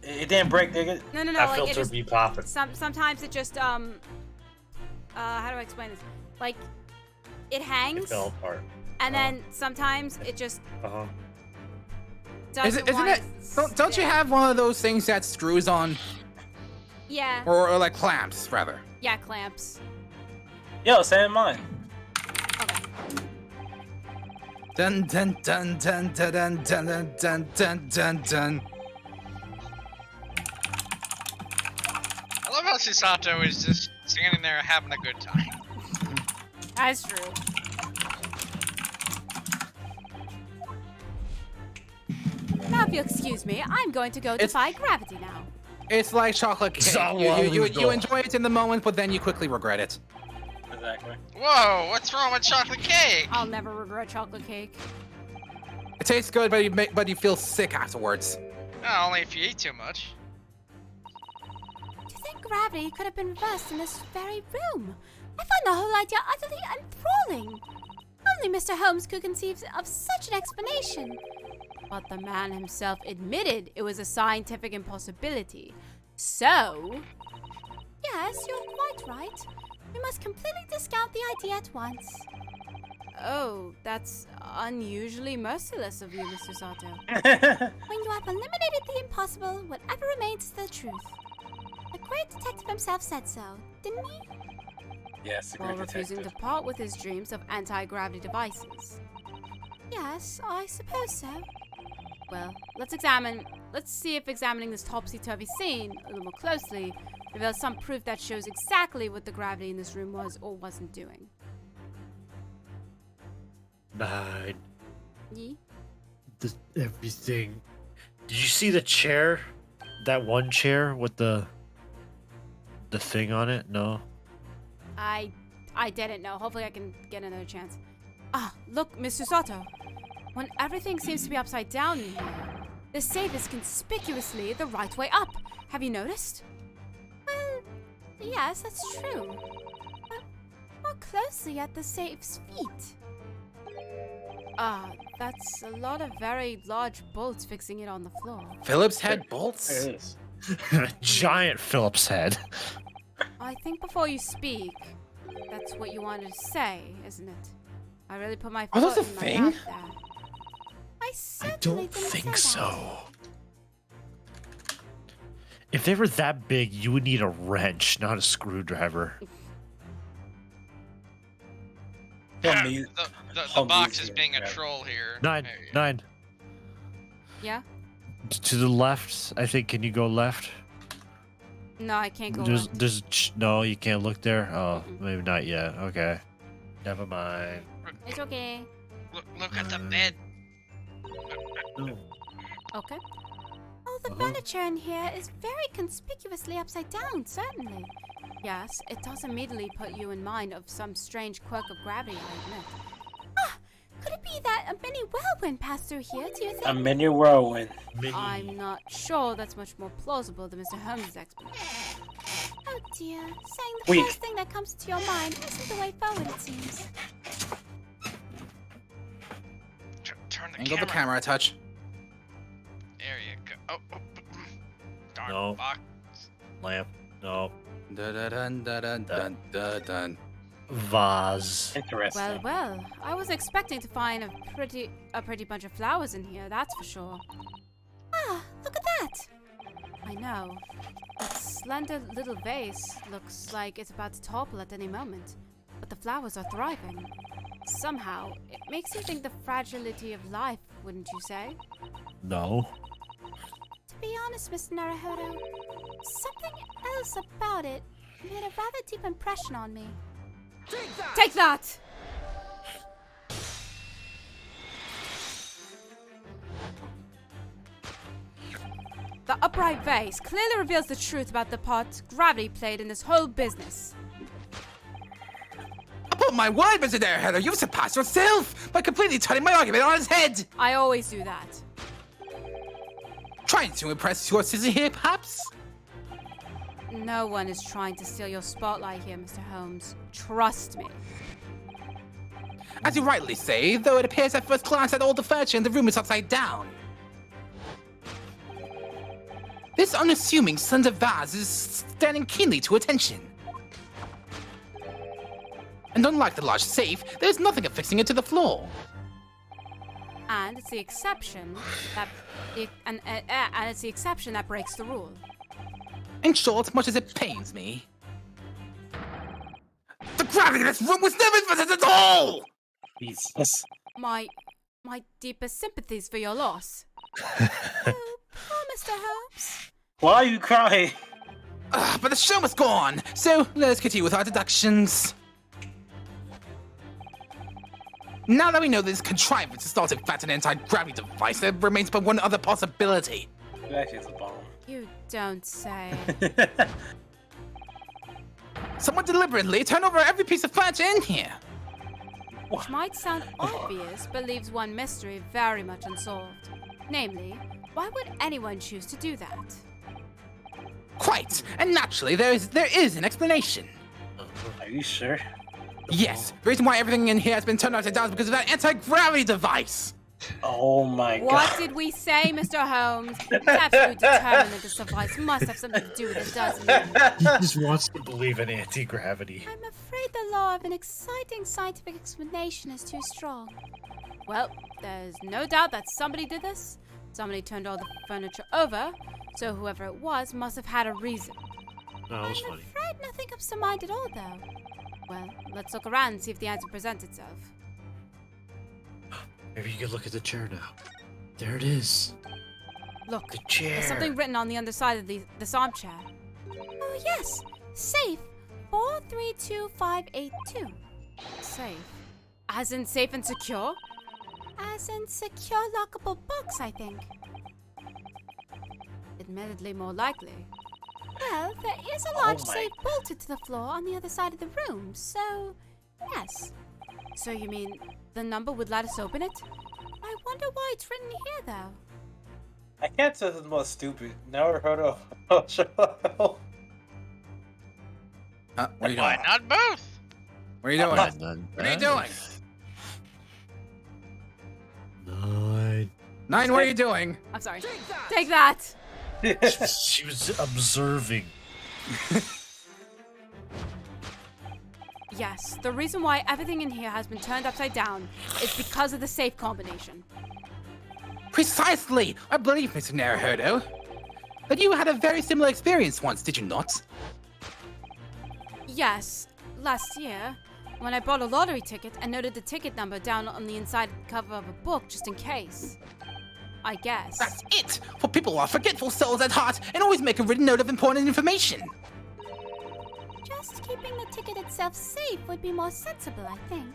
It didn't break, nigga. No. That Like, it filter just, be popping. sometimes it just how do I explain this? Like, it hangs. It fell apart. And then sometimes it just Isn't it? Don't you have one of those things that screws on? Yeah. Or like clamps, rather. Yeah, clamps. Yo, same mine. Dun dun dun dun dun dun dun dun dun dun dun. I love how Susato is just standing there having a good time. That's true. Now, if you'll excuse me, I'm going to go defy gravity now. It's like chocolate cake. You enjoy it in the moment, but then you quickly regret it. Exactly. Whoa, what's wrong with chocolate cake? I'll never regret chocolate cake. It tastes good, but you feel sick afterwards. Oh, only if you eat too much. Do you think gravity could have been reversed in this very room? I find the whole idea utterly enthralling. Only Mr. Holmes could conceive of such an explanation. But the man himself admitted it was a scientific impossibility. So... Yes, you're quite right. We must completely discount the idea at once. Oh, that's unusually merciless of you, Mr. Sato. When you have eliminated the impossible, whatever remains is the truth. The great detective himself said so, didn't he? Yes, the While great refusing detective. to part with his dreams of anti-gravity devices. Yes, I suppose so. Well, let's see if examining this topsy-turvy scene a little more closely reveals some proof that shows exactly what the gravity in this room was or wasn't doing. 9. Yee? Everything. Did you see the chair? That one chair with the thing on it? No. I didn't know. Hopefully I can get another chance. Ah, look, Mr. Sato. When everything seems to be upside down in here, the safe is conspicuously the right way up. Have you noticed? Well, yes, that's true. But more closely at the safe's feet. Ah, that's a lot of very large bolts fixing it on the floor. Phillips head bolts? There it is. Giant Phillips head. I think before you speak, that's what you wanted to say, isn't it? I really put my Are those foot a in my thing? mouth there. I I certainly don't didn't think say that. so. If they were that big, you would need a wrench, not a screwdriver. The box is being a troll here. 9. 9. Yeah? To the left, I think. Can you go left? No, I can't go There's, left. no, you can't look there. Oh, maybe not yet. Okay, never mind. It's okay. Look at the bed. Okay. Oh, the furniture in here is very conspicuously upside down, certainly. Yes, it does immediately put you in mind of some strange quirk of gravity, I admit. Ah, could it be that a mini whirlwind passed through here, do you think? A mini whirlwind. I'm not sure that's much more plausible than Mr. Holmes' explanation. Oh dear, saying the Weak. first thing that comes to your mind isn't the way forward, it seems. Turn the Angle camera. the camera a touch. There you go. Oh. Darn No. box. Lamp. No. Dun dun dun dun dun dun dun. Vase. Interesting. Well, I was expecting to find a pretty bunch of flowers in here, that's for sure. Ah, look at that! I know. That slender little vase looks like it's about to topple at any moment, but the flowers are thriving. Somehow, it makes you think the fragility of life, wouldn't you say? No. To be honest, Mr. Naruhodo, something else about it made a rather deep impression on me. Take that! The upright vase clearly reveals the truth about the part gravity played in this whole business. Oh my word, Mr. Naruhodo, you've surpassed yourself by completely turning my argument on its head. I always do that. Trying to impress your sister here, perhaps? No one is trying to steal your spotlight here, Mr. Holmes. Trust me. As you rightly say, though it appears at first glance that all the furniture in the room is upside down. This unassuming slender vase is standing keenly to attention. And unlike the large safe, there's nothing affixing it to the floor. And it's the exception that breaks the rule. In short, much as it pains me, the gravity of this room was never invented at all! Jesus. My deepest sympathies for your loss. Oh, poor Mr. Holmes. Why are you crying? But the show must go on, so let's continue with our deductions. Now that we know this contrivance is not in fact an anti-gravity device, there remains but one other possibility. Actually, it's a bomb. You don't say. Someone deliberately turned over every piece of furniture in here. Which might sound obvious, but leaves one mystery very much unsolved. Namely, why would anyone choose to do that? Quite, and naturally there is an explanation. Are you sure? Yes, the reason why everything in here has been turned upside down is because of that anti-gravity device. Oh my god. What did we say, Mr. Holmes? It's absolutely determined that this device must have something to do with it, doesn't it? He just wants to believe in anti-gravity. I'm afraid the law of an exciting scientific explanation is too strong. Well, there's no doubt that somebody did this. Somebody turned all the furniture over, so whoever it was must have had a reason. Oh, that was funny. I'm afraid nothing comes to mind at all, though. Well, let's look around and see if the answer presents itself. Maybe you could look at the chair now. There it is. Look, The chair. there's something written on the underside of this armchair. Oh, yes. Safe 432582. Safe. As in safe and secure? As in secure lockable box, I think. Admittedly more likely. Well, there is a large safe bolted to the floor on the other side of the room, so yes. So you mean the number would let us open it? I wonder why it's written here, though. I can't tell this is more stupid. Never heard of. What are you doing? Why not both? What are you doing? What are you doing? 9. 9, what are you doing? I'm sorry. Take that! She was observing. Yes, the reason why everything in here has been turned upside down is because of the safe combination. Precisely! I believe, Mr. Naruhodo. But you had a very similar experience once, did you not? Yes, last year, when I bought a lottery ticket and noted the ticket number down on the inside cover of a book just in case. I guess. That's it! For people who are forgetful souls at heart and always make a written note of important information. Just keeping the ticket itself safe would be more sensible, I think.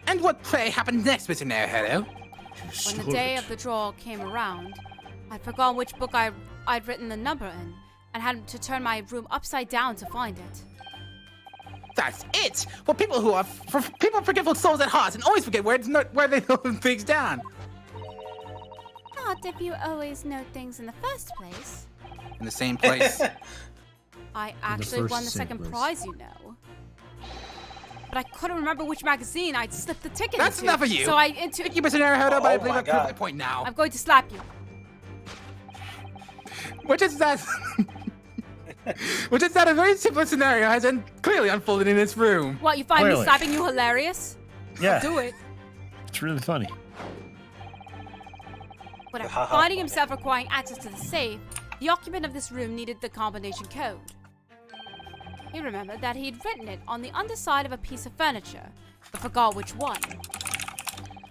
And what, pray, happened next, Mr. Naruhodo? When the day of the draw came around, I'd forgotten which book I'd written the number in, and had to turn my room upside down to find it. That's it! For people who are forgetful souls at heart and always forget where they note things down. Not if you always note things in the first place. In the same place. I actually won the second prize, you know. But I couldn't remember which magazine I'd slipped the ticket That's into. enough of you. So Thank you, Mr. Naruhodo, but I believe I've proved my point now. I'm going to slap you. Which is that a very simple scenario has been clearly unfolded in this room. What, you find me slapping you hilarious? Yeah. I'll do it. It's really funny. But after finding himself requiring access to the safe, the occupant of this room needed the combination code. He remembered that he'd written it on the underside of a piece of furniture, but forgot which one.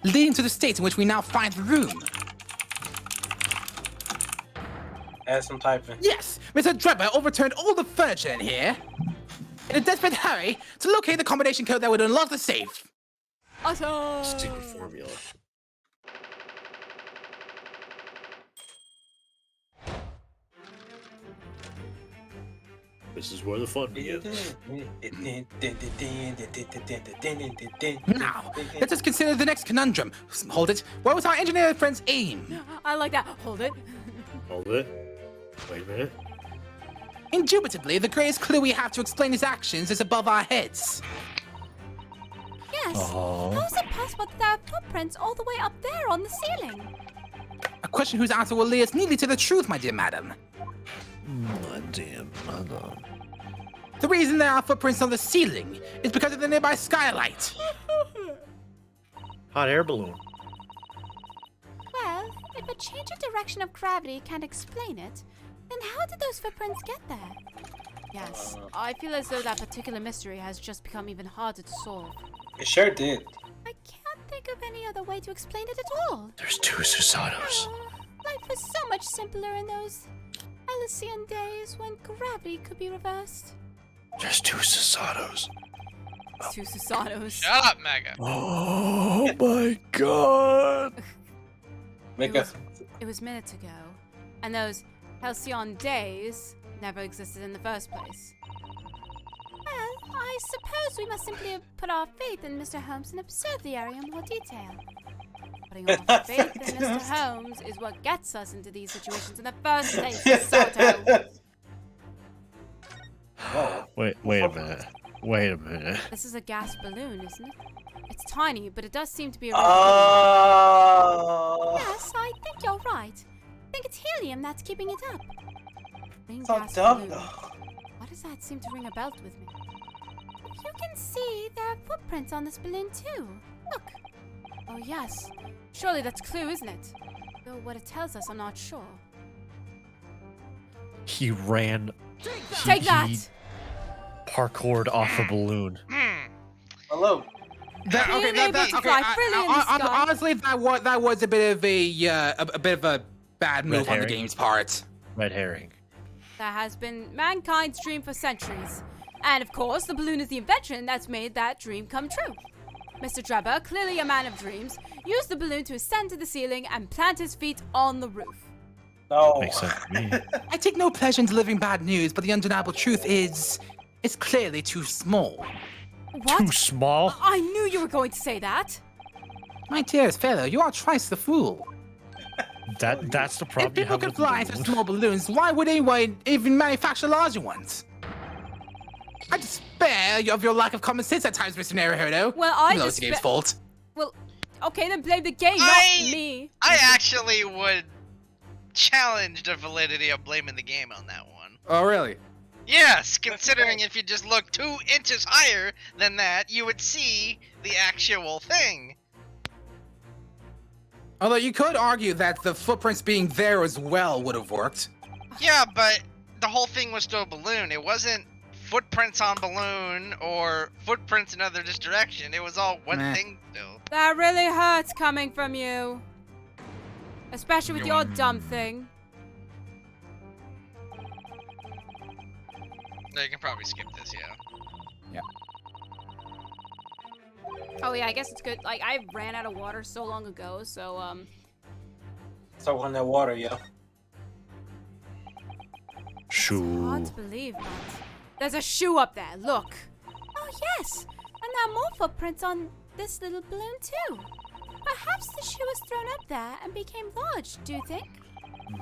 Leading to the state in which we now find the room. Add some typing. Yes, Mr. Drebber overturned all the furniture in here in a desperate hurry to locate the combination code that would unlock the safe. Awesome! Stupid formula. This is where the fun begins. Now, let us consider the next conundrum. Hold it. What was our engineer friend's aim? I like that. Hold it. Hold it. Wait a minute. Indubitably, the greatest clue we have to explain his actions is above our heads. Yes. Oh. How is it possible that there are footprints all the way up there on the ceiling? A question whose answer will lead us neatly to the truth, my dear madam. My dear mother. The reason there are footprints on the ceiling is because of the nearby skylight. Hot air balloon. Well, if a change of direction of gravity can't explain it, then how did those footprints get there? Yes, I feel as though that particular mystery has just become even harder to solve. It sure did. I can't think of any other way to explain it at all. There's 2 Susanos. Life was so much simpler in those Elysian days when gravity could be reversed. There's 2 Susanos. 2 Susanos. Shut up, Mega. Oh my god. It was minutes ago, and those halcyon days never existed in the first place. Well, I suppose we must simply put our faith in Mr. Holmes and observe the area in more detail. Putting our faith in Mr. Holmes is what gets us into these situations in the first place, Sato. Wait a minute. Wait a minute. This is a gas balloon, isn't it? It's tiny, but it does seem to be a Yes, I think you're right. I think it's helium that's keeping it up. Ring So gas dumb, balloon. though. Why does that seem to ring a bell with me? You can see there are footprints on this balloon too. Look. Oh yes. Surely that's a clue, isn't it? Though what it tells us, I'm not sure. He ran. Take that! He parkoured off a balloon. Hello. Honestly, that was a bit of a bad move on the herring. game's part. Red herring. That has been mankind's dream for centuries. And of course, the balloon is the invention that's made that dream come true. Mr. Drebber, clearly a man of dreams, used the balloon to ascend to the ceiling and plant his feet on the roof. No. Makes sense to me. I take no pleasure in delivering bad news, but the undeniable truth is, it's clearly too small. What? Too small? I knew you were going to say that. My dearest fellow, you are twice the fool. That's the problem. If people could fly in such small balloons, why would anyone even manufacture larger ones? I despair of your lack of common sense at times, Mr. Naruhodo. Well, I know it's the game's fault. Well, okay, then blame the game, not me. I actually would challenge the validity of blaming the game on that one. Oh, really? Yes, considering if you just look 2 inches higher than that, you would see the actual thing. Although you could argue that the footprints being there as well would have worked. Yeah, but the whole thing was still a balloon. It wasn't footprints on balloon or footprints in other direction. It was all one thing still. That really hurts coming from you. Especially with your dumb thing. No, you can probably skip this, yeah. Oh yeah, I guess it's good. Like, I ran out of water so long ago, so, Start on that water, yo. Shoe. hard to believe, but there's a shoe up there, look. Oh yes, and there are more footprints on this little balloon too. Perhaps the shoe was thrown up there and became large, do you think?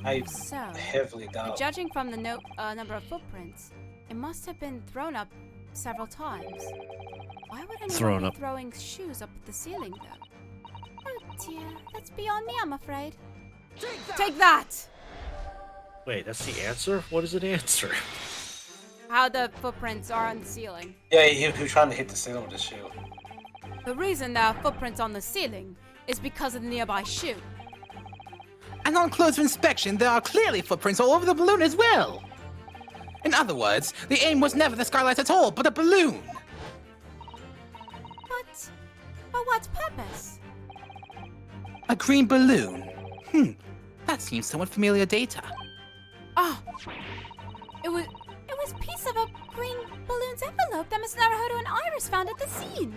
I So, heavily doubt. Judging from the number of footprints, it must have been thrown up several times. Why would anyone Thrown be up. throwing shoes up at the ceiling, though? Oh dear, that's beyond me, I'm afraid. Take that! Wait, that's the answer? What is an answer? How the footprints are on the ceiling. Yeah, he was trying to hit the ceiling with the shoe. The reason there are footprints on the ceiling is because of the nearby shoe. And on closer inspection, there are clearly footprints all over the balloon as well. In other words, the aim was never the skylight at all, but a balloon. But for what purpose? A green balloon. That seems somewhat familiar data. Ah! It was a piece of a green balloon's envelope that Miss Naruhodo and Iris found at the scene.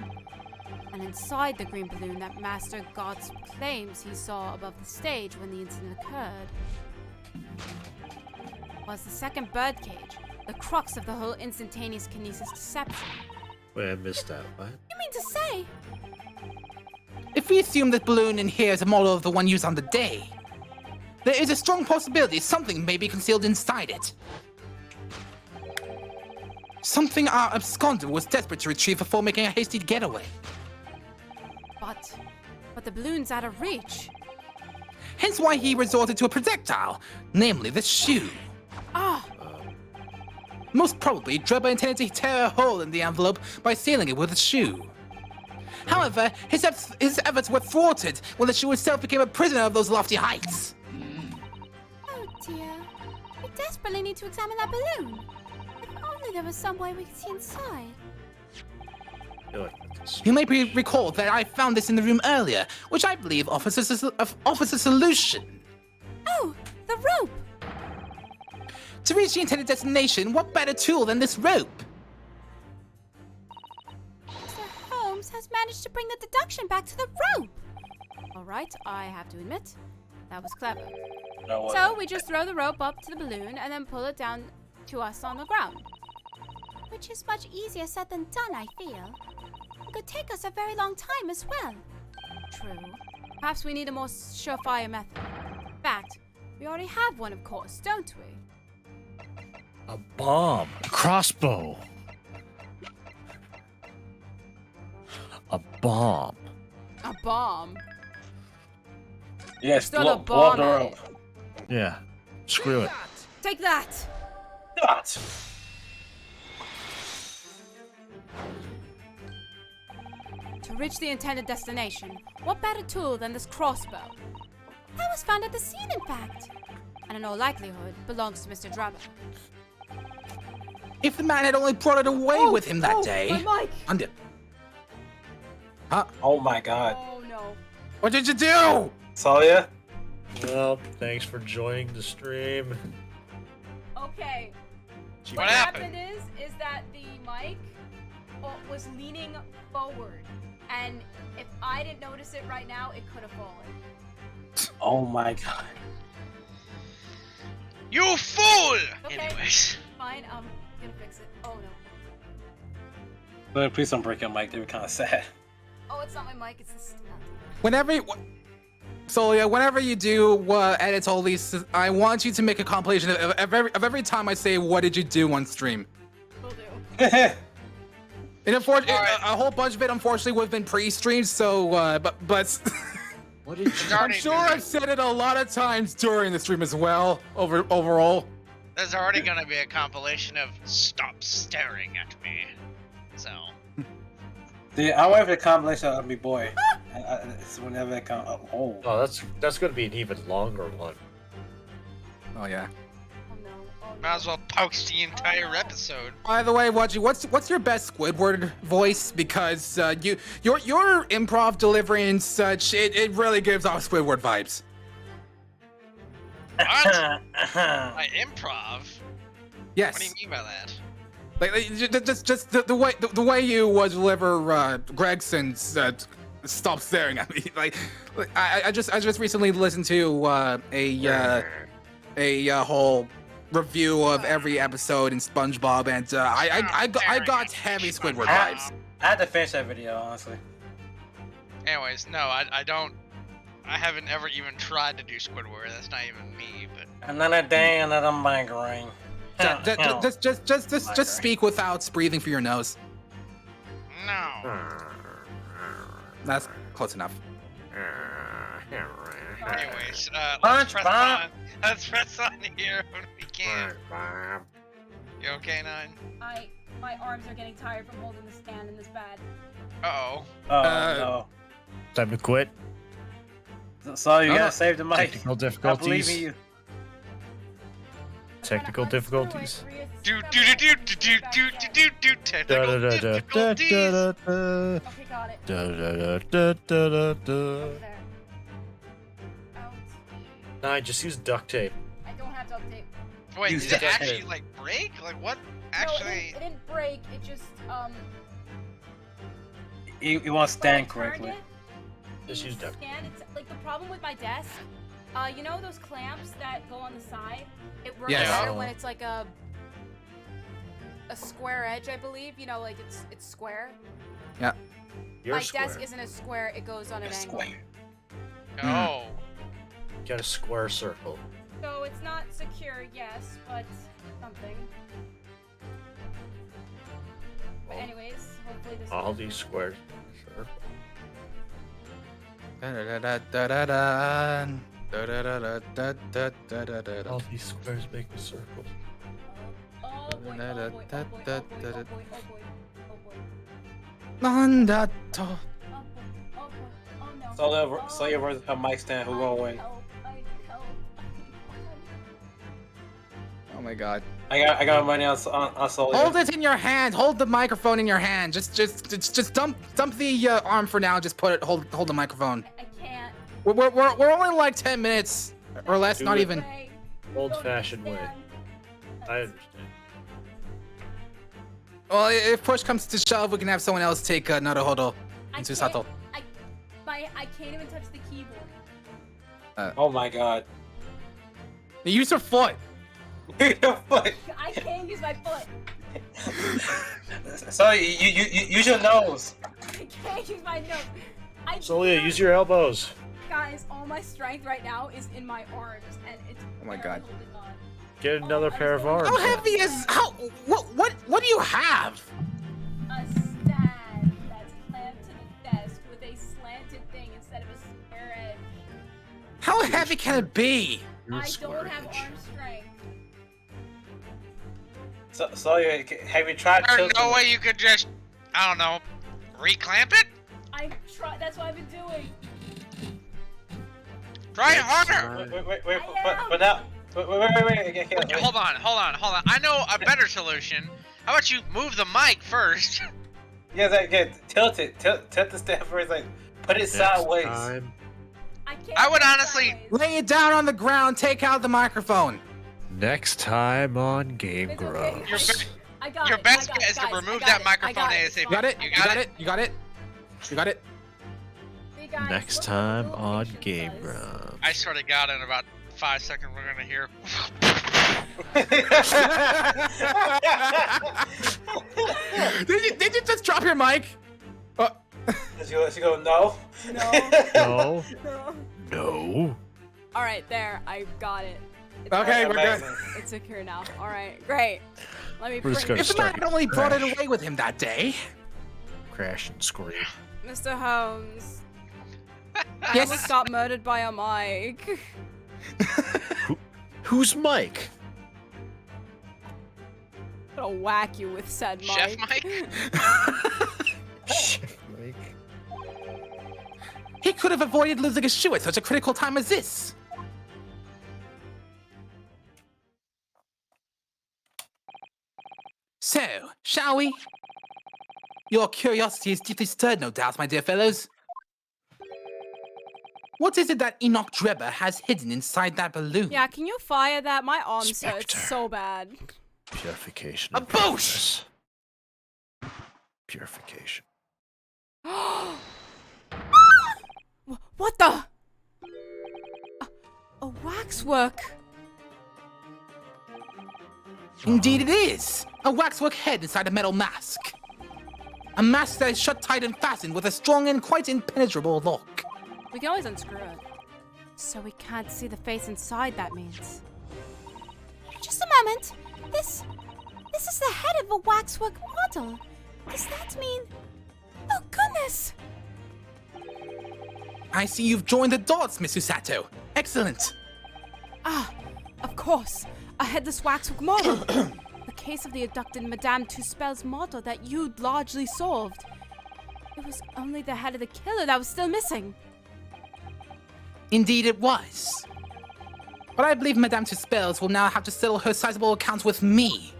And inside the green balloon that Master Gods claims he saw above the stage when the incident occurred was the second birdcage, the crux of the whole instantaneous kinesis deception. Wait, I missed that. What? You mean to say? If we assume that balloon in here is a model of the one used on the day, there is a strong possibility something may be concealed inside it. Something our absconder was desperate to retrieve before making a hasty getaway. But the balloon's out of reach. Hence why he resorted to a projectile, namely the shoe. Ah! Most probably, Drebber intended to tear a hole in the envelope by sealing it with a shoe. However, his efforts were thwarted when the shoe itself became a prisoner of those lofty heights. Oh dear. We desperately need to examine that balloon. If only there was some way we could see inside. You may recall that I found this in the room earlier, which I believe offers a solution. Oh, the rope! To reach the intended destination, what better tool than this rope? Mr. Holmes has managed to bring the deduction back to the rope. Alright, I have to admit, that was clever. So we just throw the rope up to the balloon and then pull it down to us on the ground. Which is much easier said than done, I feel. It could take us a very long time as well. True. Perhaps we need a more surefire method. In fact, we already have one, of course, don't we? A bomb. A crossbow. A bomb. A bomb? Yes, Still a blow bomb the at rope. it. Yeah. Screw it. Take that! What? To reach the intended destination, what better tool than this crossbow? That was found at the scene, in fact. And in all likelihood, belongs to Mr. Drebber. If the man had only brought it away with him that day. My mic! Under. Huh? Oh my god. Oh no. What did you do? Salia? Well, thanks for joining the stream. Okay. What happened? is that the mic was leaning forward. And if I didn't notice it right now, it could have fallen. Oh my god. You fool! Okay. Anyways. Fine, I'm gonna fix it. Oh no. But please don't break your mic, they were kind of sad. Oh, it's not my mic, it's the stand. Whenever you do edit all these, I want you to make a compilation of every time I say, "What did you do?" on stream. Will do. And unfortunately, a whole bunch of it, unfortunately, would have been pre-streamed. So, but What did you? I'm sure I've said it a lot of times during the stream as well. Overall. There's already gonna be a compilation of "Stop staring at me." So. Dude, I wait for the compilation of me boy. It's whenever it comes up. Oh. Oh, that's gonna be an even longer one. Oh yeah. Might as well post the entire episode. By the way, Wadji, what's your best Squidward voice? Because your improv delivery and such, it really gives off Squidward vibes. What? My improv? Yes. What do you mean by that? Like just the way you deliver Gregson's "Stop Staring at Me." Like I just recently listened to a whole review of every episode in SpongeBob, and I got heavy Squidward vibes. I had to finish that video, honestly. Anyways, no, I don't. I haven't ever even tried to do Squidward. That's not even me, but. Another day, another migraine. Just speak without breathing through your nose. No. That's close enough. Anyways, Punch, let's press on here when we can. You okay, Nine? My arms are getting tired from holding the stand in this bad. Uh-oh. Oh, no. Time to quit. So you gotta save the mic. Technical difficulties. I believe in you. Technical difficulties. Technical difficulties. Okay, got it. Over there. Out. Nah, just use duct tape. I don't have duct tape. Wait, Use did it duct actually tape. like break? Like what? No, Actually, it didn't break. It just You want to stand when I turned correctly. it, Just use duct stand. It's like the problem with my desk. You know those clamps that go on the side? It works Yes. better when it's like a square edge, I believe. You know, like it's square. Yeah. You're My square. desk isn't a square. It goes on an angle. no. Get a square circle. So it's not secure, yes, but something. But anyways, hopefully this. All these squares. Sure. All these squares make a circle. Oh boy, oh boy, oh boy, oh boy, oh boy, oh boy, oh boy. Mandato. Sawyer versus her mic stand. Who gonna win? Oh my god. I got money on Sawyer. Hold it in your hand. Hold the microphone in your hand. Just dump the arm for now. Just hold the microphone. I can't. We're only like 10 minutes or less. Do not it. even. Old-fashioned way. I understand. Well, if push comes to shove, we can have someone else take Naruhodo into Sato. I can't even touch the keyboard. Oh my god. Use your foot. Your foot. I can't use my foot. So you use your nose. I can't use my nose. Solia, use your elbows. Guys, all my strength right now is in my arms, and it's. Oh my god. Get another pair of arms. How heavy is what do you have? A stand that's clamped to the desk with a slanted thing instead of a square edge. How heavy can it be? I don't have arm strength. So have you tried? There's no way you could just, I don't know, reclamp it? I try. That's what I've been doing. Try harder. Wait, but now. Wait. Hold on. I know a better solution. How about you move the mic first? Yeah, tilt the stand first, like put it sideways. I would honestly lay it down on the ground. Take out the microphone. Next time on Game Grumps. Your best bet is to remove that microphone ASAP. You got it. You got it. Next time on Game Grumps. I swear to God, in about 5 seconds, we're gonna hear. Did you just drop your mic? Did you go no? No. All right, there. I got it. Okay, we're good. It's secure now. All right, great. Let me. If the man had only brought it away with him that day. Crash and scream. Mr. Holmes. Yes. I almost got murdered by a mic. Who's Mike? I'm gonna whack you with said mic. Chef Mike? Chef Mike. He could have avoided losing his shoe at such a critical time as this. So, shall we? Your curiosity is deeply stirred, no doubt, my dear fellows. What is it that Enoch Drebber has hidden inside that balloon? Yeah, can you fire that? My arms hurt so bad. Purification. A boosh! Purification. What the? A waxwork. Indeed it is! A waxwork head inside a metal mask. A mask that is shut tight and fastened with a strong and quite impenetrable lock. We can always unscrew it. So we can't see the face inside, that means. Just a moment. This is the head of a waxwork model. Does that mean... Oh, goodness! I see you've joined the dots, Miss Usato. Excellent. Ah, of course. A headless waxwork model. The case of the abducted Madame Tuspel's model that you'd largely solved. It was only the head of the killer that was still missing. Indeed it was. But I believe Madame Tuspel's will now have to settle her sizable accounts with me.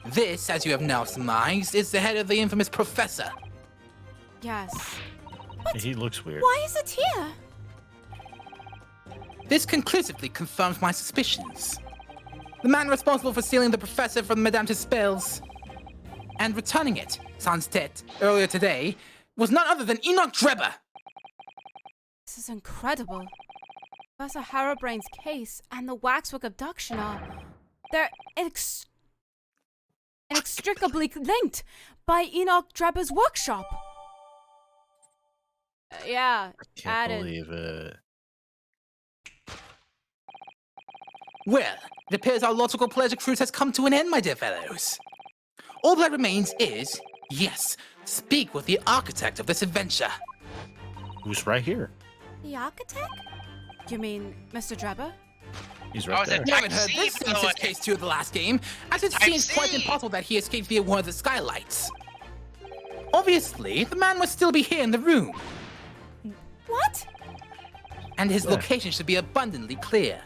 This, as you have now surmised, is the head of the infamous professor. Yes. He looks weird. Why is it here? This conclusively confirms my suspicions. The man responsible for stealing the professor from Madame Tuspel's and returning it, sans tête, earlier today, was none other than Enoch Drebber. This is incredible. Professor Harrowbrain's case and the waxwork abduction are... They're inextricably linked by Enoch Drebber's workshop. Yeah, Can't believe it. Well, it appears our logical pleasure cruise has come to an end, my dear fellows. all that remains is, yes, speak with the architect of this adventure. Who's right here? The architect? You mean Mr. Drebber? He's right there. You haven't heard this since his case 2 of the last game, as it seems quite impossible that he escaped via one of the skylights. Obviously, the man must still be here in the room. What? And his location should be abundantly clear.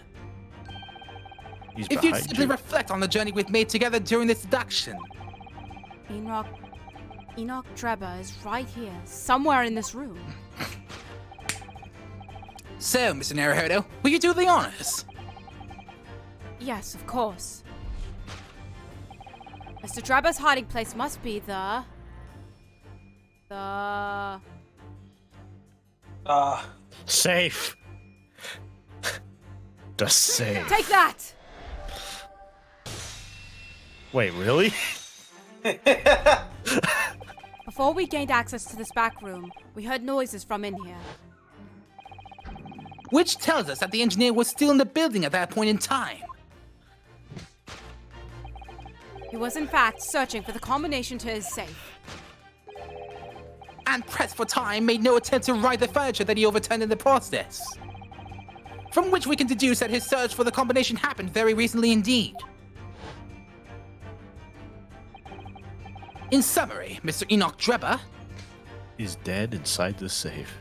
He's If you'd behind simply you. reflect on the journey we've made together during this deduction. Enoch Drebber is right here, somewhere in this room. So, Mr. Naruhodo, will you do the honors? Yes, of course. Mr. Drebber's hiding place must be the Safe. The safe. Take that! Wait, really? Before we gained access to this back room, we heard noises from in here. Which tells us that the engineer was still in the building at that point in time. He was in fact searching for the combination to his safe. And pressed for time, made no attempt to right the furniture that he overturned in the process. From which we can deduce that his search for the combination happened very recently indeed. In summary, Mr. Enoch Drebber Is dead inside the safe.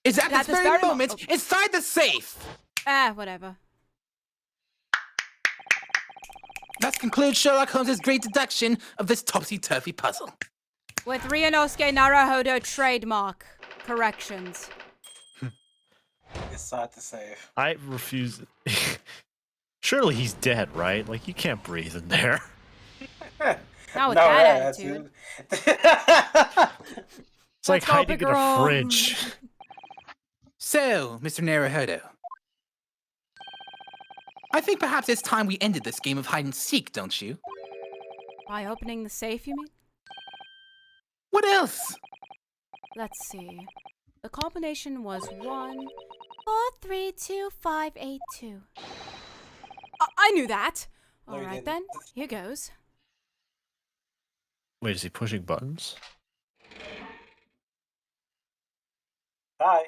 is at this very moment inside the safe. Whatever. Thus concludes Sherlock Holmes' great deduction of this topsy-turvy puzzle. With Ryunosuke Naruhodo trademark corrections. Inside the safe. I refuse. Surely he's dead, right? Like, you can't breathe in there. Not with that attitude. It's like go, hiding in a Picaro. fridge. So, Mr. Naruhodo, I think perhaps it's time we ended this game of hide-and-seek, don't you? By opening the safe, you mean? What else? Let's see. The combination was 1432582. I knew that. No, you Alright didn't. then, here goes. Wait, is he pushing buttons? Hi.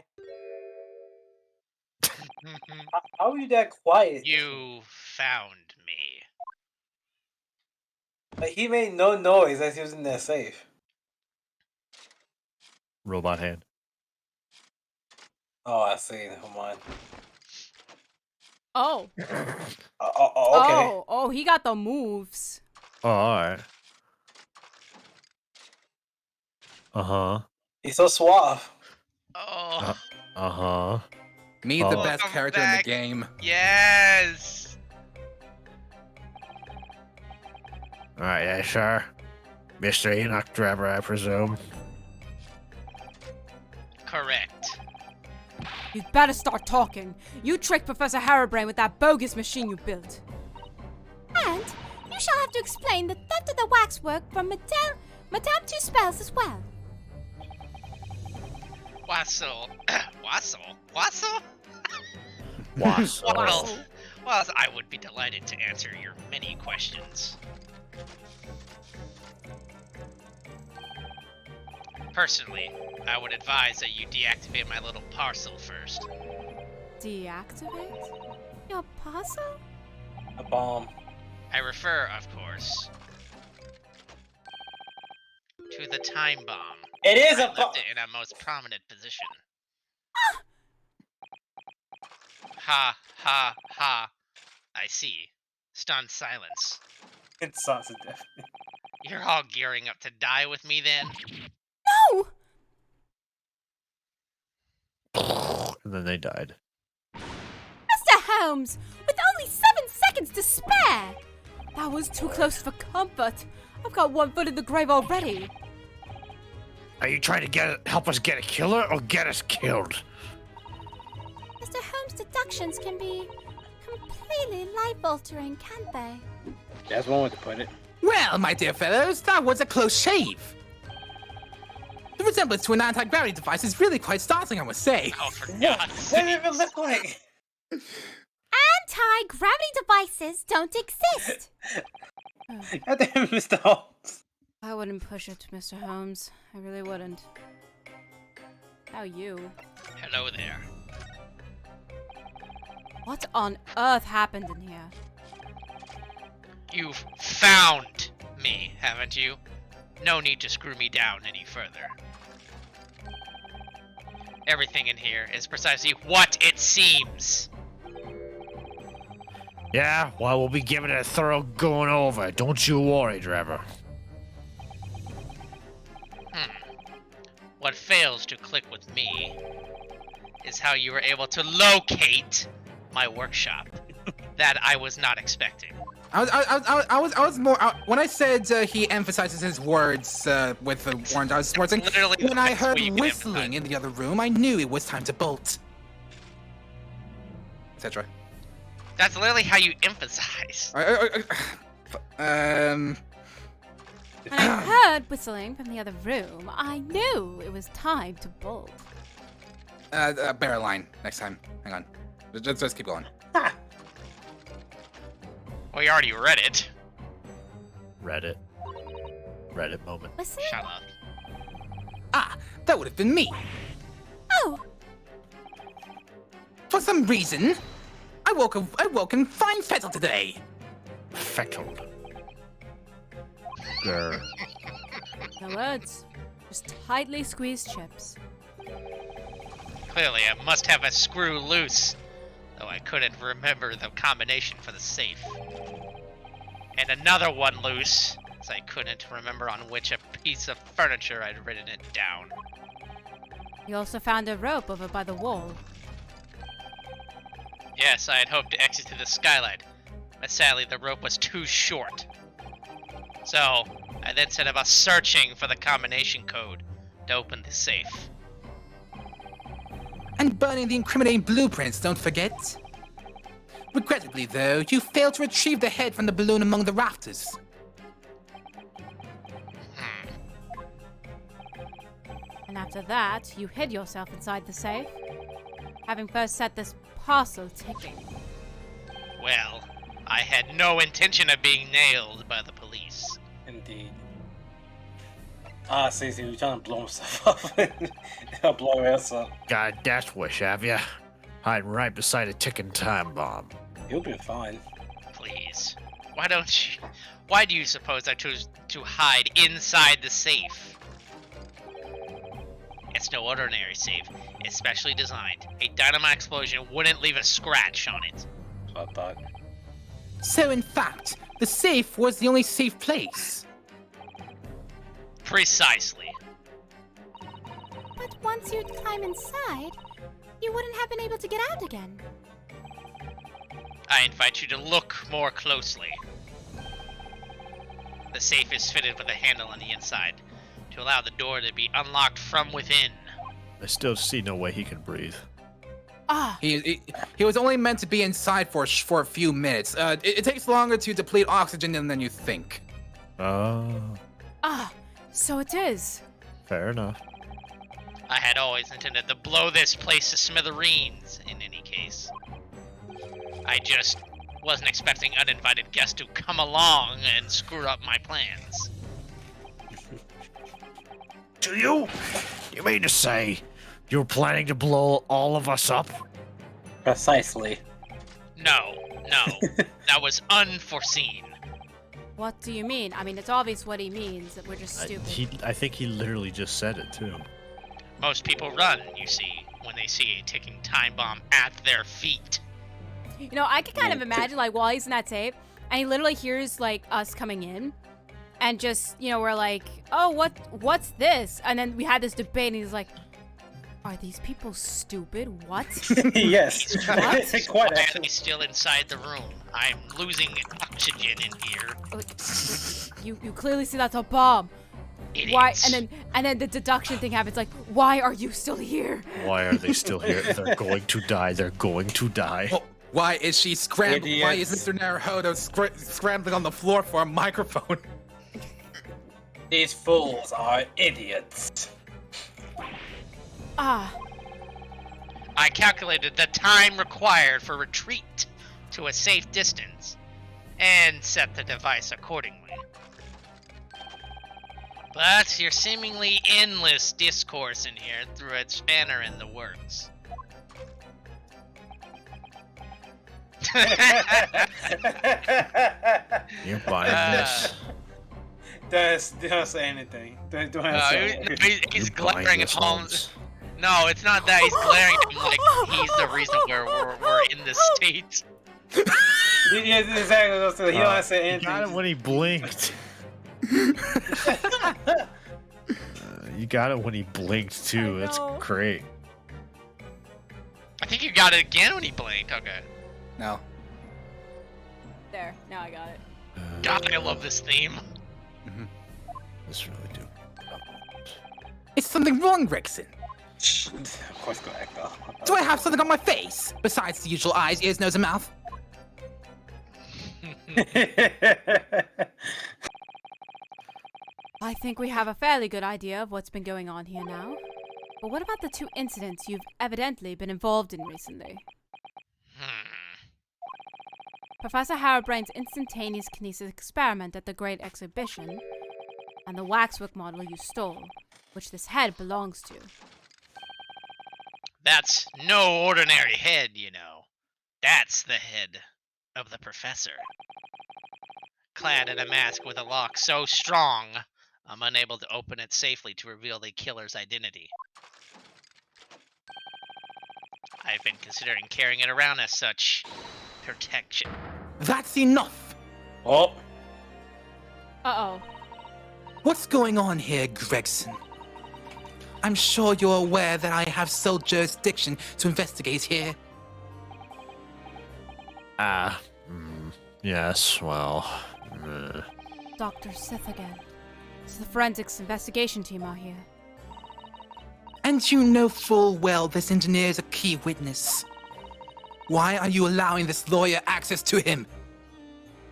How are you that quiet? You found me. Like, he made no noise as he was in that safe. Robot hand. Oh, I see. Never mind. Oh. Okay. Oh, he got the moves. Oh, alright. Uh-huh. He's so suave. Oh. Uh-huh. Meet the Oh. best Welcome character in the back. game. Yes. Alright, yeah, sure. Mr. Enoch Drebber, I presume. Correct. You'd better start talking. You tricked Professor Harebrain with that bogus machine you built. And you shall have to explain the theft of the waxwork from Madame Two Spells as well. Wassel. Wassel? Wassel? Wassel. Well, I would be delighted to answer your many questions. Personally, I would advise that you deactivate my little parcel first. Deactivate? Your parcel? A bomb. I refer, of course, to the time bomb. It is I a left bomb. it in a most prominent position. Ha, ha, ha. I see. Stunned silence. It's sounds of death. You're all gearing up to die with me then? No! And then they died. Mr. Holmes, with only 7 seconds to spare! That was too close for comfort. I've got one foot in the grave already. Are you trying to help us get a killer or get us killed? Mr. Holmes' deductions can be completely life-altering, can't they? That's one way to put it. Well, my dear fellows, that was a close shave. The resemblance to an anti-gravity device is really quite startling, I must say. Oh, for Yeah, God's what did it sake. even look like? And Anti-gravity devices don't exist. God damn it, Mr. Holmes. I wouldn't push it, Mr. Holmes. I really wouldn't. How you? Hello there. What on earth happened in here? You've found me, haven't you? No need to screw me down any further. Everything in here is precisely what it seems. Yeah, well, we'll be giving it a thorough going over. Don't you worry, Trevor. What fails to click with me is how you were able to locate my workshop that I was not expecting. I was more when I said he emphasizes his words with the warrant. I was saying when I heard whistling in the other room, I knew it was time to bolt, etc. That's literally how you emphasize. When I heard whistling from the other room, I knew it was time to bolt. Bear a line next time. Hang on. Just keep going. Well, you already read it. Reddit moment. Whistling? Shut up. Ah, that would have been me. Oh, For some reason, I woke in fine fettle today. Feckled. Grr. No words. Just tightly squeezed chips. Clearly, I must have a screw loose, though I couldn't remember the combination for the safe. And another one loose, as I couldn't remember on which a piece of furniture I'd written it down. You also found a rope over by the wall. Yes, I had hoped to exit through the skylight, but sadly the rope was too short. So, I then set about searching for the combination code to open the safe. And burning the incriminating blueprints, don't forget. Regrettably, though, you failed to retrieve the head from the balloon among the rafters. And after that, you hid yourself inside the safe, having first set this parcel ticking. Well, I had no intention of being nailed by the police. Indeed. Ah, see, we're trying to blow himself up. Blow our ass up. Got a death wish, have ya? Hiding right beside a ticking time bomb. You'll be fine. Please. Why do you suppose I chose to hide inside the safe? It's no ordinary safe. It's specially designed. A dynamite explosion wouldn't leave a scratch on it. I thought. So, in fact, the safe was the only safe place. Precisely. but once you'd climb inside, you wouldn't have been able to get out again. I invite you to look more closely. The safe is fitted with a handle on the inside to allow the door to be unlocked from within. I still see no way he can breathe. Ah. He was only meant to be inside for a few minutes. It takes longer to deplete oxygen than you think. Oh. Ah, so it is. Fair enough. I had always intended to blow this place to smithereens, in any case. I just wasn't expecting uninvited guests to come along and screw up my plans. Do you? You mean to say you're planning to blow all of us up? Precisely. No, that was unforeseen. What do you mean? I mean, it's obvious what he means, that we're just stupid. I think he literally just said it, too. Most people run, you see, when they see a ticking time bomb at their feet. You know, I can kind of imagine, like, while he's in that safe, and he literally hears, like, us coming in, and just, you know, we're like, oh, what's this? And then we had this debate, and he's like, are these people stupid? What? Yes. What? Quite Why actually. are they still inside the room? I'm losing oxygen in here. You clearly see that's a bomb. Idiots. Why? And then the deduction thing happens. Like, why are you still here? Why are they still here? They're going to die. They're going to die. Well, why is she scrambling? Why is Mr. Naruhodo scrambling on the floor for a microphone? These fools are idiots. Ah. I calculated the time required for retreat to a safe distance and set the device accordingly. But your seemingly endless discourse in here threw a spanner in the works. You're buying this. Don't say anything. Don't say anything. He's glaring at Holmes. No, it's not that. He's glaring at him like he's the reason we're in this state. Yeah, exactly. So he don't say anything. You got it when he blinked. You got it when he blinked too. That's great. I think you got it again when he blinked. Okay. No. There. Now I got it. God, I love this theme. This really do. Is something wrong, Gregson? Of course, go ahead, though. Do I have something on my face besides the usual eyes, ears, nose, and mouth? I think we have a fairly good idea of what's been going on here now. But what about the 2 incidents you've evidently been involved in recently? Professor Harrowbrain's instantaneous kinesis experiment at the Great Exhibition, and the waxwork model you stole, which this head belongs to. That's no ordinary head, you know. That's the head of the professor. Clad in a mask with a lock so strong, I'm unable to open it safely to reveal the killer's identity. I've been considering carrying it around as such protection. That's enough! Oh. Uh-oh. What's going on here, Gregson? I'm sure you're aware that I have sole jurisdiction to investigate here. Yes, well... Dr. Sith again. It's the forensics investigation team out here. And you know full well this engineer is a key witness. Why are you allowing this lawyer access to him?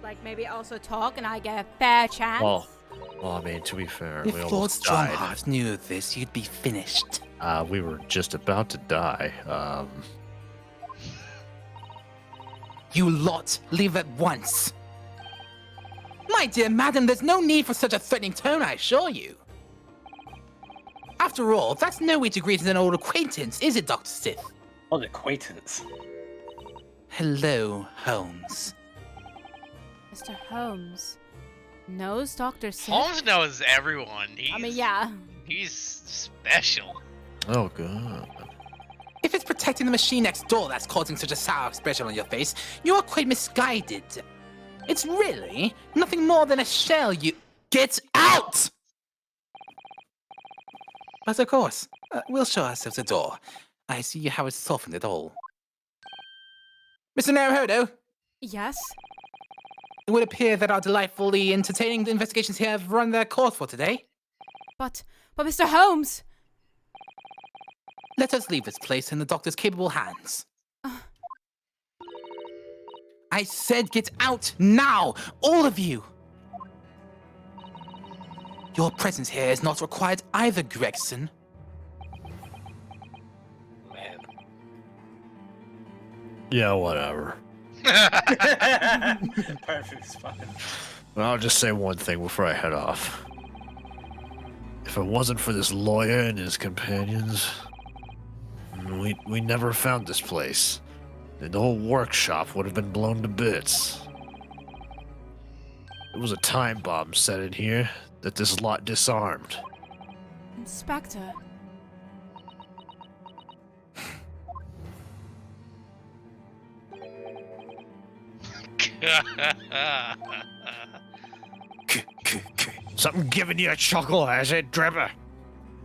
Like, maybe also talk and I get a fair chance? Well, I mean, to be fair, we If Lord almost died. Strongheart knew of this, you'd be finished. We were just about to die. You lot, leave at once. My dear madam, there's no need for such a threatening tone, I assure you. After all, that's no way to greet an old acquaintance, is it, Dr. Sith? Old acquaintance. Hello, Holmes. Mr. Holmes knows Dr. Sith? Holmes knows everyone. I mean, yeah. He's special. Oh, God. If it's protecting the machine next door that's causing such a sour expression on your face, you're quite misguided. It's really nothing more than a shell you... Get out! But of course, we'll show ourselves a door. I see you haven't softened at all. Mr. Naruhodo? Yes? It would appear that our delightfully entertaining investigations here have run their course for today. But Mr. Holmes! Let us leave this place in the doctor's capable hands. I said get out now, all of you! Your presence here is not required either, Gregson. Man. Yeah, whatever. Perfect spot. Well, I'll just say one thing before I head off. If it wasn't for this lawyer and his companions, we never found this place. And the whole workshop would have been blown to bits. There was a time bomb set in here that this lot disarmed. Inspector. Something giving you a chuckle, has it, Trevor?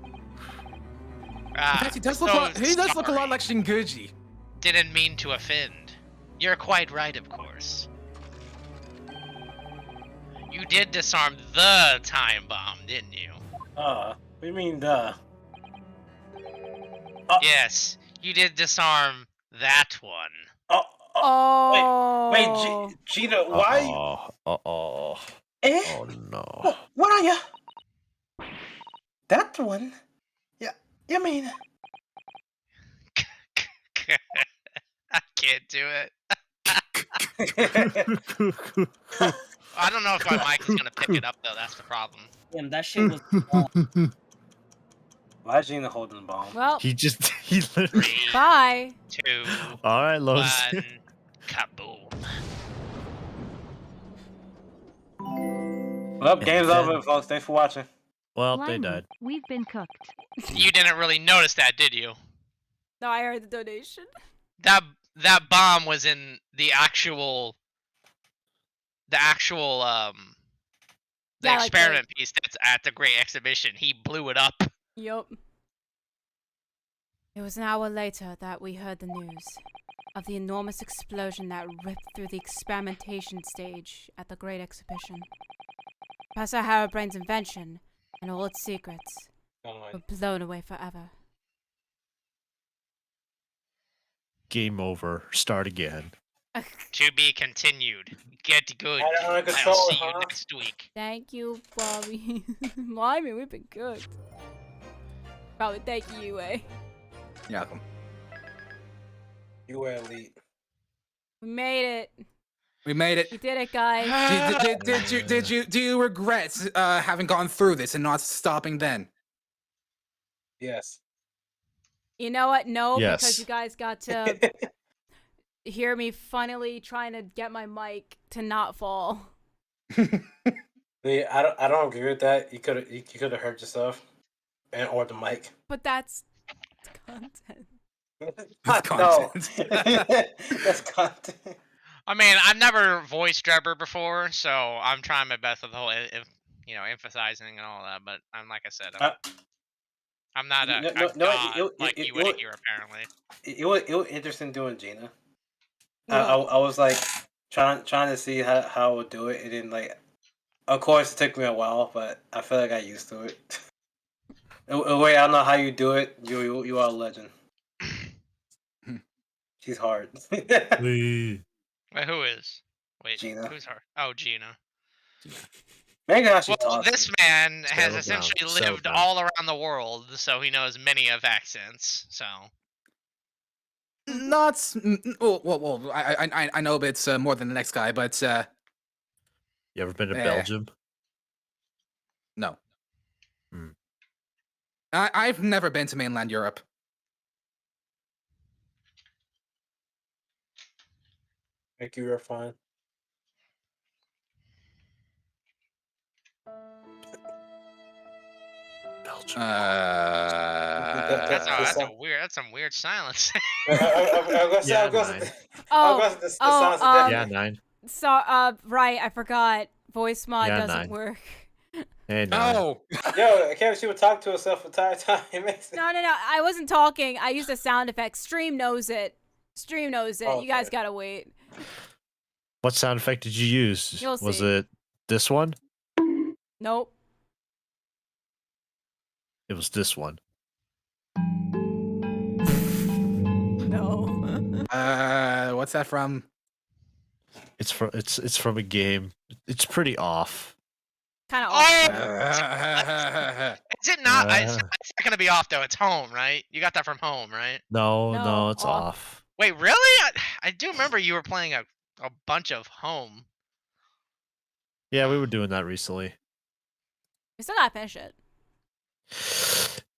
In fact, he does look a lot like Shinguji. Didn't mean to offend. You're quite right, of course. You did disarm the time bomb, didn't you? What do you mean, duh? Yes, you did disarm that one. Oh. Wait, Gina, why? Eh? Oh no. What are you? That one? Yeah, you mean? I can't do it. I don't know if my mic is gonna pick it up though. That's the problem. Damn, that shit was. Why is Gina holding the bomb? Well, he literally. bye. 2, All right, Lowe's. 1, kaboom. Well, game's over, folks. Thanks for watching. Well, they Blimey, died. we've been cooked. You didn't really notice that, did you? No, I heard the donation. That bomb was in the actual Yeah, like experiment piece that's at the Great Exhibition. He blew it up. Yup. It was an hour later that we heard the news of the enormous explosion that ripped through the experimentation stage at the Great Exhibition. Professor Harrowbrain's invention and all its secrets were blown away forever. Game over. Start again. To be continued. Get good. I don't I'll control it, see you huh? next week. Thank you, Bobby. Blimey, we've been good. Probably thank you, UA. You're welcome. You were elite. We made it. We made it. We did it, guys. Do you regret having gone through this and not stopping then? Yes. You know what? No, Yes. because you guys got to hear me funnily trying to get my mic to not fall. Yeah, I don't agree with that. You could have hurt yourself, and or the mic. But that's content. That's No. content. That's content. I mean, I've never voiced Drebber before, so I'm trying my best with the whole, emphasizing and all that. But I'm like I said, I'm not a god like you would here apparently. It was interesting doing Gina. I was like trying to see how I would do it, and then like, of course, it took me a while, but I feel like I used to it. Wait, I don't know how you do it. You are a legend. She's hard. Wait, who is? Wait, Gina. who's her? Oh, Gina. Meganaunt, well, this man has Settle down. essentially Settle lived down. all around the world, so he knows many of accents. So Not. Well, I know a bit more than the next guy, but You ever been to Eh. Belgium? no. Hmm. I've never been to mainland Europe. Thank you, you're fine. Belgium. that's some weird silence. Yeah, Oh, 9. So, right, I forgot. Voice mod Yeah, doesn't 9. work. Hey, 9. Oh, Yo, I can't. She would talk to herself the entire time. No, I wasn't talking. I used a sound effect. Stream knows it. Stream knows it. Oh, You guys okay. gotta wait. What sound effect did you use? You'll Was see. it this one? Nope. It was this one. No. what's that from? It's from a game. It's pretty off. Kind of Oh! Is it not? It's not gonna be off though. It's home, right? You got that from home, right? No, it's off. off. Wait, really? I do remember you were playing a bunch of home. Yeah, we were doing that recently. We still gotta finish it.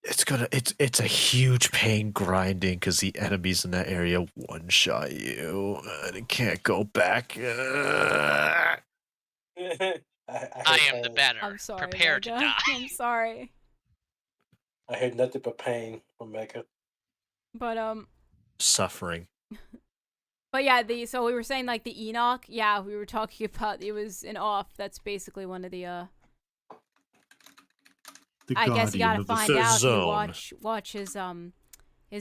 It's a huge pain grinding because the enemies in that area one shot you and it can't go back. I am the better. I'm sorry. Prepare to Mega. die. I'm sorry. I heard nothing but pain from Mega. But Suffering. But yeah, so we were saying like the Enoch. Yeah, we were talking about it was an off. That's basically one of the I guess you gotta find out if you watch his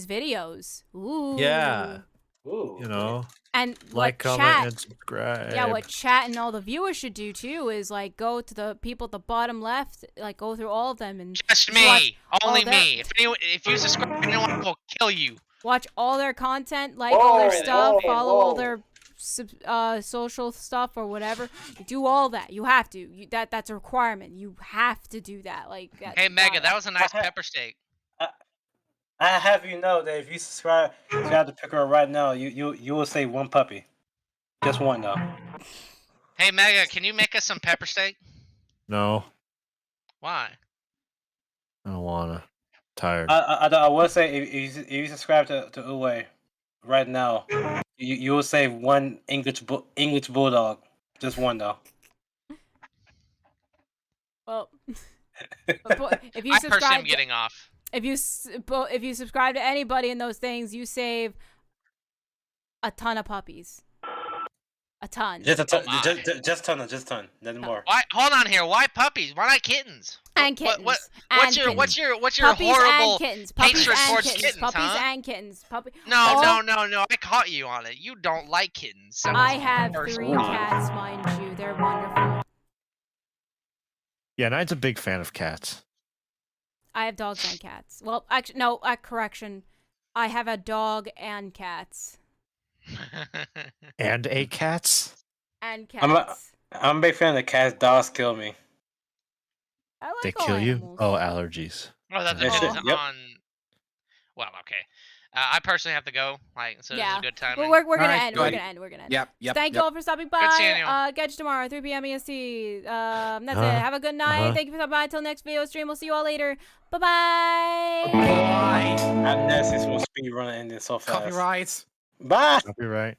videos. Ooh. Yeah. Ooh. You know. And Like, what comment, chat, and subscribe. yeah, what chat and all the viewers should do too is like go to the people at the bottom left, like go through all of them and Just watch me, only all their- me. If you subscribe, anyone will kill you. Watch all their content, like all their Whoa, stuff, whoa, follow all whoa. their social stuff or whatever. Do all that. You have to. That's a requirement. You have to do that. Like. Hey Mega, that was a nice pepper steak. I have you know that if you subscribe to Picaro right now, you will save one puppy. Just one though. Hey Mega, can you make us some pepper steak? No, Why? I don't wanna. Tired. I will say if you subscribe to Uwe right now, you will save one English bulldog. Just one though. Well, if you I personally am subscribe, getting off. if you subscribe to anybody in those things, you save a ton of puppies. A ton. Just a ton. Oh just ton. Nothing more. Why? Hold on here. Why puppies? Why not kittens? And kittens. What's and your kittens. what's your Puppies horrible and kittens. Puppies hatred and towards kittens. kittens, Puppies huh? and kittens. No. I caught you on it. You don't like kittens. So I have first 3 of all. cats, mind you. They're wonderful. Yeah, Nine's a big fan of cats. I have dogs and cats. Well, actually, no. Correction. I have a dog and cats. And 8 cats? And cats. I'm a big fan of the cats. Dogs kill me. I like They all kill you? animals. Oh, allergies. Oh, that Yeah, depends shit, yep. on. Well, okay. I personally have to go. So this is a good time. Well, we're gonna Alright, end. go We're ahead. gonna end. We're gonna end. Yep. Thank you all for stopping by. Good seeing you. Catch you tomorrow, 3 p.m. EST. That's it. Have a good night. Thank you for stopping by. Until next video stream. We'll see you all later. Bye-bye. Bye. I'm nasty. Supposed to speed running ending so fast. Copyright. Bye. Copyright.